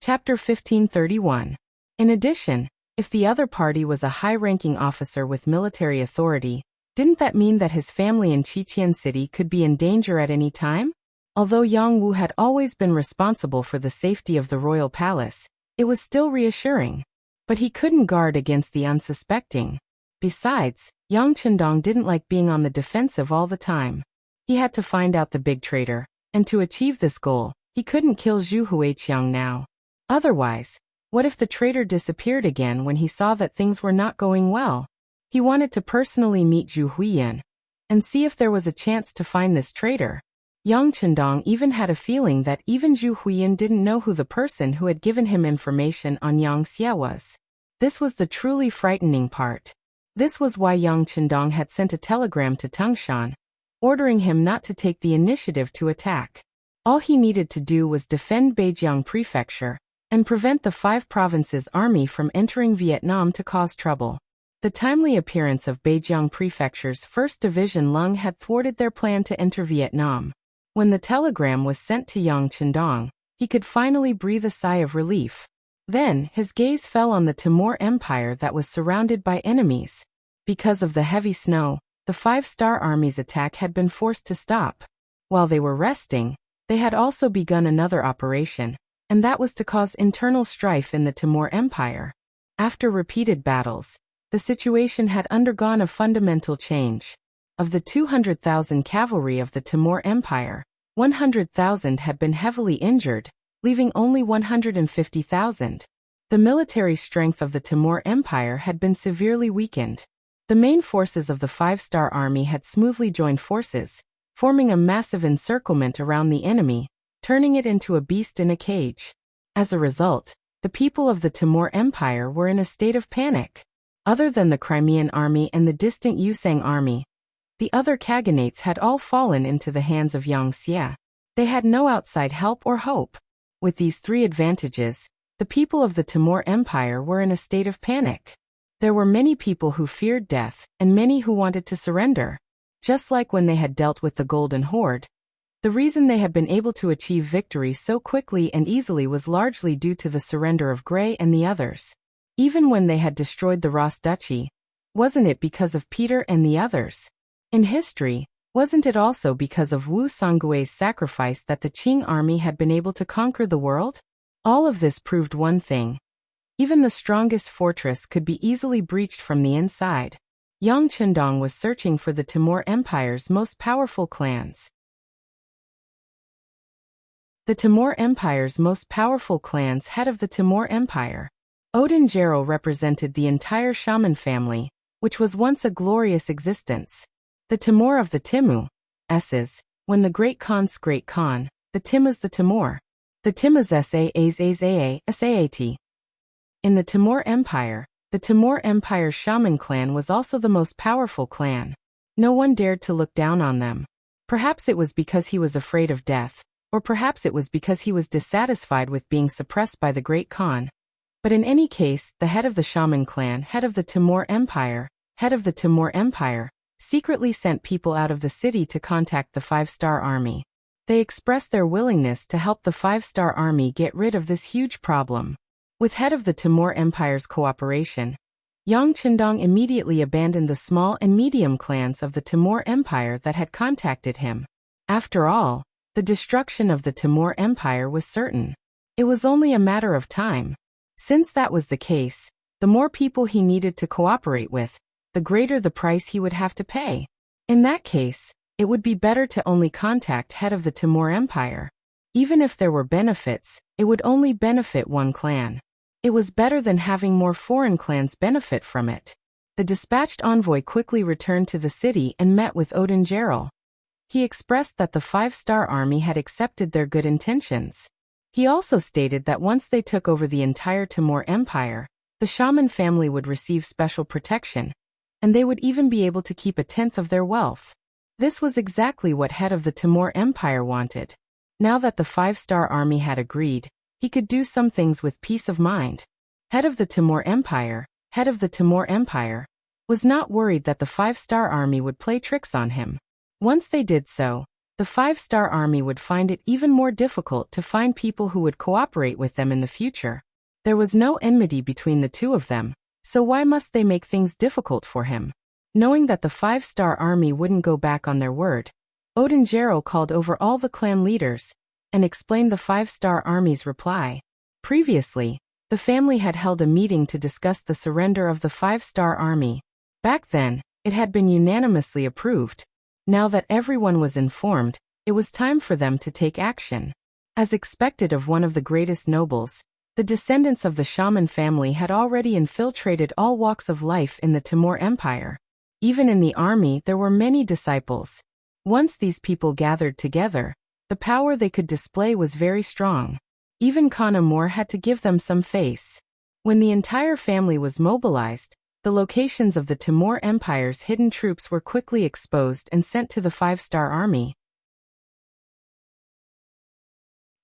Speaker 1: Chapter 1531. In addition, if the other party was a high-ranking officer with military authority, didn't that mean that his family in Qiqian City could be in danger at any time? Although Yang Wu had always been responsible for the safety of the royal palace, it was still reassuring. But he couldn't guard against the unsuspecting. Besides, Yang Chendong didn't like being on the defensive all the time. He had to find out the big traitor, and to achieve this goal, he couldn't kill Zhu Huiqiang now. Otherwise, what if the traitor disappeared again when he saw that things were not going well? He wanted to personally meet Zhu Huiyun and see if there was a chance to find this traitor. Yang Chendong even had a feeling that even Zhu Huiyun didn't know who the person who had given him information on Yangxie was. This was the truly frightening part. This was why Yang Chendong had sent a telegram to Tangshan, ordering him not to take the initiative to attack. All he needed to do was defend Beijiang Prefecture and prevent the 5 provinces' army from entering Vietnam to cause trouble. The timely appearance of Beijiang Prefecture's 1st Division Lung had thwarted their plan to enter Vietnam. When the telegram was sent to Yang Chendong, he could finally breathe a sigh of relief. Then, his gaze fell on the Timur Empire that was surrounded by enemies. Because of the heavy snow, the Five-Star Army's attack had been forced to stop. While they were resting, they had also begun another operation, and that was to cause internal strife in the Timur Empire. After repeated battles, the situation had undergone a fundamental change. Of the 200,000 cavalry of the Timur Empire, 100,000 had been heavily injured, leaving only 150,000. The military strength of the Timur Empire had been severely weakened. The main forces of the Five-Star Army had smoothly joined forces, forming a massive encirclement around the enemy, turning it into a beast in a cage. As a result, the people of the Timur Empire were in a state of panic. Other than the Crimean army and the distant Yusang army, the other Khaganates had all fallen into the hands of Yang Xie. They had no outside help or hope. With these three advantages, the people of the Timur Empire were in a state of panic. There were many people who feared death, and many who wanted to surrender. Just like when they had dealt with the Golden Horde, the reason they had been able to achieve victory so quickly and easily was largely due to the surrender of Gray and the others. Even when they had destroyed the Ross Duchy, wasn't it because of Peter and the others? In history, wasn't it also because of Wu Songgui's sacrifice that the Qing army had been able to conquer the world? All of this proved one thing. Even the strongest fortress could be easily breached from the inside. Yang Chendong was searching for the Timur Empire's most powerful clans. The Timur Empire's most powerful clans head of the Timur Empire. Odin Gerald represented the entire Shaman family, which was once a glorious existence. The Timur of the Timu, S's, when the Great Khan's Great Khan, the Timus the Timur. The Timus Saat. In the Timur Empire, the Timur Empire's Shaman clan was also the most powerful clan. No one dared to look down on them. Perhaps it was because he was afraid of death, or perhaps it was because he was dissatisfied with being suppressed by the Great Khan. But in any case, the head of the Shaman clan, head of the Timur Empire, secretly sent people out of the city to contact the Five-Star Army. They expressed their willingness to help the Five-Star Army get rid of this huge problem. With head of the Timur Empire's cooperation, Yang Chendong immediately abandoned the small and medium clans of the Timur Empire that had contacted him. After all, the destruction of the Timur Empire was certain. It was only a matter of time. Since that was the case, the more people he needed to cooperate with, the greater the price he would have to pay. In that case, it would be better to only contact head of the Timur Empire. Even if there were benefits, it would only benefit one clan. It was better than having more foreign clans benefit from it. The dispatched envoy quickly returned to the city and met with Odin Gerald. He expressed that the Five-Star Army had accepted their good intentions. He also stated that once they took over the entire Timur Empire, the Shaman family would receive special protection, and they would even be able to keep 1/10 of their wealth. This was exactly what head of the Timur Empire wanted. Now that the Five-Star Army had agreed, he could do some things with peace of mind. Head of the Timur Empire, was not worried that the Five-Star Army would play tricks on him. Once they did so, the Five-Star Army would find it even more difficult to find people who would cooperate with them in the future. There was no enmity between the two of them, so why must they make things difficult for him? Knowing that the Five-Star Army wouldn't go back on their word, Odin Gerald called over all the clan leaders and explained the Five-Star Army's reply. Previously, the family had held a meeting to discuss the surrender of the Five-Star Army. Back then, it had been unanimously approved. Now that everyone was informed, it was time for them to take action. As expected of one of the greatest nobles, the descendants of the Shaman family had already infiltrated all walks of life in the Timur Empire. Even in the army, there were many disciples. Once these people gathered together, the power they could display was very strong. Even Khan Amor had to give them some face. When the entire family was mobilized, the locations of the Timur Empire's hidden troops were quickly exposed and sent to the Five-Star Army.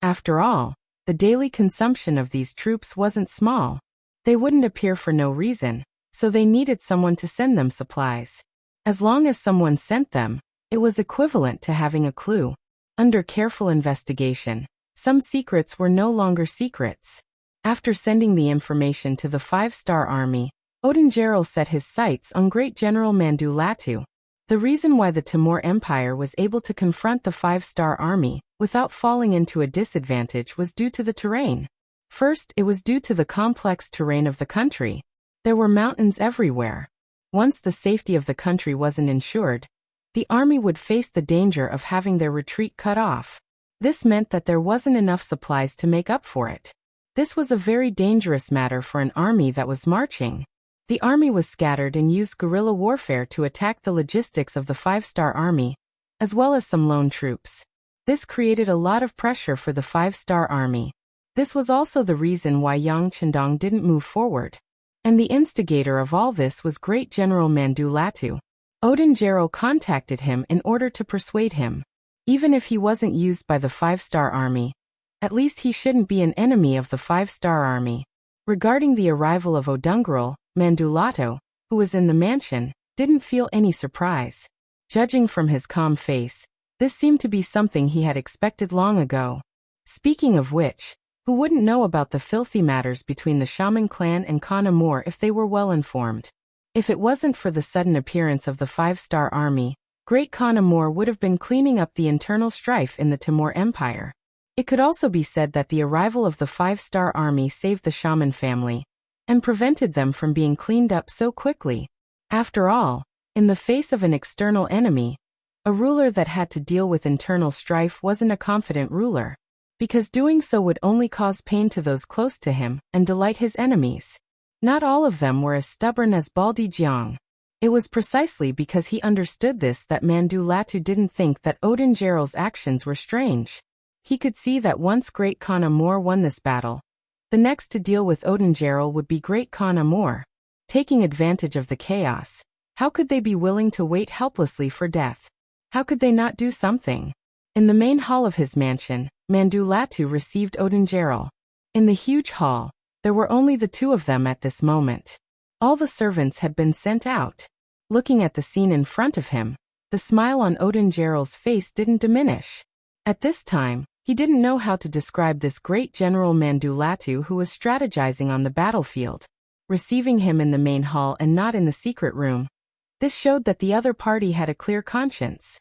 Speaker 1: After all, the daily consumption of these troops wasn't small. They wouldn't appear for no reason, so they needed someone to send them supplies. As long as someone sent them, it was equivalent to having a clue. Under careful investigation, some secrets were no longer secrets. After sending the information to the 5-star army, Odingerel set his sights on Great General Mandulatu. The reason why the Timur Empire was able to confront the 5-star army without falling into a disadvantage was due to the terrain. First, it was due to the complex terrain of the country. There were mountains everywhere. Once the safety of the country wasn't ensured, the army would face the danger of having their retreat cut off. This meant that there wasn't enough supplies to make up for it. This was a very dangerous matter for an army that was marching. The army was scattered and used guerrilla warfare to attack the logistics of the 5-star army, as well as some lone troops. This created a lot of pressure for the 5-star army. This was also the reason why Yang Chendong didn't move forward. And the instigator of all this was Great General Mandulatu. Odingerel contacted him in order to persuade him. Even if he wasn't used by the 5-star army, at least he shouldn't be an enemy of the 5-star army. Regarding the arrival of Odungerel, Mandulato, who was in the mansion, didn't feel any surprise. Judging from his calm face, this seemed to be something he had expected long ago. Speaking of which, who wouldn't know about the filthy matters between the Shaman clan and Khan Amor if they were well informed? If it wasn't for the sudden appearance of the 5-star army, Great Khan Amor would have been cleaning up the internal strife in the Timur Empire. It could also be said that the arrival of the 5-star army saved the Shaman family and prevented them from being cleaned up so quickly. After all, in the face of an external enemy, a ruler that had to deal with internal strife wasn't a confident ruler, because doing so would only cause pain to those close to him and delight his enemies. Not all of them were as stubborn as Baldi Jiang. It was precisely because he understood this that Mandulatu didn't think that Odingerel's actions were strange. He could see that once Great Khan Amor won this battle, the next to deal with Odingerel would be Great Khan Amor. Taking advantage of the chaos, how could they be willing to wait helplessly for death? How could they not do something? In the main hall of his mansion, Mandulatu received Odingerel. In the huge hall, there were only the two of them at this moment. All the servants had been sent out. Looking at the scene in front of him, the smile on Odingerel's face didn't diminish. At this time, he didn't know how to describe this great General Mandulatu who was strategizing on the battlefield. Receiving him in the main hall and not in the secret room, this showed that the other party had a clear conscience.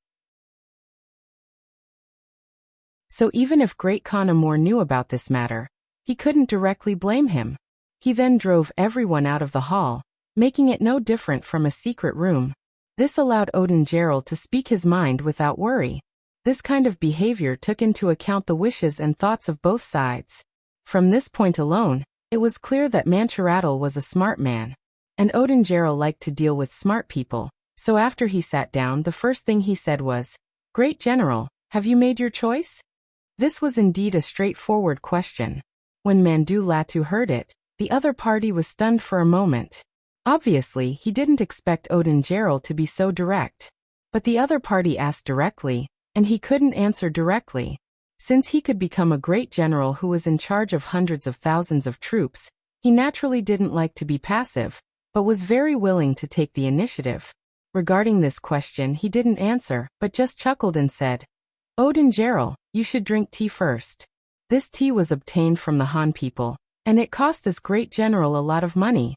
Speaker 1: So even if Great Khan Amor knew about this matter, he couldn't directly blame him. He then drove everyone out of the hall, making it no different from a secret room. This allowed Odingerel to speak his mind without worry. This kind of behavior took into account the wishes and thoughts of both sides. From this point alone, it was clear that Mancharatal was a smart man, and Odingerel liked to deal with smart people. So after he sat down, the first thing he said was, "Great General, have you made your choice?" This was indeed a straightforward question. When Mandulatu heard it, the other party was stunned for a moment. Obviously, he didn't expect Odingerel to be so direct. But the other party asked directly, and he couldn't answer directly. Since he could become a great general who was in charge of hundreds of thousands of troops, he naturally didn't like to be passive, but was very willing to take the initiative. Regarding this question, he didn't answer, but just chuckled and said, "Odingerel, you should drink tea first." This tea was obtained from the Han people, and it cost this great general a lot of money.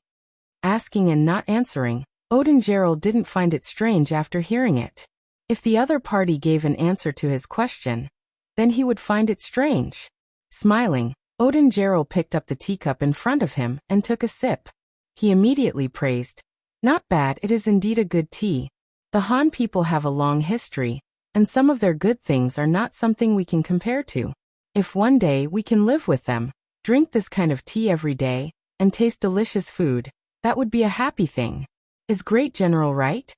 Speaker 1: Asking and not answering, Odingerel didn't find it strange after hearing it. If the other party gave an answer to his question, then he would find it strange. Smiling, Odingerel picked up the teacup in front of him and took a sip. He immediately praised, "Not bad, it is indeed a good tea. The Han people have a long history, and some of their good things are not something we can compare to. If one day we can live with them, drink this kind of tea every day, and taste delicious food, that would be a happy thing. Is Great General right?"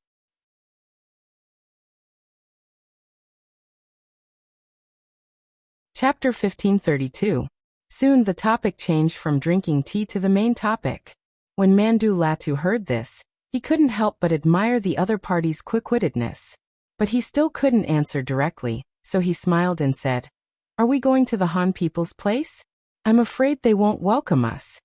Speaker 1: Chapter 1532. Soon the topic changed from drinking tea to the main topic. When Mandulatu heard this, he couldn't help but admire the other party's quick-wittedness. But he still couldn't answer directly, so he smiled and said, "Are we going to the Han people's place? I'm afraid they won't welcome us."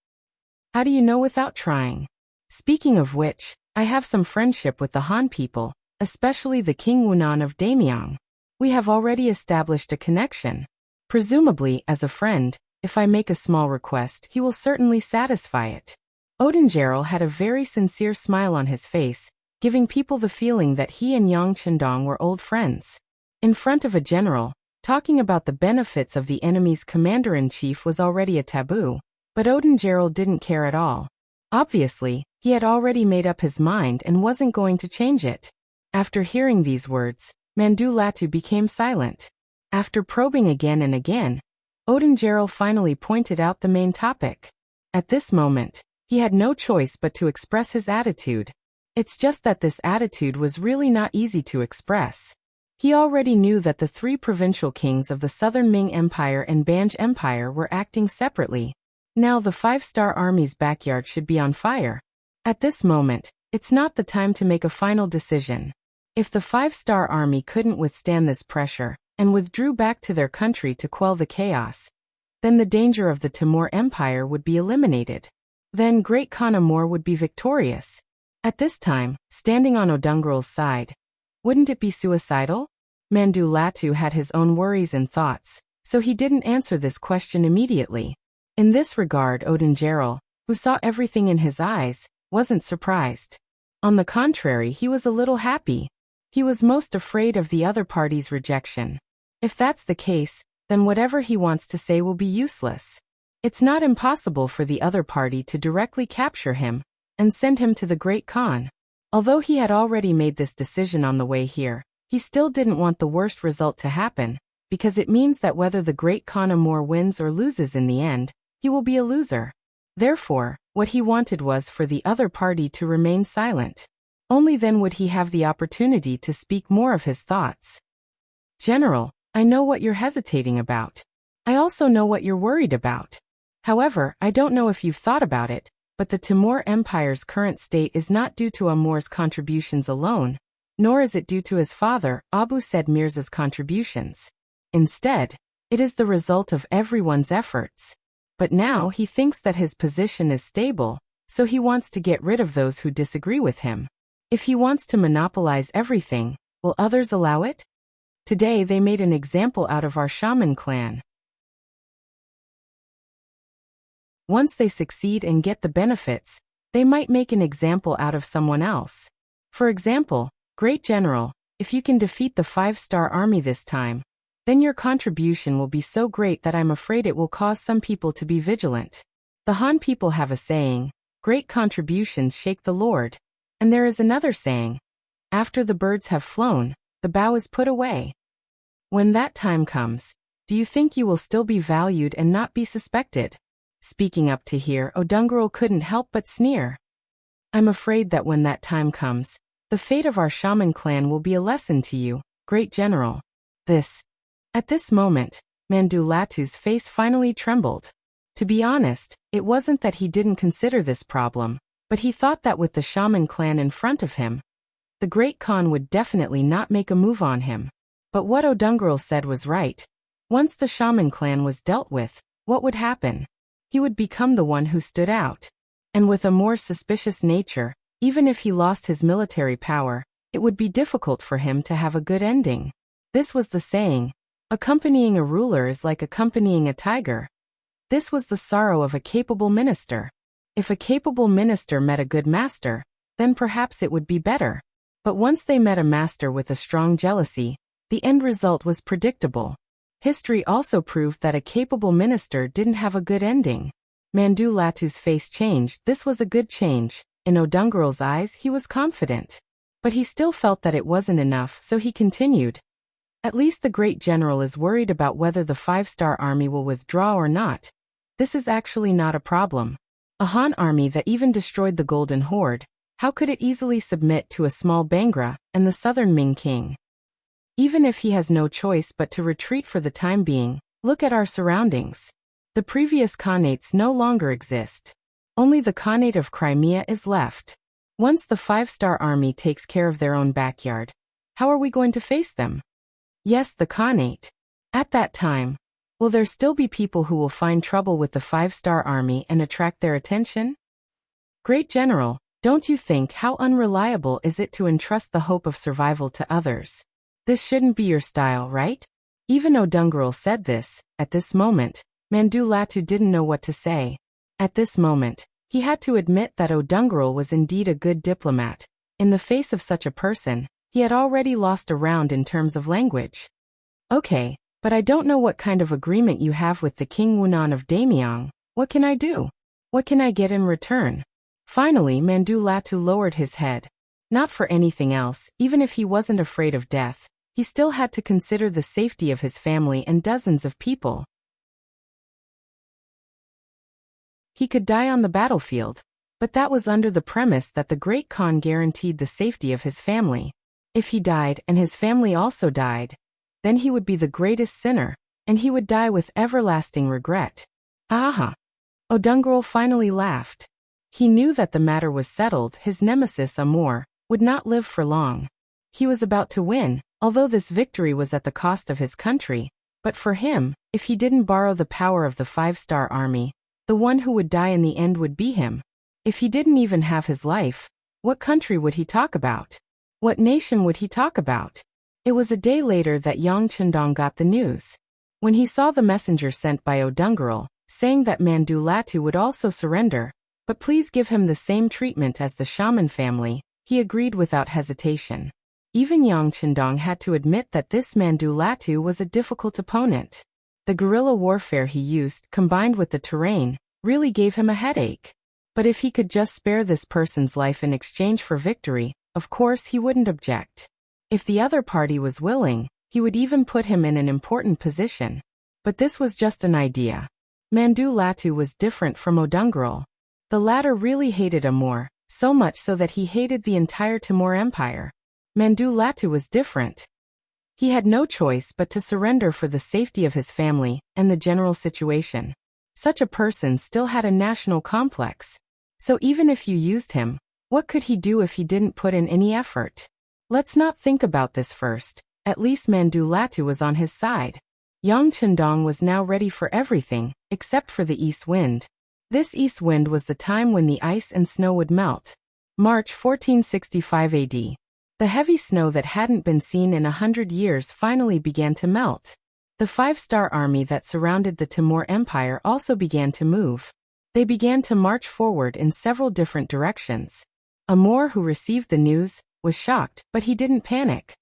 Speaker 1: "How do you know without trying? Speaking of which, I have some friendship with the Han people, especially the King Wunan of Damyang. We have already established a connection. Presumably, as a friend, If I make a small request, he will certainly satisfy it. Odengerel had a very sincere smile on his face, giving people the feeling that he and Yang Chendong were old friends. In front of a general, talking about the benefits of the enemy's commander-in-chief was already a taboo, but Odengerel didn't care at all. Obviously, he had already made up his mind and wasn't going to change it. After hearing these words, Mandu Latu became silent. After probing again and again, Odengerel finally pointed out the main topic. At this moment, he had no choice but to express his attitude. It's just that this attitude was really not easy to express. He already knew that the three provincial kings of the Southern Ming Empire and Banj Empire were acting separately. Now the five-star army's backyard should be on fire. At this moment, it's not the time to make a final decision. If the five-star army couldn't withstand this pressure, and withdrew back to their country to quell the chaos, then the danger of the Timur Empire would be eliminated. Then Great Khan Amor would be victorious. At this time, standing on Odengerel's side, wouldn't it be suicidal? Mandu Latu had his own worries and thoughts, so he didn't answer this question immediately. In this regard, Odengerel, who saw everything in his eyes, wasn't surprised. On the contrary, he was a little happy. He was most afraid of the other party's rejection. If that's the case, then whatever he wants to say will be useless. It's not impossible for the other party to directly capture him and send him to the Great Khan. Although he had already made this decision on the way here, he still didn't want the worst result to happen, because it means that whether the Great Khan Amor wins or loses in the end, he will be a loser. Therefore, what he wanted was for the other party to remain silent. Only then would he have the opportunity to speak more of his thoughts. General, I know what you're hesitating about. I also know what you're worried about. However, I don't know if you've thought about it, but the Timur Empire's current state is not due to Amor's contributions alone, nor is it due to his father, Abu Said Mirza's contributions. Instead, it is the result of everyone's efforts. But now he thinks that his position is stable, so he wants to get rid of those who disagree with him. If he wants to monopolize everything, will others allow it? Today they made an example out of our shaman clan. Once they succeed and get the benefits, they might make an example out of someone else. For example, Great General, if you can defeat the five-star army this time, then your contribution will be so great that I'm afraid it will cause some people to be vigilant. The Han people have a saying, great contributions shake the Lord. And there is another saying, after the birds have flown, the bow is put away. When that time comes, do you think you will still be valued and not be suspected? Speaking up to here, Odengerel couldn't help but sneer. I'm afraid that when that time comes, the fate of our shaman clan will be a lesson to you, Great General. At this moment, Mandu Latu's face finally trembled. To be honest, it wasn't that he didn't consider this problem, but he thought that with the shaman clan in front of him, the Great Khan would definitely not make a move on him. But what Odengerel said was right. Once the shaman clan was dealt with, what would happen? He would become the one who stood out. And with a more suspicious nature, even if he lost his military power, it would be difficult for him to have a good ending. This was the saying, accompanying a ruler is like accompanying a tiger. This was the sorrow of a capable minister. If a capable minister met a good master, then perhaps it would be better. But once they met a master with a strong jealousy, the end result was predictable. History also proved that a capable minister didn't have a good ending. Mandu Latu's face changed. This was a good change. In Odengerel's eyes, he was confident. But he still felt that it wasn't enough, so he continued. At least the Great General is worried about whether the five-star army will withdraw or not. This is actually not a problem. A Han army that even destroyed the Golden Horde, how could it easily submit to a small Bangra and the Southern Ming king? Even if he has no choice but to retreat for the time being, look at our surroundings. The previous Khanates no longer exist. Only the Khanate of Crimea is left. Once the five-star army takes care of their own backyard, how are we going to face them? Yes, the Khanate. At that time, will there still be people who will find trouble with the five-star army and attract their attention? Great General, don't you think how unreliable is it to entrust the hope of survival to others? This shouldn't be your style, right? Even Odengerel said this. At this moment, Mandulatu didn't know what to say. At this moment, he had to admit that Odungerel was indeed a good diplomat. In the face of such a person, he had already lost a round in terms of language. Okay, but I don't know what kind of agreement you have with the King Wunan of Damyang. What can I do? What can I get in return? Finally, Mandulatu lowered his head. Not for anything else, even if he wasn't afraid of death, he still had to consider the safety of his family and dozens of people. He could die on the battlefield, but that was under the premise that the Great Khan guaranteed the safety of his family. If he died and his family also died, then he would be the greatest sinner, and he would die with everlasting regret. Ha. Odungerel finally laughed. He knew that the matter was settled. His nemesis Amor would not live for long. He was about to win, although this victory was at the cost of his country. But for him, if he didn't borrow the power of the 5-star army, the one who would die in the end would be him. If he didn't even have his life, what country would he talk about? What nation would he talk about? It was a day later that Yang Chendong got the news. When he saw the messenger sent by Odungerel, saying that Mandulatu would also surrender, but please give him the same treatment as the shaman family, he agreed without hesitation. Even Yang Chendong had to admit that this Mandulatu was a difficult opponent. The guerrilla warfare he used, combined with the terrain, really gave him a headache. But if he could just spare this person's life in exchange for victory, of course he wouldn't object. If the other party was willing, he would even put him in an important position. But this was just an idea. Mandulatu was different from Odungerel. The latter really hated Amor, so much so that he hated the entire Timur Empire. Mandulatu was different. He had no choice but to surrender for the safety of his family and the general situation. Such a person still had a national complex. So even if you used him, what could he do if he didn't put in any effort? Let's not think about this first. At least Mandulatu was on his side. Yang Chendong was now ready for everything, except for the east wind. This east wind was the time when the ice and snow would melt. March 1465 AD. The heavy snow that hadn't been seen in 100 years finally began to melt. The 5-star army that surrounded the Timur Empire also began to move. They began to march forward in several different directions. Amor, who received the news, was shocked, but he didn't panic.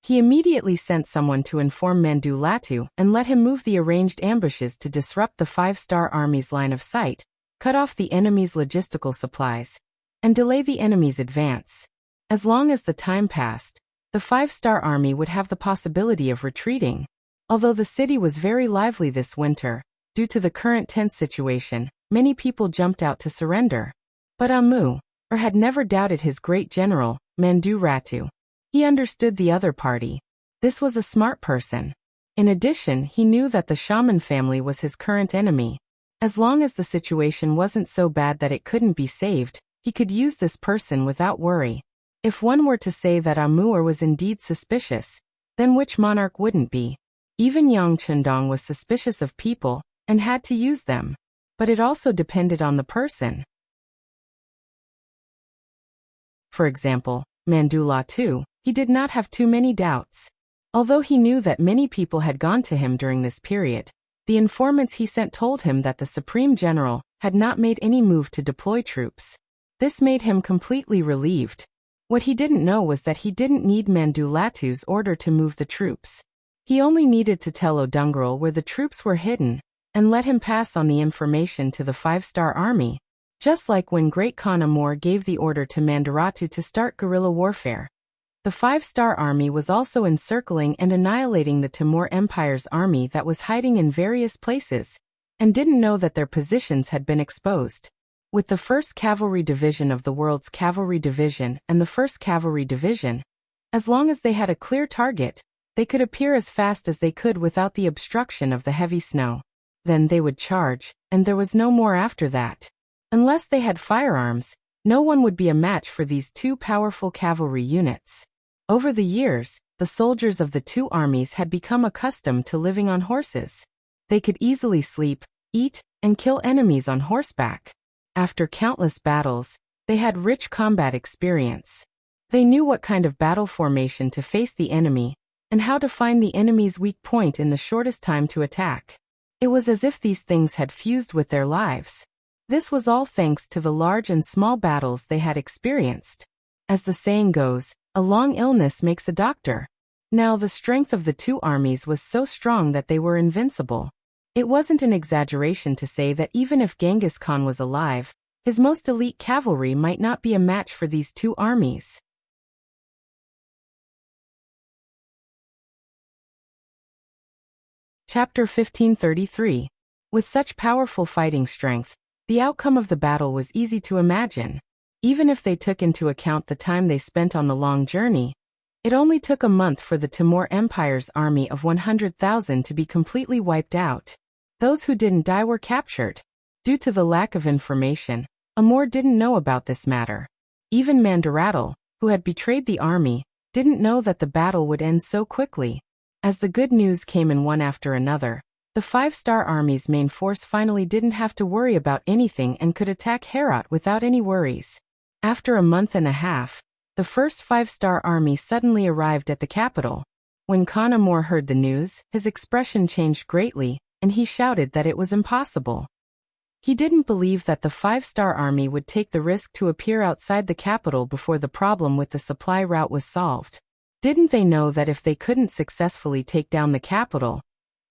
Speaker 1: He immediately sent someone to inform Mandulatu and let him move the arranged ambushes to disrupt the 5-star army's line of sight, cut off the enemy's logistical supplies, and delay the enemy's advance. As long as the time passed, the 5-star army would have the possibility of retreating. Although the city was very lively this winter, due to the current tense situation, many people jumped out to surrender. But Amur had never doubted his great general, Manduratu. He understood the other party. This was a smart person. In addition, he knew that the shaman family was his current enemy. As long as the situation wasn't so bad that it couldn't be saved, he could use this person without worry. If one were to say that Amur was indeed suspicious, then which monarch wouldn't be? Even Yang Chendong was suspicious of people and had to use them. But it also depended on the person. For example, Mandulatu, he did not have too many doubts. Although he knew that many people had gone to him during this period, the informants he sent told him that the Supreme General had not made any move to deploy troops. This made him completely relieved. What he didn't know was that he didn't need Mandulatu's order to move the troops. He only needed to tell Odungerel where the troops were hidden, and let him pass on the information to the 5-star army. Just like when Great Khan Amor gave the order to Manduratu to start guerrilla warfare. The 5-star army was also encircling and annihilating the Timur Empire's army that was hiding in various places, and didn't know that their positions had been exposed. With the 1st Cavalry Division of the World's Cavalry Division and the 1st Cavalry Division, as long as they had a clear target, they could appear as fast as they could without the obstruction of the heavy snow. Then they would charge, and there was no more after that. Unless they had firearms, no one would be a match for these two powerful cavalry units. Over the years, the soldiers of the two armies had become accustomed to living on horses. They could easily sleep, eat, and kill enemies on horseback. After countless battles, they had rich combat experience. They knew what kind of battle formation to face the enemy, and how to find the enemy's weak point in the shortest time to attack. It was as if these things had fused with their lives. This was all thanks to the large and small battles they had experienced. As the saying goes, a long illness makes a doctor. Now the strength of the two armies was so strong that they were invincible. It wasn't an exaggeration to say that even if Genghis Khan was alive, his most elite cavalry might not be a match for these two armies. Chapter 1533. With such powerful fighting strength, the outcome of the battle was easy to imagine. Even if they took into account the time they spent on the long journey, it only took a month for the Timur Empire's army of 100,000 to be completely wiped out. Those who didn't die were captured. Due to the lack of information, Amur didn't know about this matter. Even Mandaratal, who had betrayed the army, didn't know that the battle would end so quickly. As the good news came in one after another, the five-star army's main force finally didn't have to worry about anything and could attack Herat without any worries. After a month and a half, the first five-star army suddenly arrived at the capital. When Khan Amur heard the news, his expression changed greatly, and he shouted that it was impossible. He didn't believe that the five-star army would take the risk to appear outside the capital before the problem with the supply route was solved. Didn't they know that if they couldn't successfully take down the capital,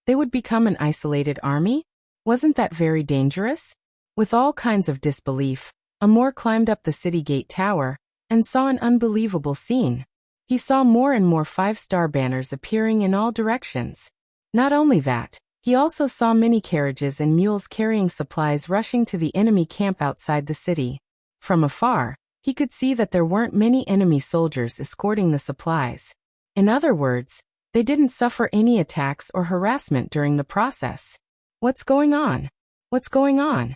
Speaker 1: they would become an isolated army? Wasn't that very dangerous? With all kinds of disbelief, Amur climbed up the city gate tower and saw an unbelievable scene. He saw more and more five-star banners appearing in all directions. Not only that, he also saw many carriages and mules carrying supplies rushing to the enemy camp outside the city. From afar, he could see that there weren't many enemy soldiers escorting the supplies. In other words, they didn't suffer any attacks or harassment during the process. What's going on? What's going on?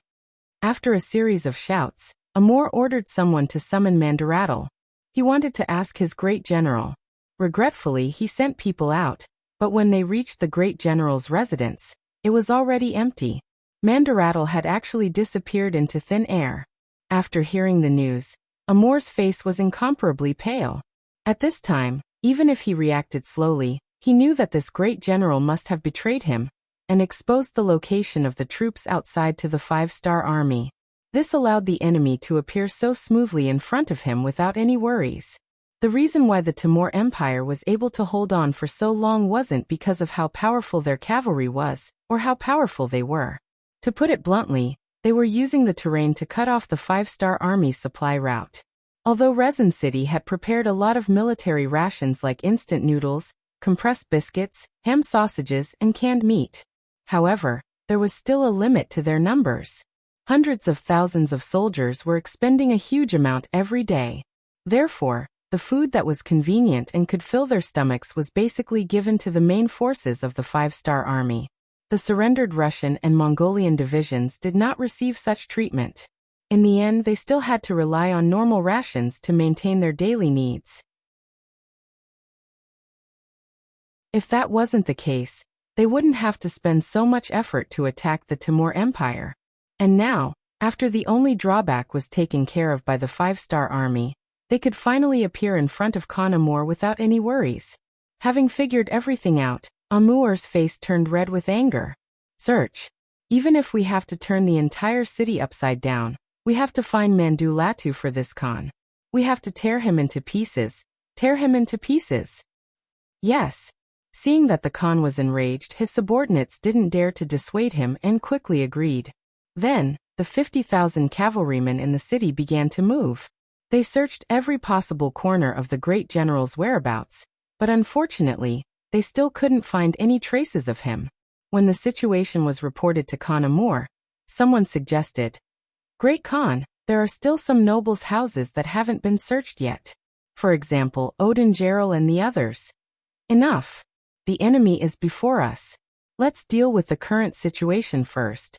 Speaker 1: After a series of shouts, Amur ordered someone to summon Mandaratal. He wanted to ask his great general. Regretfully, he sent people out, but when they reached the great general's residence, it was already empty. Mandaratal had actually disappeared into thin air. After hearing the news, Amur's face was incomparably pale. At this time, even if he reacted slowly, he knew that this great general must have betrayed him and exposed the location of the troops outside to the five-star army. This allowed the enemy to appear so smoothly in front of him without any worries. The reason why the Timur Empire was able to hold on for so long wasn't because of how powerful their cavalry was, or how powerful they were. To put it bluntly, they were using the terrain to cut off the five-star army's supply route. Although Rezin City had prepared a lot of military rations like instant noodles, compressed biscuits, ham sausages, and canned meat. However, there was still a limit to their numbers. Hundreds of thousands of soldiers were expending a huge amount every day. Therefore, the food that was convenient and could fill their stomachs was basically given to the main forces of the five-star army. The surrendered Russian and Mongolian divisions did not receive such treatment. In the end, they still had to rely on normal rations to maintain their daily needs. If that wasn't the case, they wouldn't have to spend so much effort to attack the Timur Empire. And now, after the only drawback was taken care of by the five-star army, they could finally appear in front of Khan Amur without any worries. Having figured everything out, Amur's face turned red with anger. Search. Even if we have to turn the entire city upside down, we have to find Mandu Latu for this Khan. We have to tear him into pieces. Tear him into pieces. Yes. Seeing that the Khan was enraged, his subordinates didn't dare to dissuade him and quickly agreed. Then, the 50,000 cavalrymen in the city began to move. They searched every possible corner of the great general's whereabouts, but unfortunately, they still couldn't find any traces of him. When the situation was reported to Khan Amur, someone suggested, "Great Khan, there are still some nobles' houses that haven't been searched yet. For example, Odin Gerald and the others." Enough. The enemy is before us. Let's deal with the current situation first.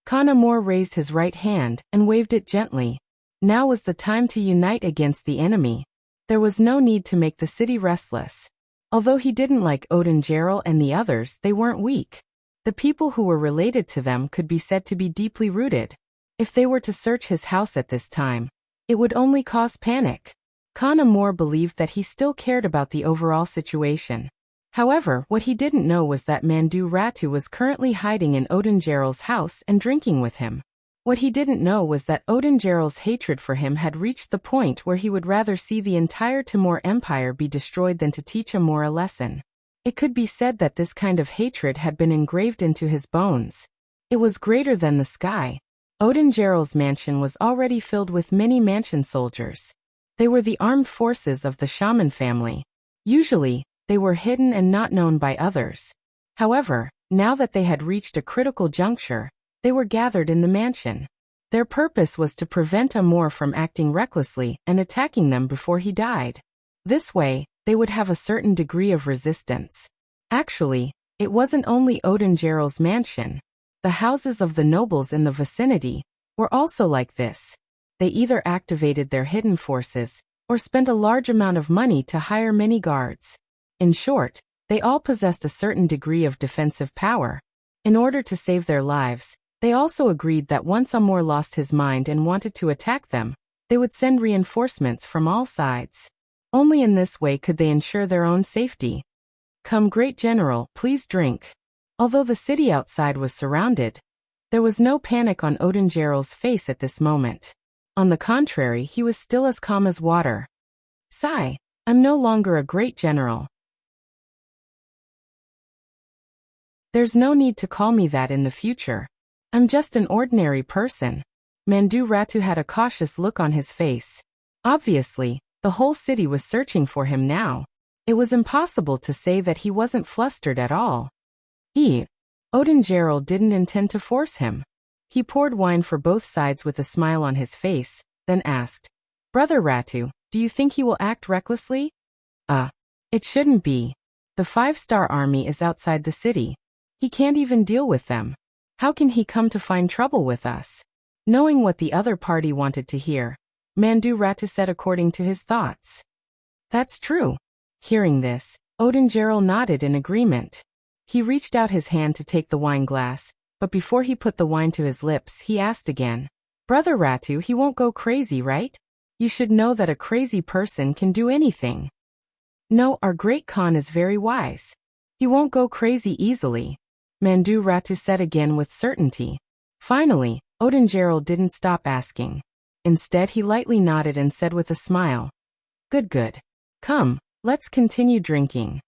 Speaker 1: Khan Amur raised his right hand and waved it gently. Now was the time to unite against the enemy. There was no need to make the city restless. Although he didn't like Odin Gerald and the others, they weren't weak. The people who were related to them could be said to be deeply rooted. If they were to search his house at this time, it would only cause panic. Khan Amur believed that he still cared about the overall situation. However, what he didn't know was that Mandu Ratu was currently hiding in Odingeral's house and drinking with him. What he didn't know was that Odingeral's hatred for him had reached the point where he would rather see the entire Timur Empire be destroyed than to teach Amor a lesson. It could be said that this kind of hatred had been engraved into his bones. It was greater than the sky. Odingeral's mansion was already filled with many mansion soldiers. They were the armed forces of the shaman family. Usually, they were hidden and not known by others. However, now that they had reached a critical juncture, they were gathered in the mansion. Their purpose was to prevent Amor from acting recklessly and attacking them before he died. This way, they would have a certain degree of resistance. Actually, it wasn't only Odingeral's mansion. The houses of the nobles in the vicinity were also like this. They either activated their hidden forces or spent a large amount of money to hire many guards. In short, they all possessed a certain degree of defensive power. In order to save their lives, they also agreed that once Amor lost his mind and wanted to attack them, they would send reinforcements from all sides. Only in this way could they ensure their own safety. "Come, great general, please drink." Although the city outside was surrounded, there was no panic on Odingeral's face at this moment. On the contrary, he was still as calm as water. "Sigh, I'm no longer a great general. There's no need to call me that in the future. I'm just an ordinary person." Mandu Ratu had a cautious look on his face. Obviously, the whole city was searching for him now. It was impossible to say that he wasn't flustered at all. Odingeral didn't intend to force him. He poured wine for both sides with a smile on his face, then asked, "Brother Ratu, do you think he will act recklessly?" It shouldn't be. The 5-star army is outside the city. He can't even deal with them. How can he come to find trouble with us?" Knowing what the other party wanted to hear, Mandu Ratu said according to his thoughts. "That's true." Hearing this, Odingeral nodded in agreement. He reached out his hand to take the wine glass, but before he put the wine to his lips, he asked again, "Brother Ratu, he won't go crazy, right? You should know that a crazy person can do anything." "No, our great Khan is very wise. He won't go crazy easily," Mandu Ratu said again with certainty. Finally, Odingeral didn't stop asking. Instead, he lightly nodded and said with a smile, Good. Come, let's continue drinking."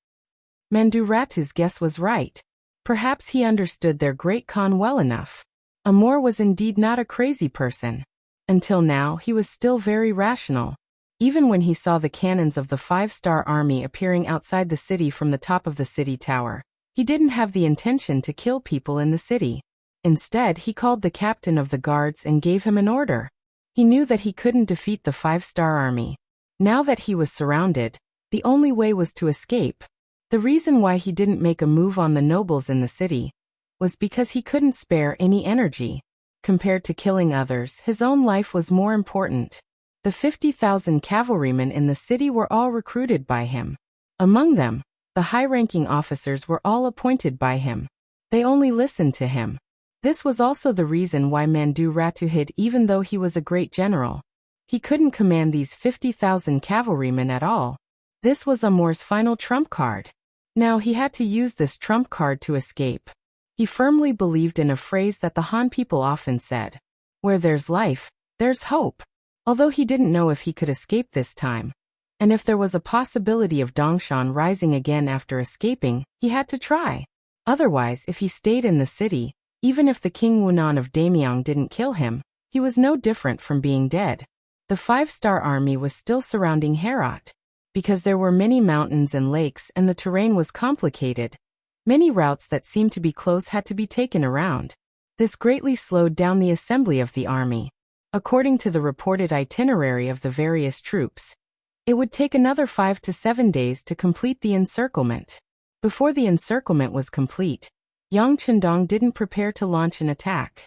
Speaker 1: Mandu Ratu's guess was right. Perhaps he understood their great Khan well enough. Amor was indeed not a crazy person. Until now, he was still very rational. Even when he saw the cannons of the 5-star army appearing outside the city from the top of the city tower, he didn't have the intention to kill people in the city. Instead, he called the captain of the guards and gave him an order. He knew that he couldn't defeat the 5-star army. Now that he was surrounded, the only way was to escape. The reason why he didn't make a move on the nobles in the city was because he couldn't spare any energy. Compared to killing others, his own life was more important. The 50,000 cavalrymen in the city were all recruited by him. Among them, the high-ranking officers were all appointed by him. They only listened to him. This was also the reason why Mandu Ratu hid even though he was a great general. He couldn't command these 50,000 cavalrymen at all. This was Amor's final trump card. Now he had to use this trump card to escape. He firmly believed in a phrase that the Han people often said, "Where there's life, there's hope." Although he didn't know if he could escape this time, and if there was a possibility of Dongshan rising again after escaping, he had to try. Otherwise, if he stayed in the city, even if the King Wunan of Daemyang didn't kill him, he was no different from being dead. The 5-star army was still surrounding Herat. Because there were many mountains and lakes and the terrain was complicated, many routes that seemed to be close had to be taken around. This greatly slowed down the assembly of the army. According to the reported itinerary of the various troops, it would take another 5 to 7 days to complete the encirclement. Before the encirclement was complete, Yang Chendong didn't prepare to launch an attack.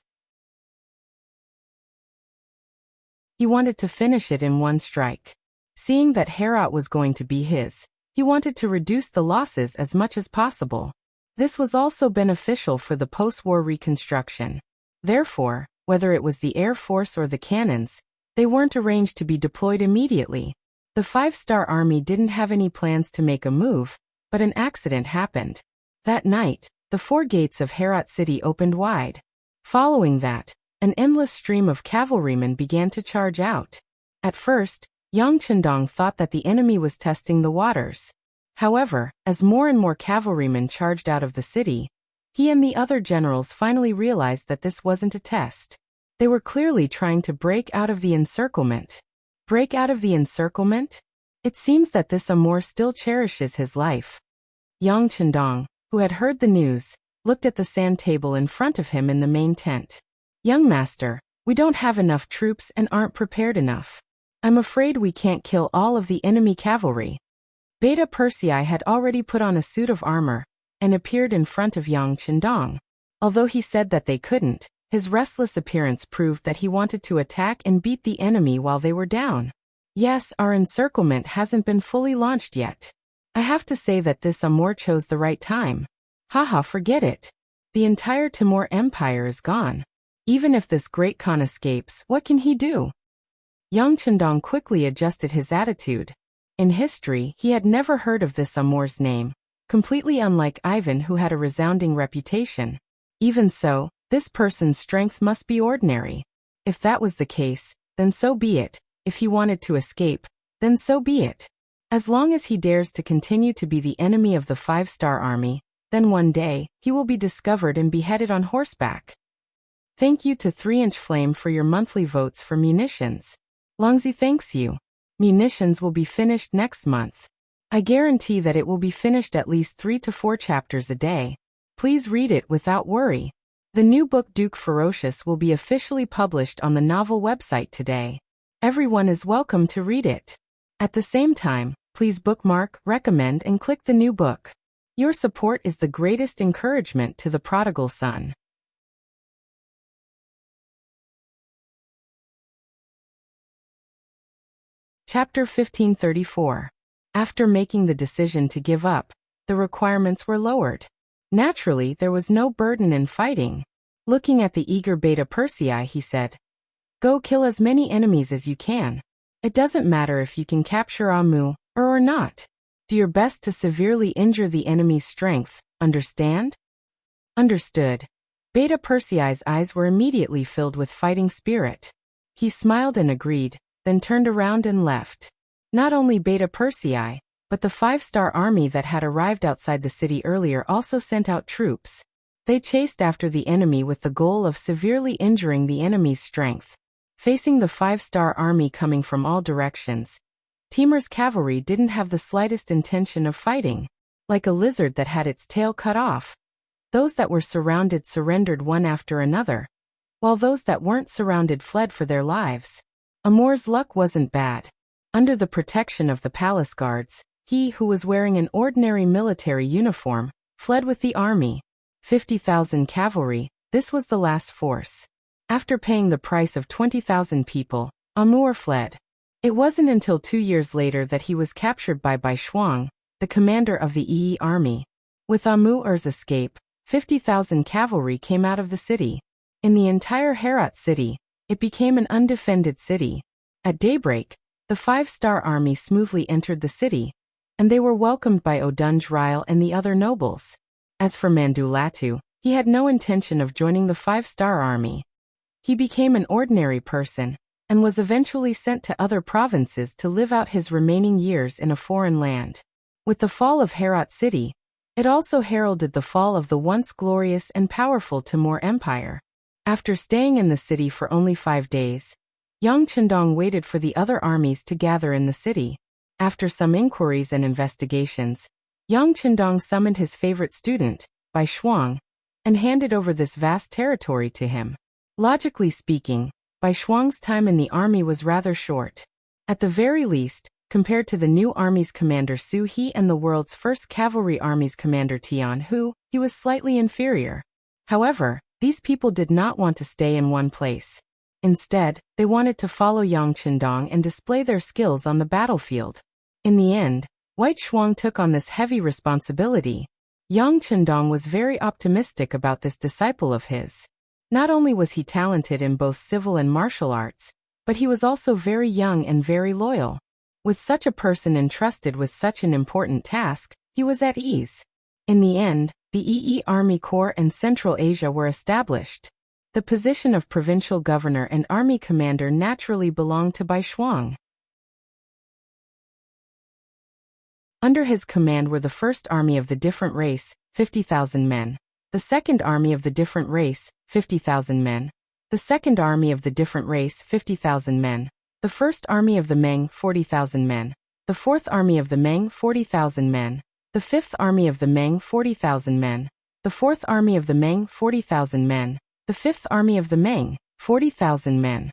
Speaker 1: He wanted to finish it in one strike. Seeing that Herat was going to be his, he wanted to reduce the losses as much as possible. This was also beneficial for the post-war reconstruction. Therefore, whether it was the Air Force or the cannons, they weren't arranged to be deployed immediately. The 5-star army didn't have any plans to make a move, But an accident happened. That night, the 4 gates of Herat city opened wide. Following that, an endless stream of cavalrymen began to charge out. At first, Yang Chendong thought that the enemy was testing the waters. However, as more and more cavalrymen charged out of the city, he and the other generals finally realized that this wasn't a test. They were clearly trying to break out of the encirclement. Break out of the encirclement? It seems that this Amor still cherishes his life. Yang Chendong, who had heard the news, looked at the sand table in front of him in the main tent. Young master, we don't have enough troops and aren't prepared enough. I'm afraid we can't kill all of the enemy cavalry. Beta Persei had already put on a suit of armor and appeared in front of Yang Chendong. Although he said that they couldn't, his restless appearance proved that he wanted to attack and beat the enemy while they were down. Yes, our encirclement hasn't been fully launched yet. I have to say that this Amor chose the right time. Haha, forget it. The entire Timur Empire is gone. Even if this great Khan escapes, what can he do? Yang Chendong quickly adjusted his attitude. In history, he had never heard of this Amor's name, completely unlike Ivan, who had a resounding reputation. Even so, this person's strength must be ordinary. If that was the case, then so be it. If he wanted to escape, then so be it. As long as he dares to continue to be the enemy of the 5-star army, then one day, he will be discovered and beheaded on horseback. Thank you to 3-inch Flame for your monthly votes for munitions. Longzi thanks you. Munitions will be finished next month. I guarantee that it will be finished at least 3 to 4 chapters a day. Please read it without worry. The new book Duke Ferocious will be officially published on the novel website today. Everyone is welcome to read it. At the same time, please bookmark, recommend, and click the new book. Your support is the greatest encouragement to the prodigal son. Chapter 1534. After making the decision to give up, the requirements were lowered. Naturally, there was no burden in fighting. Looking at the eager Beta Persei, he said, "Go kill as many enemies as you can. It doesn't matter if you can capture Amu or not. Do your best to severely injure the enemy's strength, understand?" Understood. Beta Persei's eyes were immediately filled with fighting spirit. He smiled and agreed, then turned around and left. Not only Beta Persei, but the 5-star army that had arrived outside the city earlier also sent out troops. They chased after the enemy with the goal of severely injuring the enemy's strength. Facing the 5-star army coming from all directions, Timur's cavalry didn't have the slightest intention of fighting. Like a lizard that had its tail cut off, those that were surrounded surrendered one after another, while those that weren't surrounded fled for their lives. Amor's luck wasn't bad. Under the protection of the palace guards, he, who was wearing an ordinary military uniform, fled with the army. 50,000 cavalry, this was the last force. After paying the price of 20,000 people, Amor fled. It wasn't until 2 years later that he was captured by Bai Shuang, the commander of the Yi army. With Amur's escape, 50,000 cavalry came out of the city. In the entire Herat city, it became an undefended city. At daybreak, the 5-star army smoothly entered the city, and they were welcomed by Odunj Ryle and the other nobles. As for Mandu Latu, he had no intention of joining the 5-star army. He became an ordinary person, and was eventually sent to other provinces to live out his remaining years in a foreign land. With the fall of Herat city, it also heralded the fall of the once glorious and powerful Timur Empire. After staying in the city for only 5 days, Yang Chendong waited for the other armies to gather in the city. After some inquiries and investigations, Yang Chendong summoned his favorite student, Bai Shuang, and handed over this vast territory to him. Logically speaking, Bai Shuang's time in the army was rather short. At the very least, compared to the new army's commander Su He and the world's first cavalry army's commander Tian Hu, he was slightly inferior. However, these people did not want to stay in one place. Instead, they wanted to follow Yang Chendong and display their skills on the battlefield. In the end, White Shuang took on this heavy responsibility. Yang Chendong was very optimistic about this disciple of his. Not only was he talented in both civil and martial arts, but he was also very young and very loyal. With such a person entrusted with such an important task, he was at ease. In the end, the EE Army Corps and Central Asia were established. The position of provincial governor and army commander naturally belonged to Bai Shuang. Under his command were the First Army of the Different Race, 50,000 men. The Second Army of the Different Race, 50,000 men. The Second Army of the Different Race, 50,000 men. The First Army of the Meng, 40,000 men. The Fourth Army of the Meng, 40,000 men. The Fifth Army of the Meng, 40,000 men. The Fourth Army of the Meng, 40,000 men. The Fifth Army of the Meng, 40,000 men.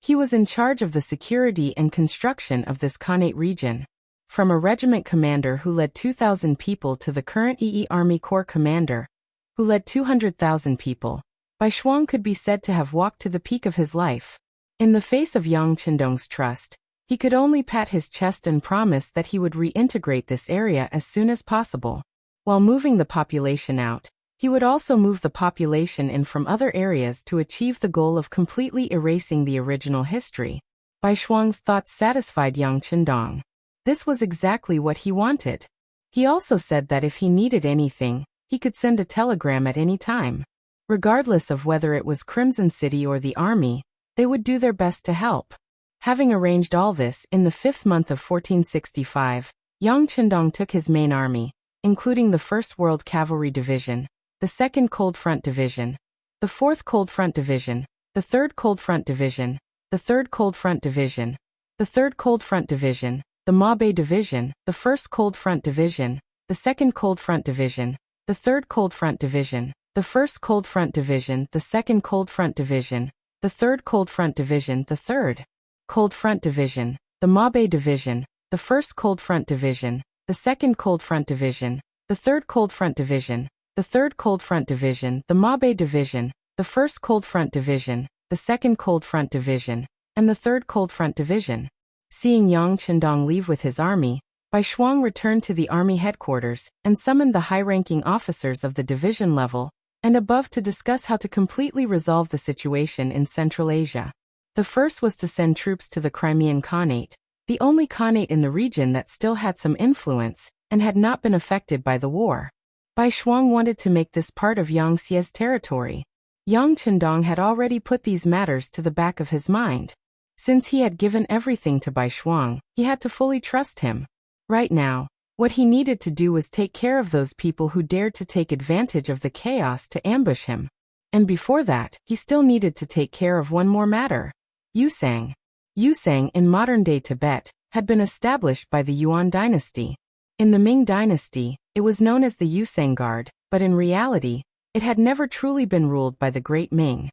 Speaker 1: He was in charge of the security and construction of this Khanate region. From a regiment commander who led 2,000 people to the current EE Army Corps commander, who led 200,000 people, Bai Shuang could be said to have walked to the peak of his life. In the face of Yang Qindong's trust, he could only pat his chest and promise that he would reintegrate this area as soon as possible. While moving the population out, he would also move the population in from other areas to achieve the goal of completely erasing the original history. Bai Shuang's thoughts satisfied Yang Qindong. This was exactly what he wanted. He also said that if he needed anything, he could send a telegram at any time. Regardless of whether it was Crimson City or the army, they would do their best to help. Having arranged all this in the 5th month of 1465, Yang Qindong took his main army, including the 1st World Cavalry Division, the 2nd Cold Front Division, the 4th Cold Front Division, the 3rd Cold Front Division, the 3rd Cold Front Division, the 3rd Cold Front Division, the Mabe Division, the 1st Cold Front Division, the 2nd Cold Front Division, the 3rd Cold Front Division, the 1st Cold Front Division, the 2nd Cold Front Division, the 3rd Cold Front Division, the 3rd Cold Front Division, the Mabe Division, the 1st Cold Front Division, the 2nd Cold Front Division, the 3rd Cold Front Division, the 3rd Cold Front Division, the Mabe Division, the 1st Cold Front Division, the 2nd Cold Front Division, and the 3rd Cold Front Division. Seeing Yang Qindong leave with his army, Bai Shuang returned to the army headquarters and summoned the high-ranking officers of the division level and above to discuss how to completely resolve the situation in Central Asia. The first was to send troops to the Crimean Khanate, the only Khanate in the region that still had some influence and had not been affected by the war. Bai Shuang wanted to make this part of Yang Xie's territory. Yang Qindong had already put these matters to the back of his mind. Since he had given everything to Bai Shuang, he had to fully trust him. Right now, what he needed to do was take care of those people who dared to take advantage of the chaos to ambush him. And before that, he still needed to take care of one more matter. Yusang. Yusang in modern-day Tibet had been established by the Yuan dynasty. In the Ming dynasty, it was known as the Yusang Guard, but in reality, it had never truly been ruled by the Great Ming.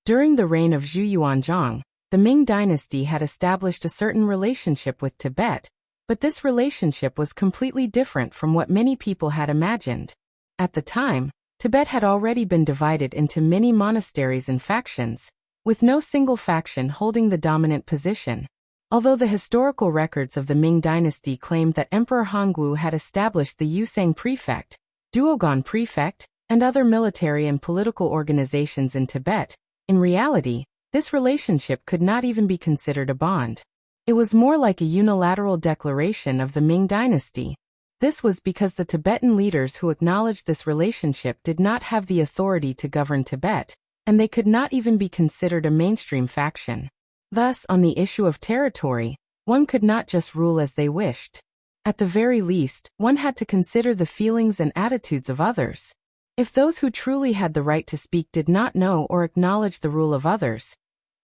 Speaker 1: During the reign of Zhu Yuanzhang, the Ming dynasty had established a certain relationship with Tibet, but this relationship was completely different from what many people had imagined. At the time, Tibet had already been divided into many monasteries and factions, with no single faction holding the dominant position. Although the historical records of the Ming dynasty claimed that Emperor Hongwu had established the Yusang Prefect, Duogon Prefect, and other military and political organizations in Tibet, in reality, this relationship could not even be considered a bond. It was more like a unilateral declaration of the Ming dynasty. This was because the Tibetan leaders who acknowledged this relationship did not have the authority to govern Tibet, and they could not even be considered a mainstream faction. Thus, on the issue of territory, one could not just rule as they wished. At the very least, one had to consider the feelings and attitudes of others. If those who truly had the right to speak did not know or acknowledge the rule of others,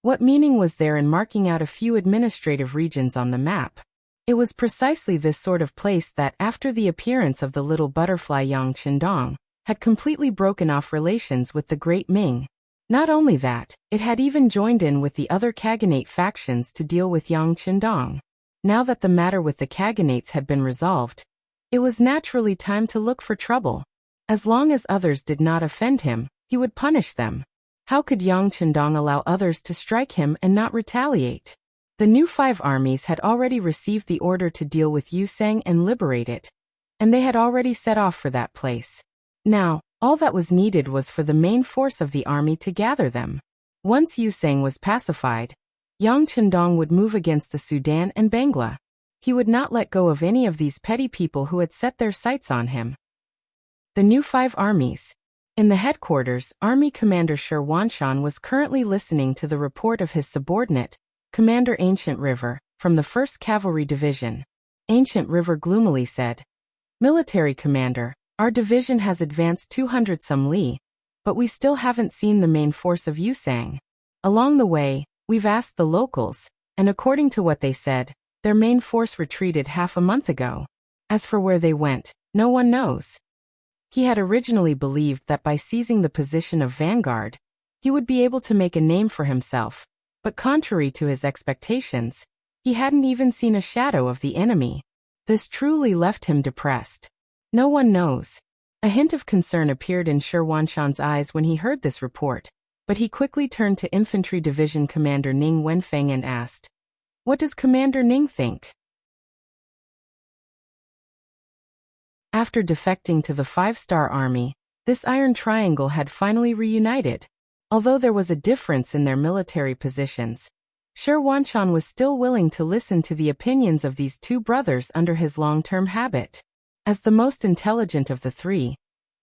Speaker 1: what meaning was there in marking out a few administrative regions on the map? It was precisely this sort of place that, after the appearance of the little butterfly Yang Qindong, had completely broken off relations with the Great Ming. Not only that, it had even joined in with the other Khaganate factions to deal with Yang Qindong. Now that the matter with the Khaganates had been resolved, it was naturally time to look for trouble. As long as others did not offend him, he would punish them. How could Yang Qindong allow others to strike him and not retaliate? The new 5 armies had already received the order to deal with Yusang and liberate it, and they had already set off for that place. Now, all that was needed was for the main force of the army to gather them. Once Yusang was pacified, Yang Qindong would move against the Sudan and Bangla. He would not let go of any of these petty people who had set their sights on him. The new 5 armies. In the headquarters, Army Commander Sherwanshan was currently listening to the report of his subordinate, Commander Ancient River, from the 1st Cavalry Division. Ancient River gloomily said, "Military Commander, our division has advanced 200-some li, but we still haven't seen the main force of Yusang. Along the way, we've asked the locals, and according to what they said, their main force retreated half a month ago. As for where they went, no one knows." He had originally believed that by seizing the position of vanguard, he would be able to make a name for himself, but contrary to his expectations, he hadn't even seen a shadow of the enemy. This truly left him depressed. No one knows. A hint of concern appeared in Sherwanshan's eyes when he heard this report, but he quickly turned to Infantry Division Commander Ning Wenfeng and asked, "What does Commander Ning think?" After defecting to the 5-star army, this Iron Triangle had finally reunited. Although there was a difference in their military positions, Sherwanshan was still willing to listen to the opinions of these 2 brothers under his long-term habit. As the most intelligent of the 3,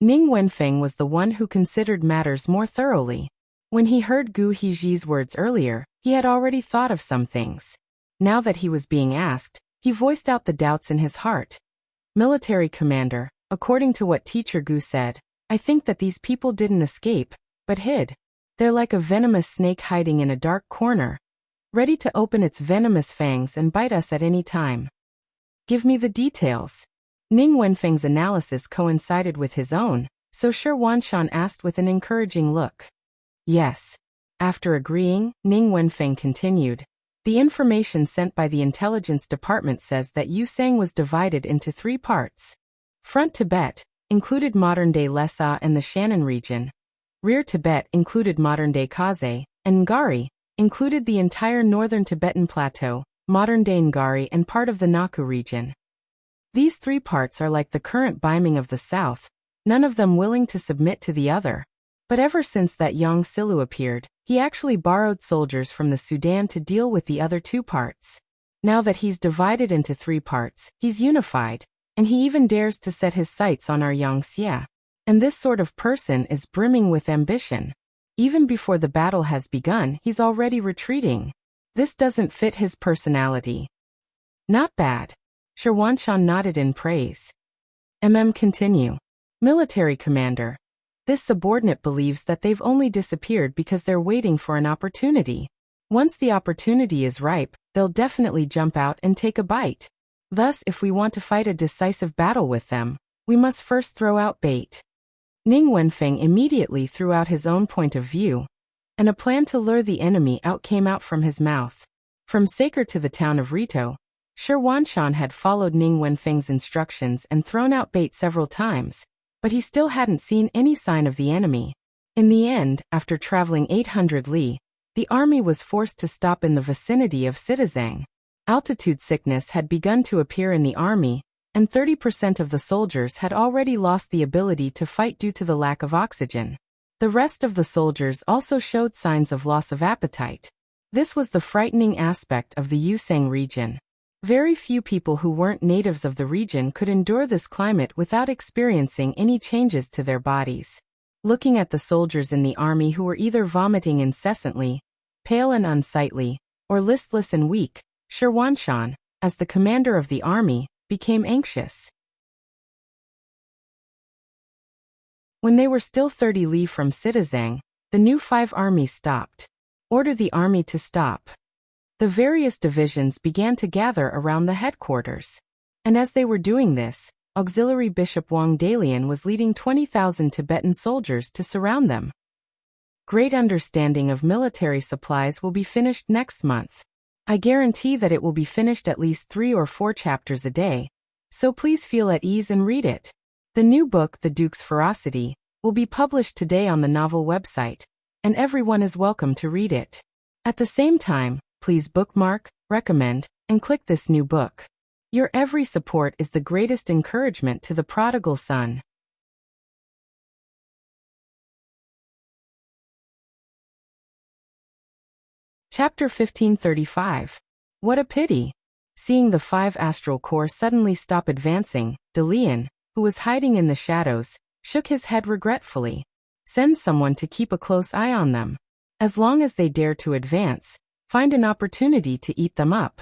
Speaker 1: Ning Wenfeng was the one who considered matters more thoroughly. When he heard Gu Heji's words earlier, he had already thought of some things. Now that he was being asked, he voiced out the doubts in his heart. "Military Commander, according to what Teacher Gu said, I think that these people didn't escape, but hid. They're like a venomous snake hiding in a dark corner, ready to open its venomous fangs and bite us at any time. Give me the details." Ning Wenfeng's analysis coincided with his own, so Sherwanshan asked with an encouraging look. "Yes." After agreeing, Ning Wenfeng continued, "The information sent by the intelligence department says that Yusang was divided into 3 parts. Front Tibet included modern-day Lhasa and the Shannon region. Rear Tibet included modern-day Kaze, and Ngari included the entire northern Tibetan plateau, modern-day Ngari and part of the Naku region. These 3 parts are like the current Baiming of the south, none of them willing to submit to the other. But ever since that Yang Silu appeared, he actually borrowed soldiers from the Sudan to deal with the other 2 parts. Now that he's divided into 3 parts, he's unified, and he even dares to set his sights on our Yangxia. And this sort of person is brimming with ambition. Even before the battle has begun, he's already retreating. This doesn't fit his personality." "Not bad." Sherwanshan nodded in praise. Continue. "Military Commander, this subordinate believes that they've only disappeared because they're waiting for an opportunity. Once the opportunity is ripe, they'll definitely jump out and take a bite. Thus, if we want to fight a decisive battle with them, we must first throw out bait." Ning Wenfeng immediately threw out his own point of view, and a plan to lure the enemy out came out from his mouth. From Saker to the town of Rito, Sherwanshan had followed Ning Wenfeng's instructions and thrown out bait several times, but he still hadn't seen any sign of the enemy. In the end, after traveling 800 li, the army was forced to stop in the vicinity of Sitazang. Altitude sickness had begun to appear in the army, and 30% of the soldiers had already lost the ability to fight due to the lack of oxygen. The rest of the soldiers also showed signs of loss of appetite. This was the frightening aspect of the Yusang region. Very few people who weren't natives of the region could endure this climate without experiencing any changes to their bodies. Looking at the soldiers in the army who were either vomiting incessantly, pale and unsightly, or listless and weak, Sherwanshan, as the commander of the army, became anxious. When they were still 30 li from Sitazang, the new 5 armies stopped. "Order the army to stop." The various divisions began to gather around the headquarters. And as they were doing this, Auxiliary Bishop Wang Dalian was leading 20,000 Tibetan soldiers to surround them. "Great understanding of military supplies will be finished next month. I guarantee that it will be finished at least 3 or 4 chapters a day, so please feel at ease and read it. The new book, The Duke's Ferocity, will be published today on the novel website, and everyone is welcome to read it. At the same time, please bookmark, recommend, and click this new book. Your every support is the greatest encouragement to the prodigal son." Chapter 1535. What a pity. Seeing the 5 astral corps suddenly stop advancing, Delian, who was hiding in the shadows, shook his head regretfully. Send someone to keep a close eye on them. As long as they dare to advance, find an opportunity to eat them up.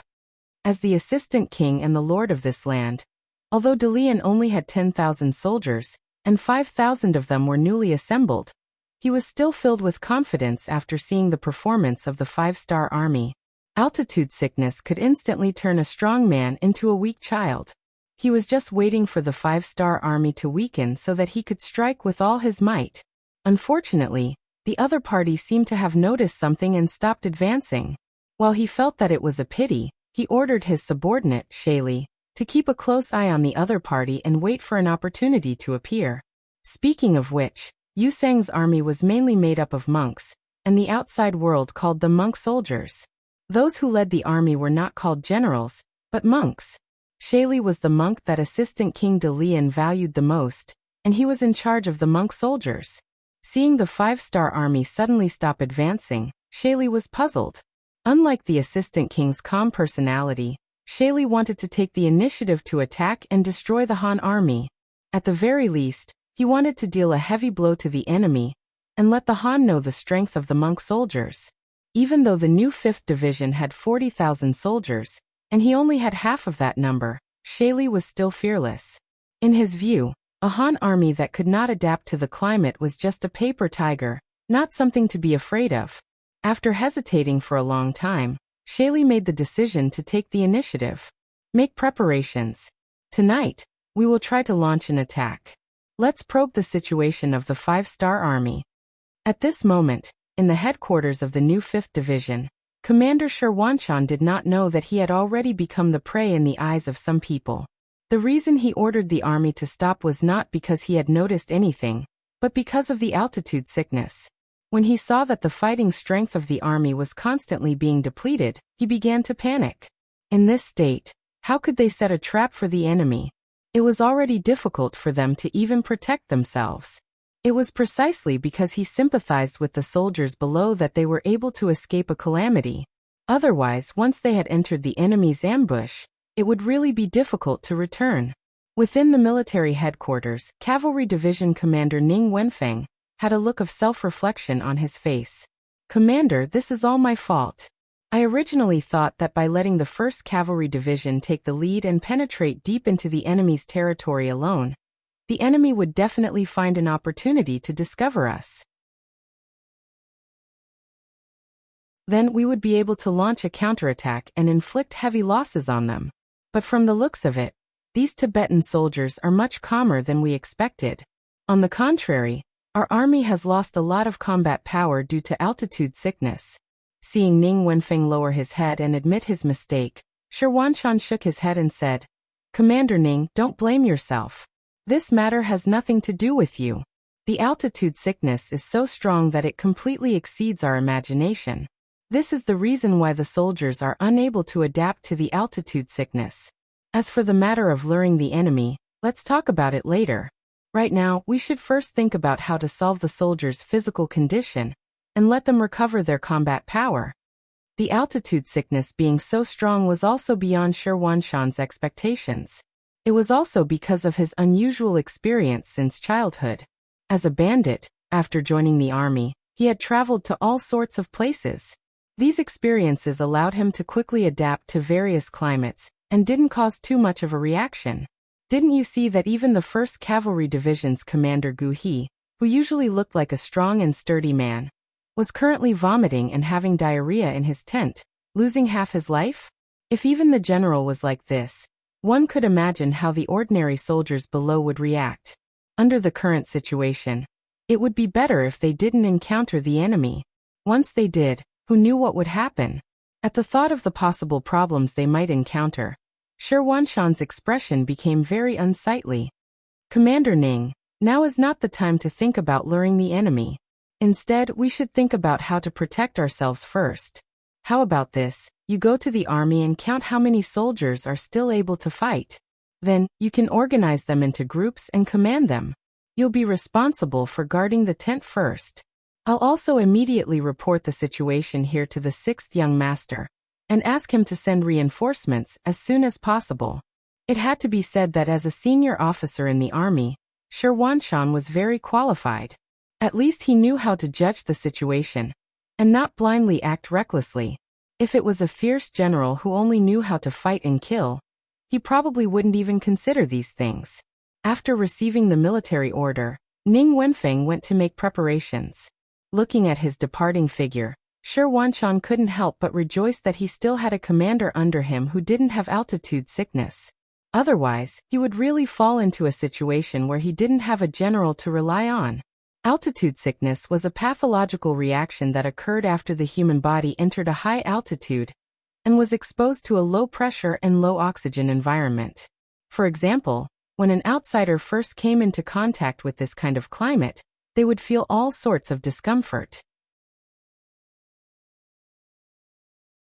Speaker 1: As the assistant king and the lord of this land, although Delian only had 10,000 soldiers, and 5,000 of them were newly assembled, he was still filled with confidence after seeing the performance of the 5-star army. Altitude sickness could instantly turn a strong man into a weak child. He was just waiting for the 5-star army to weaken so that he could strike with all his might. Unfortunately, the other party seemed to have noticed something and stopped advancing. While he felt that it was a pity, he ordered his subordinate, Shaylee, to keep a close eye on the other party and wait for an opportunity to appear. Speaking of which, Yu Sang's army was mainly made up of monks, and the outside world called them monk soldiers. Those who led the army were not called generals, but monks. Shaylee was the monk that Assistant King Delian valued the most, and he was in charge of the monk soldiers. Seeing the 5-star army suddenly stop advancing, Shaylee was puzzled. Unlike the Assistant King's calm personality, Shaylee wanted to take the initiative to attack and destroy the Han army. At the very least, he wanted to deal a heavy blow to the enemy, and let the Han know the strength of the monk soldiers. Even though the new 5th Division had 40,000 soldiers, and he only had half of that number, Shaylee was still fearless. In his view, a Han army that could not adapt to the climate was just a paper tiger, not something to be afraid of. After hesitating for a long time, Shaylee made the decision to take the initiative. Make preparations. Tonight, we will try to launch an attack. Let's probe the situation of the 5-star army. At this moment, in the headquarters of the new 5th Division, Commander Sherwanshan did not know that he had already become the prey in the eyes of some people. The reason he ordered the army to stop was not because he had noticed anything, but because of the altitude sickness. When he saw that the fighting strength of the army was constantly being depleted, he began to panic. In this state, how could they set a trap for the enemy? It was already difficult for them to even protect themselves. It was precisely because he sympathized with the soldiers below that they were able to escape a calamity. Otherwise, once they had entered the enemy's ambush, it would really be difficult to return. Within the military headquarters, Cavalry Division Commander Ning Wenfeng had a look of self-reflection on his face. Commander, this is all my fault. I originally thought that by letting the 1st Cavalry Division take the lead and penetrate deep into the enemy's territory alone, the enemy would definitely find an opportunity to discover us. Then we would be able to launch a counterattack and inflict heavy losses on them. But from the looks of it, these Tibetan soldiers are much calmer than we expected. On the contrary, our army has lost a lot of combat power due to altitude sickness. Seeing Ning Wenfeng lower his head and admit his mistake, Sherwanshan shook his head and said, Commander Ning, don't blame yourself. This matter has nothing to do with you. The altitude sickness is so strong that it completely exceeds our imagination. This is the reason why the soldiers are unable to adapt to the altitude sickness. As for the matter of luring the enemy, let's talk about it later. Right now, we should first think about how to solve the soldiers' physical condition and let them recover their combat power. The altitude sickness being so strong was also beyond Sherwanshan's expectations. It was also because of his unusual experience since childhood. As a bandit, after joining the army, he had traveled to all sorts of places. These experiences allowed him to quickly adapt to various climates and didn't cause too much of a reaction. Didn't you see that even the 1st Cavalry Division's commander Gu He, who usually looked like a strong and sturdy man, was currently vomiting and having diarrhea in his tent, losing half his life? If even the general was like this, one could imagine how the ordinary soldiers below would react. Under the current situation, it would be better if they didn't encounter the enemy. Once they did, who knew what would happen? At the thought of the possible problems they might encounter, Sherwanshan's expression became very unsightly. Commander Ning, now is not the time to think about luring the enemy. Instead, we should think about how to protect ourselves first. How about this? You go to the army and count how many soldiers are still able to fight. Then, you can organize them into groups and command them. You'll be responsible for guarding the tent first. I'll also immediately report the situation here to the 6th young master, and ask him to send reinforcements as soon as possible. It had to be said that as a senior officer in the army, Sherwanshan was very qualified. At least he knew how to judge the situation, and not blindly act recklessly. If it was a fierce general who only knew how to fight and kill, he probably wouldn't even consider these things. After receiving the military order, Ning Wenfeng went to make preparations. Looking at his departing figure, Sherwanshan couldn't help but rejoice that he still had a commander under him who didn't have altitude sickness. Otherwise, he would really fall into a situation where he didn't have a general to rely on. Altitude sickness was a pathological reaction that occurred after the human body entered a high altitude and was exposed to a low pressure and low oxygen environment. For example, when an outsider first came into contact with this kind of climate, they would feel all sorts of discomfort.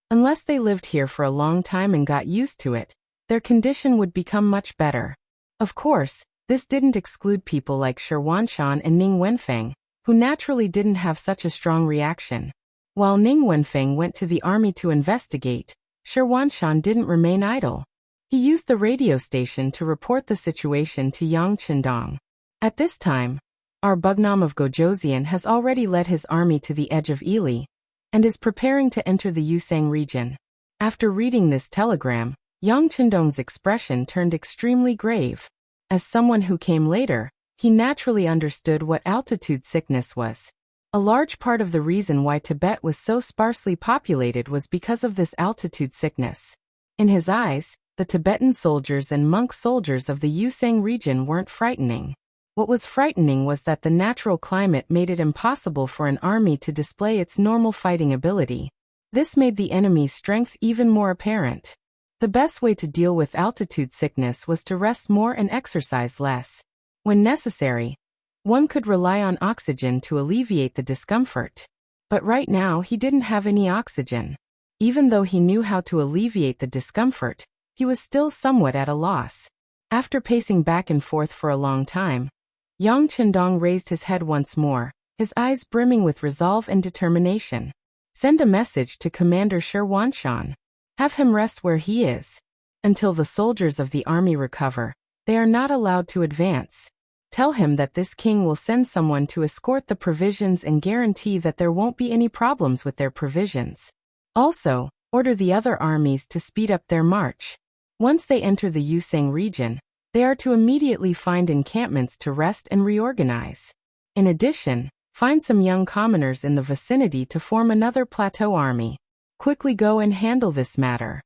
Speaker 1: Unless they lived here for a long time and got used to it, their condition would become much better. Of course, this didn't exclude people like Sherwanshan and Ning Wenfeng, who naturally didn't have such a strong reaction. While Ning Wenfeng went to the army to investigate, Sherwanshan didn't remain idle. He used the radio station to report the situation to Yang Qindong. At this time, our Bugnam of Gojoseon has already led his army to the edge of Ili, and is preparing to enter the Yusang region. After reading this telegram, Yang Qindong's expression turned extremely grave. As someone who came later, he naturally understood what altitude sickness was. A large part of the reason why Tibet was so sparsely populated was because of this altitude sickness. In his eyes, the Tibetan soldiers and monk soldiers of the Yusang region weren't frightening. What was frightening was that the natural climate made it impossible for an army to display its normal fighting ability. This made the enemy's strength even more apparent. The best way to deal with altitude sickness was to rest more and exercise less. When necessary, one could rely on oxygen to alleviate the discomfort. But right now he didn't have any oxygen. Even though he knew how to alleviate the discomfort, he was still somewhat at a loss. After pacing back and forth for a long time, Yang Qindong raised his head once more, his eyes brimming with resolve and determination. Send a message to Commander Sherwanshan. Have him rest where he is. Until the soldiers of the army recover, they are not allowed to advance. Tell him that this king will send someone to escort the provisions and guarantee that there won't be any problems with their provisions. Also, order the other armies to speed up their march. Once they enter the Yusang region, they are to immediately find encampments to rest and reorganize. In addition, find some young commoners in the vicinity to form another plateau army. Quickly go and handle this matter.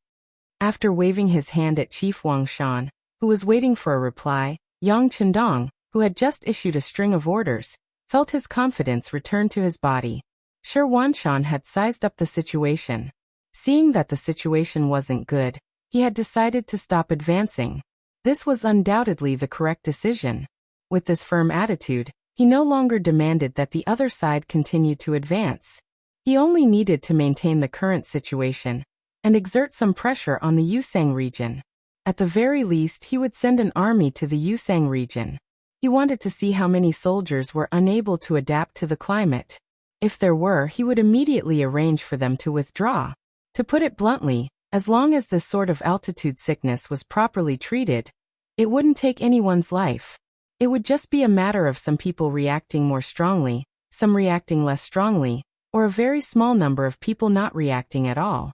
Speaker 1: After waving his hand at Chief Wang Shan, who was waiting for a reply, Yang Qindong, who had just issued a string of orders, felt his confidence return to his body. Sherwanshan had sized up the situation. Seeing that the situation wasn't good, he had decided to stop advancing. This was undoubtedly the correct decision. With this firm attitude, he no longer demanded that the other side continue to advance. He only needed to maintain the current situation and exert some pressure on the Yusang region. At the very least, he would send an army to the Yusang region. He wanted to see how many soldiers were unable to adapt to the climate. If there were, he would immediately arrange for them to withdraw. To put it bluntly, as long as this sort of altitude sickness was properly treated, it wouldn't take anyone's life. It would just be a matter of some people reacting more strongly, some reacting less strongly, or a very small number of people not reacting at all.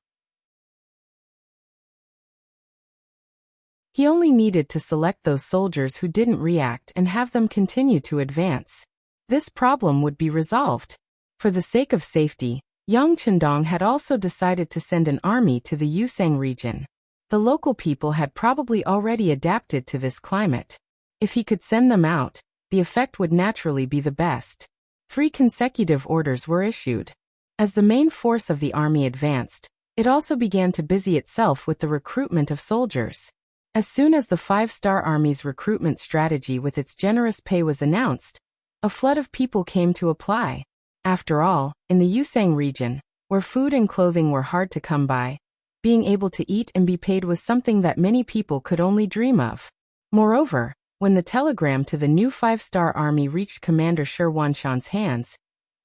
Speaker 1: He only needed to select those soldiers who didn't react and have them continue to advance. This problem would be resolved. For the sake of safety, Yang Qindong had also decided to send an army to the Yusang region. The local people had probably already adapted to this climate. If he could send them out, the effect would naturally be the best. 3 consecutive orders were issued. As the main force of the army advanced, it also began to busy itself with the recruitment of soldiers. As soon as the 5-star army's recruitment strategy with its generous pay was announced, a flood of people came to apply. After all, in the Yusang region, where food and clothing were hard to come by, being able to eat and be paid was something that many people could only dream of. Moreover, when the telegram to the new 5-star army reached Commander Sherwanshan's hands,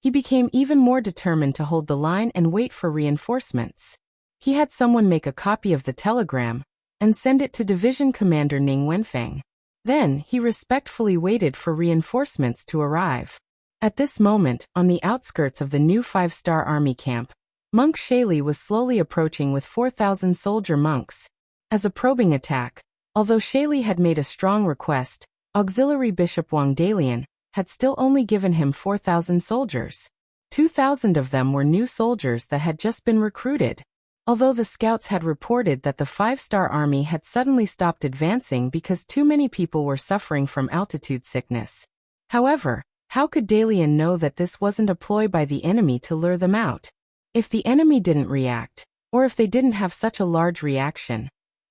Speaker 1: he became even more determined to hold the line and wait for reinforcements. He had someone make a copy of the telegram and send it to Division Commander Ning Wenfeng. Then, he respectfully waited for reinforcements to arrive. At this moment, on the outskirts of the new 5-star army camp, Monk Shaley was slowly approaching with 4,000 soldier monks. As a probing attack, although Shaley had made a strong request, Auxiliary Bishop Wang Dalian had still only given him 4,000 soldiers. 2,000 of them were new soldiers that had just been recruited. Although the scouts had reported that the 5-star army had suddenly stopped advancing because too many people were suffering from altitude sickness. However, how could Dalian know that this wasn't a ploy by the enemy to lure them out? If the enemy didn't react, or if they didn't have such a large reaction,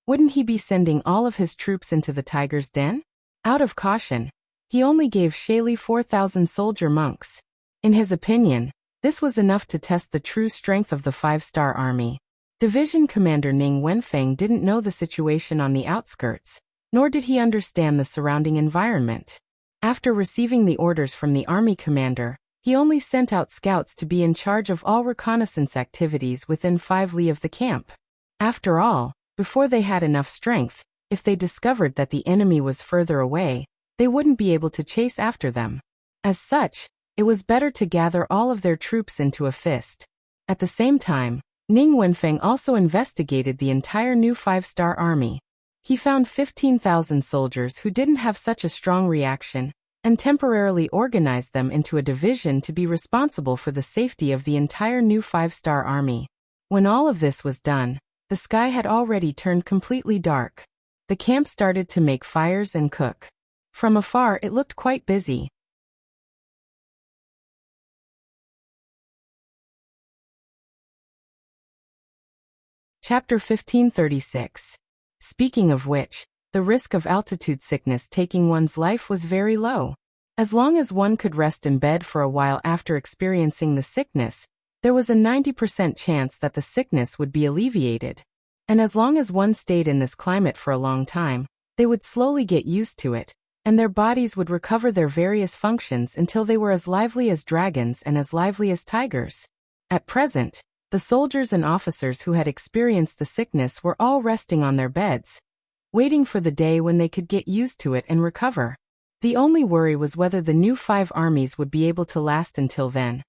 Speaker 1: wouldn't he be sending all of his troops into the tiger's den? Out of caution, he only gave Shaley 4,000 soldier monks. In his opinion, this was enough to test the true strength of the 5-star army. Division Commander Ning Wenfeng didn't know the situation on the outskirts, nor did he understand the surrounding environment. After receiving the orders from the army commander, he only sent out scouts to be in charge of all reconnaissance activities within 5 li of the camp. After all, before they had enough strength, if they discovered that the enemy was further away, they wouldn't be able to chase after them. As such, it was better to gather all of their troops into a fist. At the same time, Ning Wenfeng also investigated the entire new 5-star army. He found 15,000 soldiers who didn't have such a strong reaction, and temporarily organized them into a division to be responsible for the safety of the entire new 5-star army. When all of this was done, the sky had already turned completely dark. The camp started to make fires and cook. From afar it looked quite busy. Chapter 1536. Speaking of which, the risk of altitude sickness taking one's life was very low. As long as one could rest in bed for a while after experiencing the sickness, there was a 90% chance that the sickness would be alleviated. And as long as one stayed in this climate for a long time, they would slowly get used to it, and their bodies would recover their various functions until they were as lively as dragons and as lively as tigers. At present, the soldiers and officers who had experienced the sickness were all resting on their beds, waiting for the day when they could get used to it and recover. The only worry was whether the new 5 armies would be able to last until then,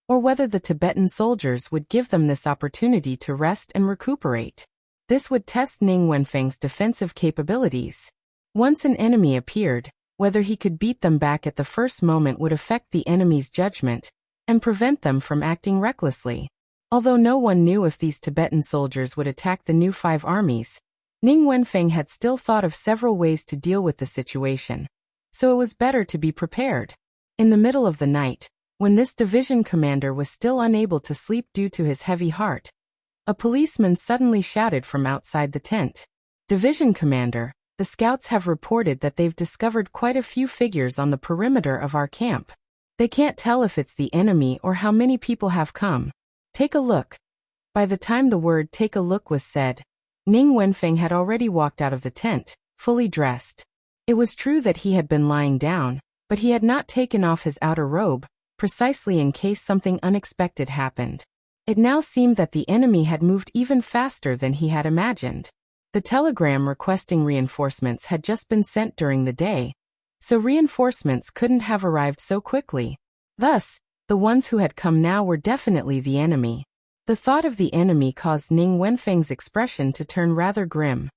Speaker 1: or whether the Tibetan soldiers would give them this opportunity to rest and recuperate. This would test Ning Wenfeng's defensive capabilities. Once an enemy appeared, whether he could beat them back at the first moment would affect the enemy's judgment and prevent them from acting recklessly. Although no one knew if these Tibetan soldiers would attack the new 5 armies, Ning Wenfeng had still thought of several ways to deal with the situation. So it was better to be prepared. In the middle of the night, when this division commander was still unable to sleep due to his heavy heart, a policeman suddenly shouted from outside the tent. "Division commander, the scouts have reported that they've discovered quite a few figures on the perimeter of our camp. They can't tell if it's the enemy or how many people have come. Take a look." By the time the word "take a look" was said, Ning Wenfeng had already walked out of the tent, fully dressed. It was true that he had been lying down, but he had not taken off his outer robe, precisely in case something unexpected happened. It now seemed that the enemy had moved even faster than he had imagined. The telegram requesting reinforcements had just been sent during the day, so reinforcements couldn't have arrived so quickly. Thus, the ones who had come now were definitely the enemy. The thought of the enemy caused Ning Wenfeng's expression to turn rather grim.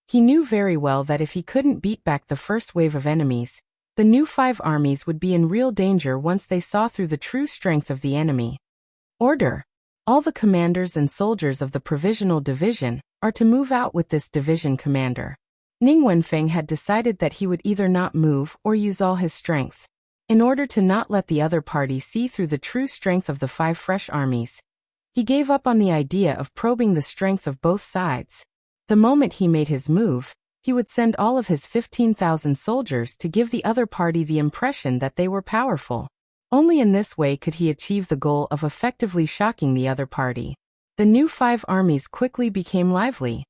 Speaker 1: He knew very well that if he couldn't beat back the first wave of enemies, the new 5 armies would be in real danger once they saw through the true strength of the enemy. Order! All the commanders and soldiers of the provisional division are to move out with this division commander. Ning Wenfeng had decided that he would either not move or use all his strength. In order to not let the other party see through the true strength of the 5 fresh armies, he gave up on the idea of probing the strength of both sides. The moment he made his move, he would send all of his 15,000 soldiers to give the other party the impression that they were powerful. Only in this way could he achieve the goal of effectively shocking the other party. The new 5 armies quickly became lively.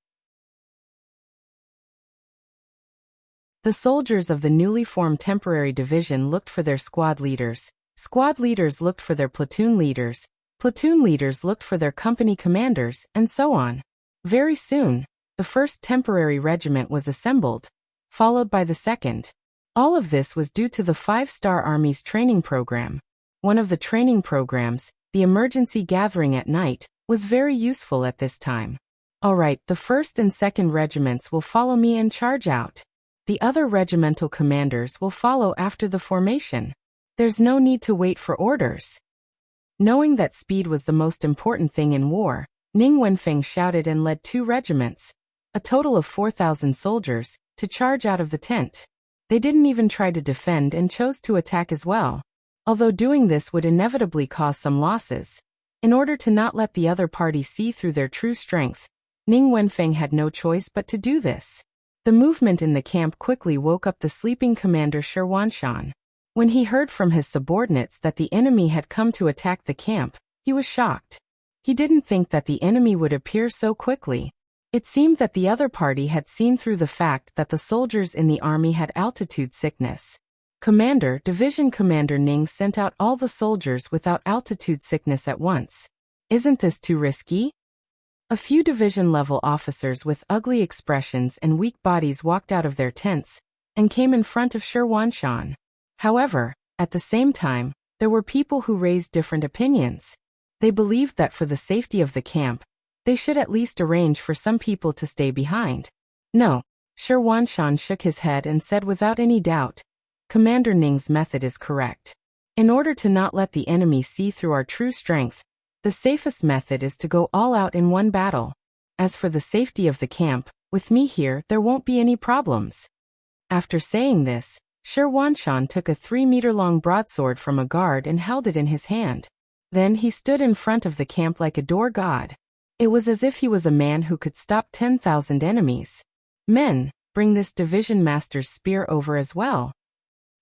Speaker 1: The soldiers of the newly formed temporary division looked for their squad leaders. Squad leaders looked for their platoon leaders. Platoon leaders looked for their company commanders, and so on. Very soon, the first temporary regiment was assembled, followed by the second. All of this was due to the 5-Star Army's training program. One of the training programs, the emergency gathering at night, was very useful at this time. Alright, the 1st and 2nd regiments will follow me and charge out. The other regimental commanders will follow after the formation. There's no need to wait for orders. Knowing that speed was the most important thing in war, Ning Wenfeng shouted and led 2 regiments, a total of 4,000 soldiers, to charge out of the tent. They didn't even try to defend and chose to attack as well. Although doing this would inevitably cause some losses, in order to not let the other party see through their true strength, Ning Wenfeng had no choice but to do this. The movement in the camp quickly woke up the sleeping commander Shi Wanshan. When he heard from his subordinates that the enemy had come to attack the camp, he was shocked. He didn't think that the enemy would appear so quickly. It seemed that the other party had seen through the fact that the soldiers in the army had altitude sickness. Division Commander Ning sent out all the soldiers without altitude sickness at once. Isn't this too risky? A few division-level officers with ugly expressions and weak bodies walked out of their tents and came in front of Shi Wanshan. However, at the same time, there were people who raised different opinions. They believed that for the safety of the camp, they should at least arrange for some people to stay behind. No, Shi Wanshan shook his head and said without any doubt, Commander Ning's method is correct. In order to not let the enemy see through our true strength, the safest method is to go all out in one battle. As for the safety of the camp, with me here there won't be any problems. After saying this, Shi Wanshan took a 3-meter-long broadsword from a guard and held it in his hand. Then he stood in front of the camp like a door god. It was as if he was a man who could stop 10,000 enemies. Men, bring this division master's spear over as well.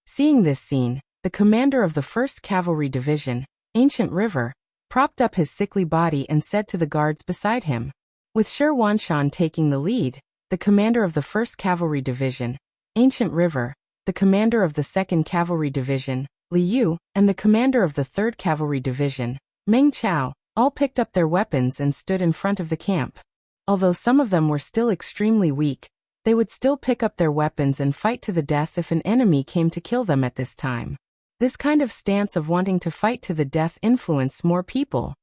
Speaker 1: Seeing this scene, the commander of the 1st Cavalry Division, Ancient River, propped up his sickly body and said to the guards beside him. With Shi Wanshan taking the lead, the commander of the 1st Cavalry Division, Ancient River, the commander of the 2nd Cavalry Division, Liu, and the commander of the 3rd Cavalry Division, Meng Chao, all picked up their weapons and stood in front of the camp. Although some of them were still extremely weak, they would still pick up their weapons and fight to the death if an enemy came to kill them at this time. This kind of stance of wanting to fight to the death influenced more people.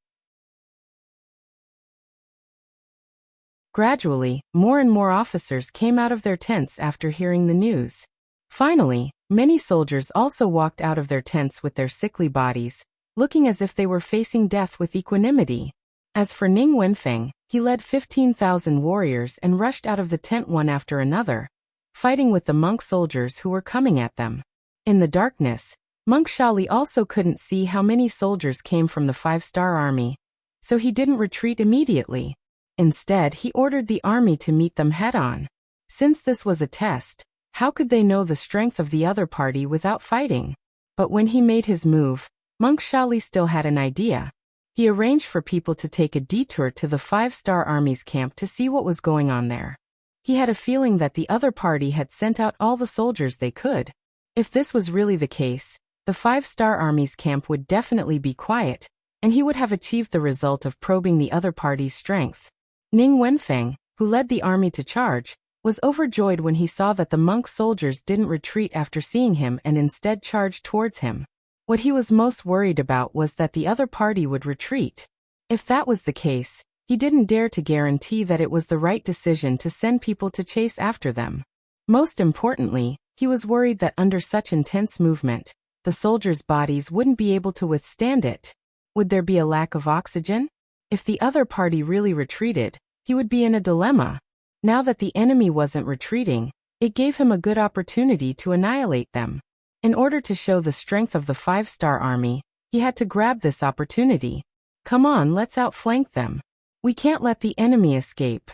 Speaker 1: Gradually, more and more officers came out of their tents after hearing the news. Finally, many soldiers also walked out of their tents with their sickly bodies, looking as if they were facing death with equanimity. As for Ning Wenfeng, he led 15,000 warriors and rushed out of the tent one after another, fighting with the monk soldiers who were coming at them. In the darkness, Monk Shali also couldn't see how many soldiers came from the 5-Star Army, so he didn't retreat immediately. Instead, he ordered the army to meet them head-on. Since this was a test, how could they know the strength of the other party without fighting? But when he made his move, Monk Shali still had an idea. He arranged for people to take a detour to the 5-Star Army's camp to see what was going on there. He had a feeling that the other party had sent out all the soldiers they could. If this was really the case, the 5-Star Army's camp would definitely be quiet, and he would have achieved the result of probing the other party's strength. Ning Wenfeng, who led the army to charge, was overjoyed when he saw that the monk soldiers didn't retreat after seeing him and instead charged towards him. What he was most worried about was that the other party would retreat. If that was the case, he didn't dare to guarantee that it was the right decision to send people to chase after them. Most importantly, he was worried that under such intense movement, the soldiers' bodies wouldn't be able to withstand it. Would there be a lack of oxygen? If the other party really retreated, he would be in a dilemma. Now that the enemy wasn't retreating, it gave him a good opportunity to annihilate them. In order to show the strength of the 5-Star Army, he had to grab this opportunity. Come on, let's outflank them. We can't let the enemy escape.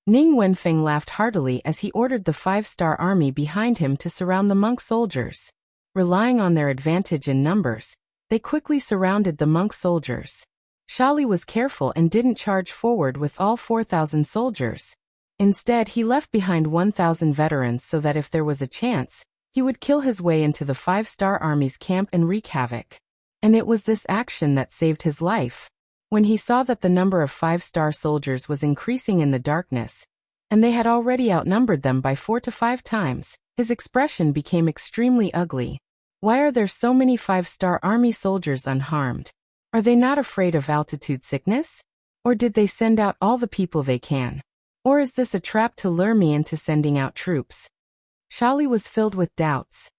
Speaker 1: Ning Wenfeng laughed heartily as he ordered the 5-Star Army behind him to surround the monk soldiers. Relying on their advantage in numbers, they quickly surrounded the monk soldiers. Shali was careful and didn't charge forward with all 4,000 soldiers. Instead, he left behind 1,000 veterans so that if there was a chance, he would kill his way into the 5-Star Army's camp and wreak havoc. And it was this action that saved his life. When he saw that the number of 5-star soldiers was increasing in the darkness, and they had already outnumbered them by 4 to 5 times, his expression became extremely ugly. Why are there so many 5-star army soldiers unharmed? Are they not afraid of altitude sickness? Or did they send out all the people they can? Or is this a trap to lure me into sending out troops? Shali was filled with doubts.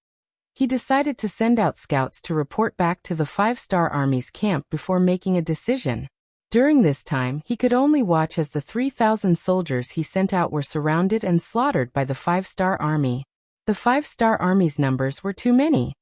Speaker 1: He decided to send out scouts to report back to the 5-star army's camp before making a decision. During this time, he could only watch as the 3,000 soldiers he sent out were surrounded and slaughtered by the 5-star army. The 5-star army's numbers were too many.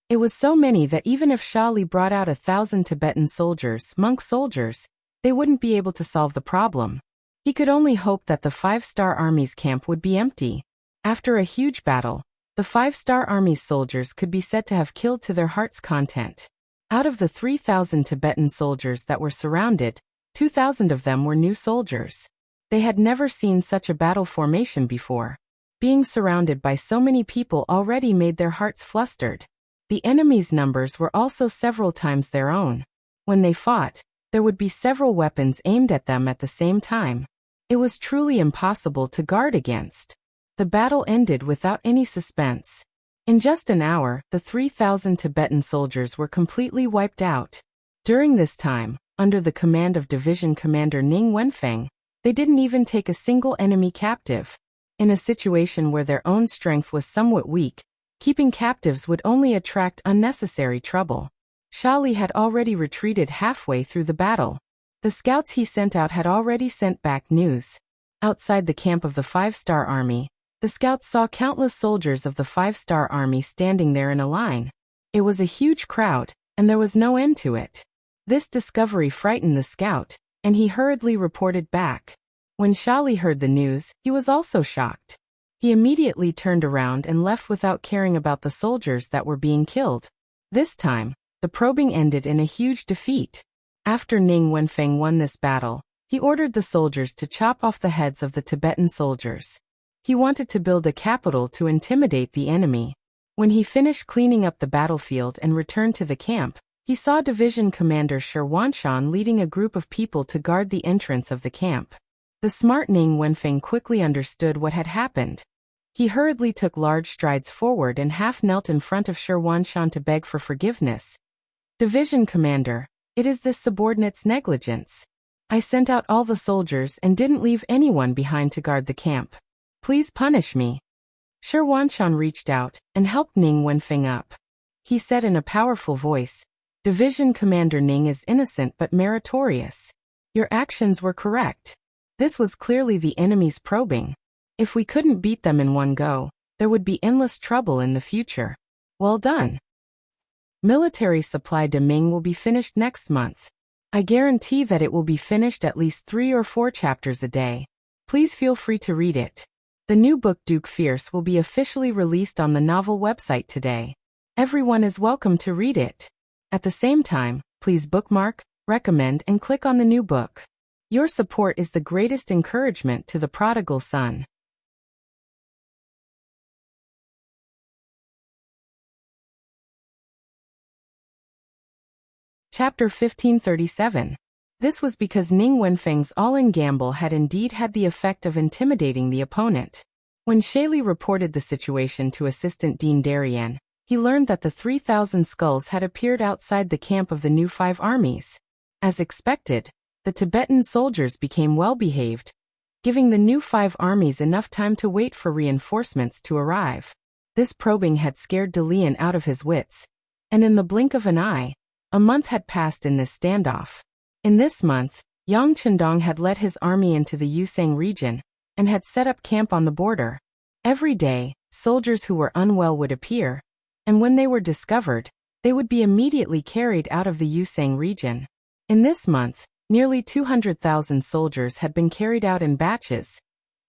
Speaker 1: It was so many that even if Shali brought out 1,000 Tibetan soldiers, monk soldiers, they wouldn't be able to solve the problem. He could only hope that the 5-star army's camp would be empty. After a huge battle, the 5-star army's soldiers could be said to have killed to their heart's content. Out of the 3,000 Tibetan soldiers that were surrounded, 2,000 of them were new soldiers. They had never seen such a battle formation before. Being surrounded by so many people already made their hearts flustered. The enemy's numbers were also several times their own. When they fought, there would be several weapons aimed at them at the same time. It was truly impossible to guard against. The battle ended without any suspense. In just an hour, the 3,000 Tibetan soldiers were completely wiped out. During this time, under the command of Division Commander Ning Wenfeng, they didn't even take a single enemy captive. In a situation where their own strength was somewhat weak, keeping captives would only attract unnecessary trouble. Shali had already retreated halfway through the battle. The scouts he sent out had already sent back news. Outside the camp of the 5-star army, the scouts saw countless soldiers of the 5-star army standing there in a line. It was a huge crowd, and there was no end to it. This discovery frightened the scout, and he hurriedly reported back. When Shali heard the news, he was also shocked. He immediately turned around and left without caring about the soldiers that were being killed. This time, the probing ended in a huge defeat. After Ning Wenfeng won this battle, he ordered the soldiers to chop off the heads of the Tibetan soldiers. He wanted to build a capital to intimidate the enemy. When he finished cleaning up the battlefield and returned to the camp, he saw Division Commander Shi Wanshan leading a group of people to guard the entrance of the camp. The smart Ning Wenfeng quickly understood what had happened. He hurriedly took large strides forward and half knelt in front of Shi Wanshan to beg for forgiveness. Division Commander, it is this subordinate's negligence. I sent out all the soldiers and didn't leave anyone behind to guard the camp. Please punish me. Shi Wanshan reached out and helped Ning Wenfeng up. He said in a powerful voice, Division Commander Ning is innocent but meritorious. Your actions were correct. This was clearly the enemy's probing. If we couldn't beat them in one go, there would be endless trouble in the future. Well done. Military supply de Ming will be finished next month. I guarantee that it will be finished at least 3 or 4 chapters a day. Please feel free to read it. The new book Duke Fierce will be officially released on the novel website today. Everyone is welcome to read it. At the same time, please bookmark, recommend, and click on the new book. Your support is the greatest encouragement to the prodigal son. Chapter 1537. This was because Ning Wenfeng's all-in gamble had indeed had the effect of intimidating the opponent. When Shali reported the situation to Assistant Dean Darien, he learned that the 3,000 skulls had appeared outside the camp of the new 5 armies. As expected, the Tibetan soldiers became well-behaved, giving the new 5 armies enough time to wait for reinforcements to arrive. This probing had scared Dalian out of his wits, and in the blink of an eye, a month had passed in this standoff. In this month, Yang Chendong had led his army into the Yusang region and had set up camp on the border. Every day, soldiers who were unwell would appear, and when they were discovered, they would be immediately carried out of the Yusang region. In this month, nearly 200,000 soldiers had been carried out in batches,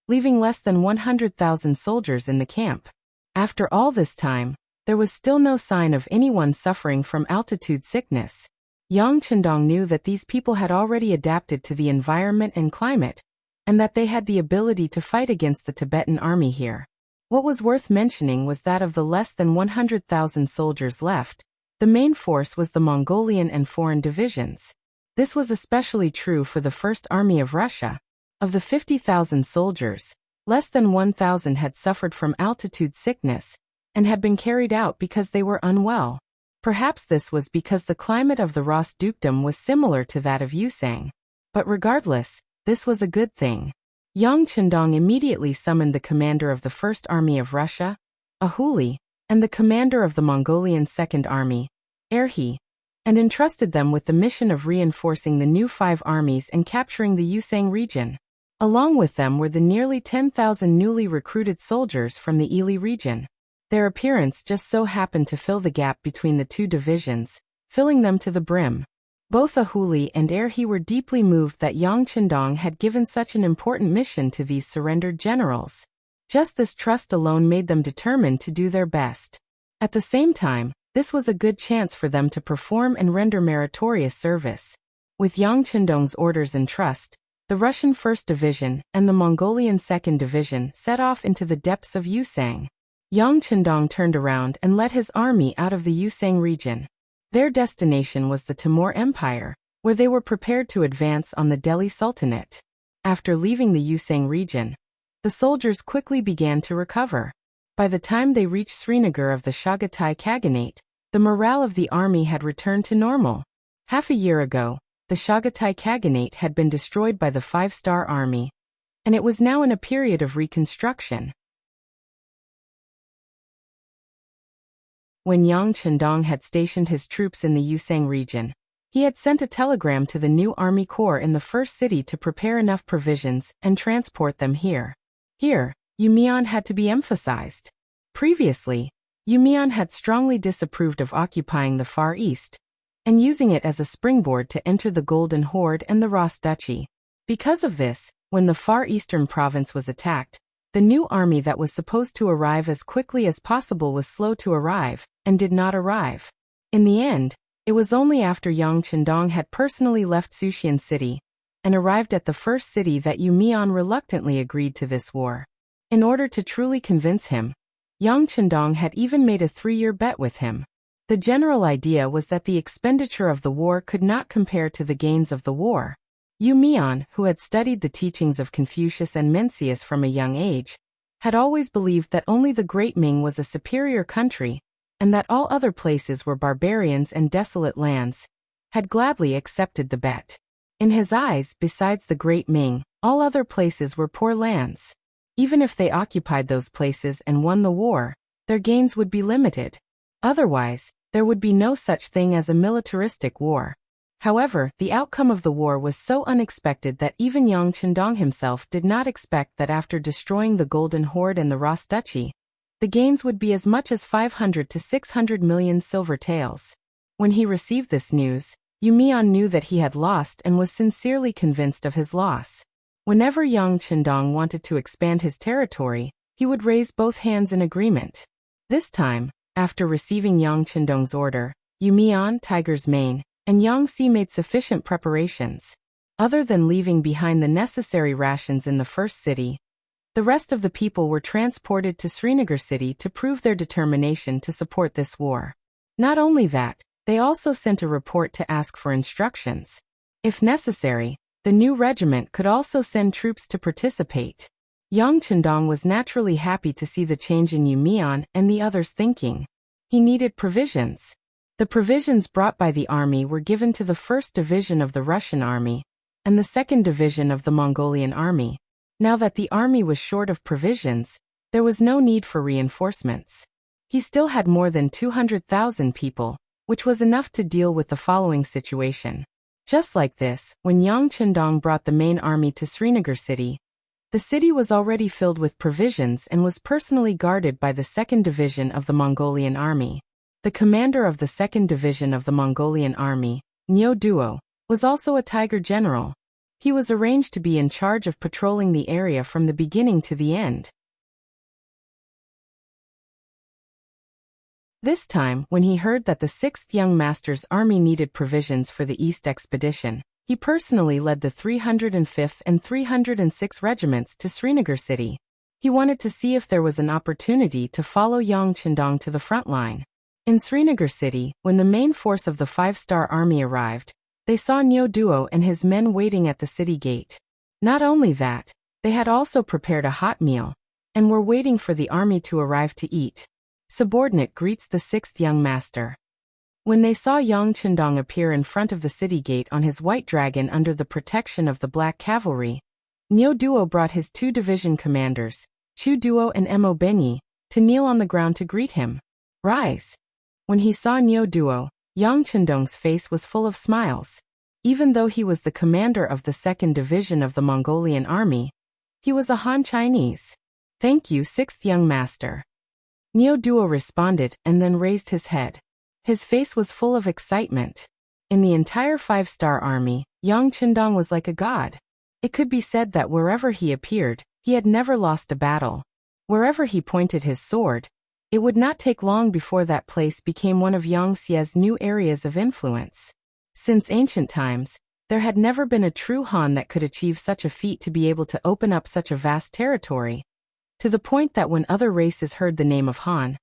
Speaker 1: leaving less than 100,000 soldiers in the camp. After all this time, there was still no sign of anyone suffering from altitude sickness. Yang Chendong knew that these people had already adapted to the environment and climate, and that they had the ability to fight against the Tibetan army here. What was worth mentioning was that of the less than 100,000 soldiers left, The main force was the Mongolian and foreign divisions. This was especially true for the First Army of Russia. Of the 50,000 soldiers, less than 1,000 had suffered from altitude sickness and had been carried out because they were unwell. Perhaps this was because the climate of the Rus dukedom was similar to that of Yusang. But regardless, this was a good thing. Yang Chendong immediately summoned the commander of the First Army of Russia, Ahuli, and the commander of the Mongolian Second Army, Erhi, and entrusted them with the mission of reinforcing the new 5 armies and capturing the Yusang region. Along with them were the nearly 10,000 newly recruited soldiers from the Ili region. Their appearance just so happened to fill the gap between the two divisions, filling them to the brim. Both Ahuli and Erhi were deeply moved that Yang Chendong had given such an important mission to these surrendered generals. Just this trust alone made them determined to do their best. At the same time, this was a good chance for them to perform and render meritorious service. With Yang Chendong's orders and trust, the Russian 1st Division and the Mongolian 2nd Division set off into the depths of Yusang. Yang Chendong turned around and led his army out of the Yusang region. Their destination was the Timur Empire, where they were prepared to advance on the Delhi Sultanate. After leaving the Yusang region, the soldiers quickly began to recover. By the time they reached Srinagar of the Chagatai Khaganate, the morale of the army had returned to normal. Half a year ago, the Chagatai Khaganate had been destroyed by the 5-star army, and it was now in a period of reconstruction. When Yang Chendong had stationed his troops in the Yusang region, he had sent a telegram to the new army corps in the first city to prepare enough provisions and transport them here. Here, Yumian had to be emphasized. Previously, Yumian had strongly disapproved of occupying the Far East and using it as a springboard to enter the Golden Horde and the Rus Duchy. Because of this, when the Far Eastern province was attacked, the new army that was supposed to arrive as quickly as possible was slow to arrive and did not arrive. In the end, it was only after Yang Chendong had personally left Suxian City and arrived at the first city that Yumian reluctantly agreed to this war. In order to truly convince him, Yang Chendong had even made a 3-year bet with him. The general idea was that the expenditure of the war could not compare to the gains of the war. Yumian, who had studied the teachings of Confucius and Mencius from a young age, had always believed that only the Great Ming was a superior country, and that all other places were barbarians and desolate lands, had gladly accepted the bet. In his eyes, besides the Great Ming, all other places were poor lands. Even if they occupied those places and won the war, their gains would be limited. Otherwise, there would be no such thing as a militaristic war. However, the outcome of the war was so unexpected that even Yang Chendong himself did not expect that after destroying the Golden Horde and the Rus Duchy, the gains would be as much as 500 to 600 million silver taels. When he received this news, Yumian knew that he had lost and was sincerely convinced of his loss. Whenever Yang Chendong wanted to expand his territory, he would raise both hands in agreement. This time, after receiving Yang Chendong's order, Yumian, Tiger's Mane, and Yangtze made sufficient preparations. Other than leaving behind the necessary rations in the first city, the rest of the people were transported to Srinagar city to prove their determination to support this war. Not only that, they also sent a report to ask for instructions. If necessary, the new regiment could also send troops to participate. Yang Chendong was naturally happy to see the change in Yumian and the others' thinking. He needed provisions. The provisions brought by the army were given to the 1st Division of the Russian Army and the 2nd Division of the Mongolian Army. Now that the army was short of provisions, there was no need for reinforcements. He still had more than 200,000 people, which was enough to deal with the following situation. Just like this, when Yang Chendong brought the main army to Srinagar city, the city was already filled with provisions and was personally guarded by the 2nd Division of the Mongolian Army. The commander of the 2nd Division of the Mongolian Army, Nyo Duo, was also a Tiger general. He was arranged to be in charge of patrolling the area from the beginning to the end. This time, when he heard that the 6th Young Master's army needed provisions for the East expedition, he personally led the 305th and 306th regiments to Srinagar city. He wanted to see if there was an opportunity to follow Yang Chendong to the front line. In Srinagar city, when the main force of the five-star army arrived, they saw Nyo Duo and his men waiting at the city gate. Not only that, they had also prepared a hot meal, and were waiting for the army to arrive to eat. Subordinate greets the sixth young master. When they saw Yang Chendong appear in front of the city gate on his white dragon under the protection of the black cavalry, Nyo Duo brought his two division commanders, Chu Duo and Mo Benyi, to kneel on the ground to greet him. Rise. When he saw Nyo Duo, Yang Chendong's face was full of smiles. Even though he was the commander of the 2nd Division of the Mongolian army, he was a Han Chinese. Thank you, 6th young master. Nyo Duo responded and then raised his head. His face was full of excitement. In the entire 5-star army, Yang Chendong was like a god. It could be said that wherever he appeared, he had never lost a battle. Wherever he pointed his sword, it would not take long before that place became one of Yangtze's new areas of influence. Since ancient times, there had never been a true Han that could achieve such a feat to be able to open up such a vast territory, to the point that when other races heard the name of Han,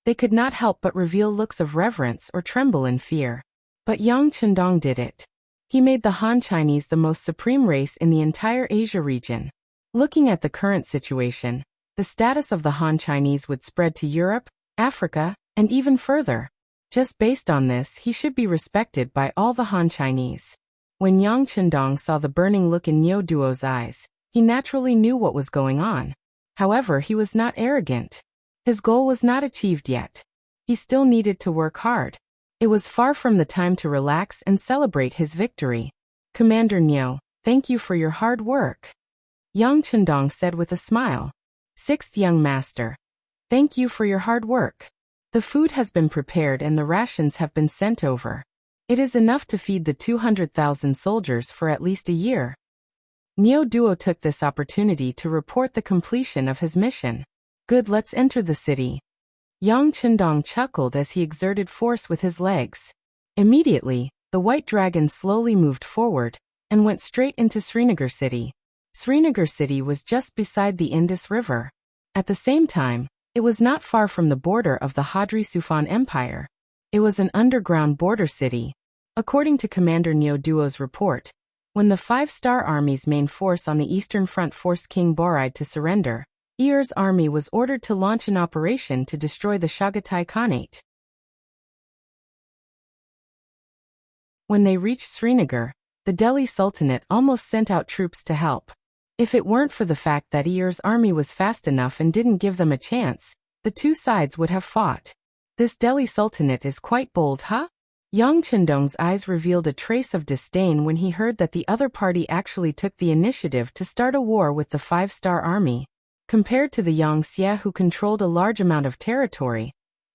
Speaker 1: they could not help but reveal looks of reverence or tremble in fear. But Yang Chendong did it. He made the Han Chinese the most supreme race in the entire Asia region. Looking at the current situation, the status of the Han Chinese would spread to Europe, Africa, and even further. Just based on this, he should be respected by all the Han Chinese. When Yang Chendong saw the burning look in Nyo Duo's eyes, he naturally knew what was going on. However, he was not arrogant. His goal was not achieved yet. He still needed to work hard. It was far from the time to relax and celebrate his victory. Commander Nyo, thank you for your hard work. Yang Chendong said with a smile. 6th young master. Thank you for your hard work. The food has been prepared and the rations have been sent over. It is enough to feed the 200,000 soldiers for at least a year. Nyo Duo took this opportunity to report the completion of his mission. Good, let's enter the city. Yang Chendong chuckled as he exerted force with his legs. Immediately, the white dragon slowly moved forward and went straight into Srinagar city. Srinagar city was just beside the Indus River. At the same time, it was not far from the border of the Hadri Sufan Empire. It was an underground border city. According to Commander Nyo Duo's report, when the 5-star army's main force on the Eastern Front forced King Borid to surrender, Ear's army was ordered to launch an operation to destroy the Chagatai Khanate. When they reached Srinagar, the Delhi Sultanate almost sent out troops to help. If it weren't for the fact that Ear's army was fast enough and didn't give them a chance, the two sides would have fought. This Delhi Sultanate is quite bold, huh? Yang Chendong's eyes revealed a trace of disdain when he heard that the other party actually took the initiative to start a war with the 5-star army. Compared to the Yangtze who controlled a large amount of territory,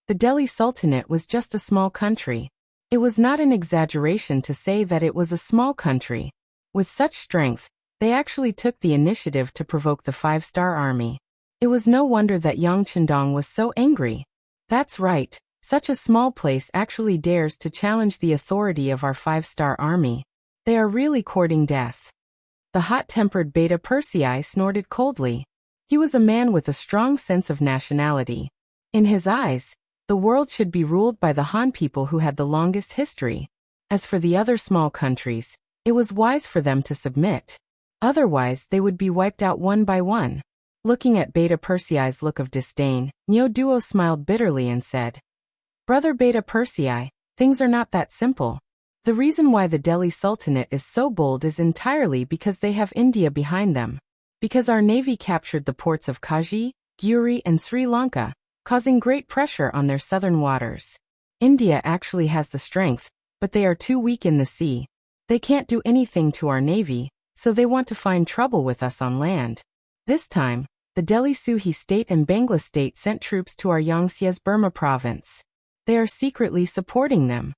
Speaker 1: the Delhi Sultanate was just a small country. It was not an exaggeration to say that it was a small country. With such strength, they actually took the initiative to provoke the 5-star army. It was no wonder that Yang Chendong was so angry. That's right, such a small place actually dares to challenge the authority of our 5-star army. They are really courting death. The hot-tempered Beta Persei snorted coldly. He was a man with a strong sense of nationality. In his eyes, the world should be ruled by the Han people who had the longest history. As for the other small countries, it was wise for them to submit. Otherwise, they would be wiped out one by one. Looking at Beta Persei's look of disdain, Nyo Duo smiled bitterly and said, Brother Beta Persei, things are not that simple. The reason why the Delhi Sultanate is so bold is entirely because they have India behind them. Because our navy captured the ports of Kaji, Guri and Sri Lanka, causing great pressure on their southern waters. India actually has the strength, but they are too weak in the sea. They can't do anything to our navy, so they want to find trouble with us on land. This time, the Delhi Suhi state and Bangla state sent troops to our Yangtze's Burma province. They are secretly supporting them.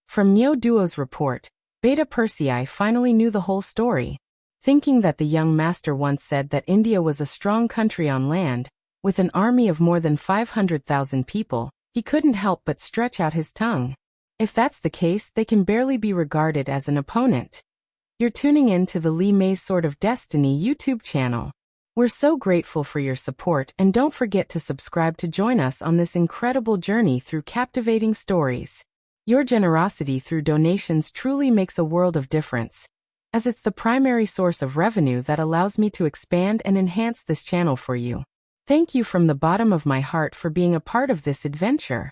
Speaker 1: From Nyo Duo's report, Beta Persei finally knew the whole story. Thinking that the young master once said that India was a strong country on land, with an army of more than 500,000 people, he couldn't help but stretch out his tongue. If that's the case, they can barely be regarded as an opponent. You're tuning in to the Li Mei's Sword of Destiny YouTube channel. We're so grateful for your support, and don't forget to subscribe to join us on this incredible journey through captivating stories. Your generosity through donations truly makes a world of difference, as it's the primary source of revenue that allows me to expand and enhance this channel for you. Thank you from the bottom of my heart for being a part of this adventure.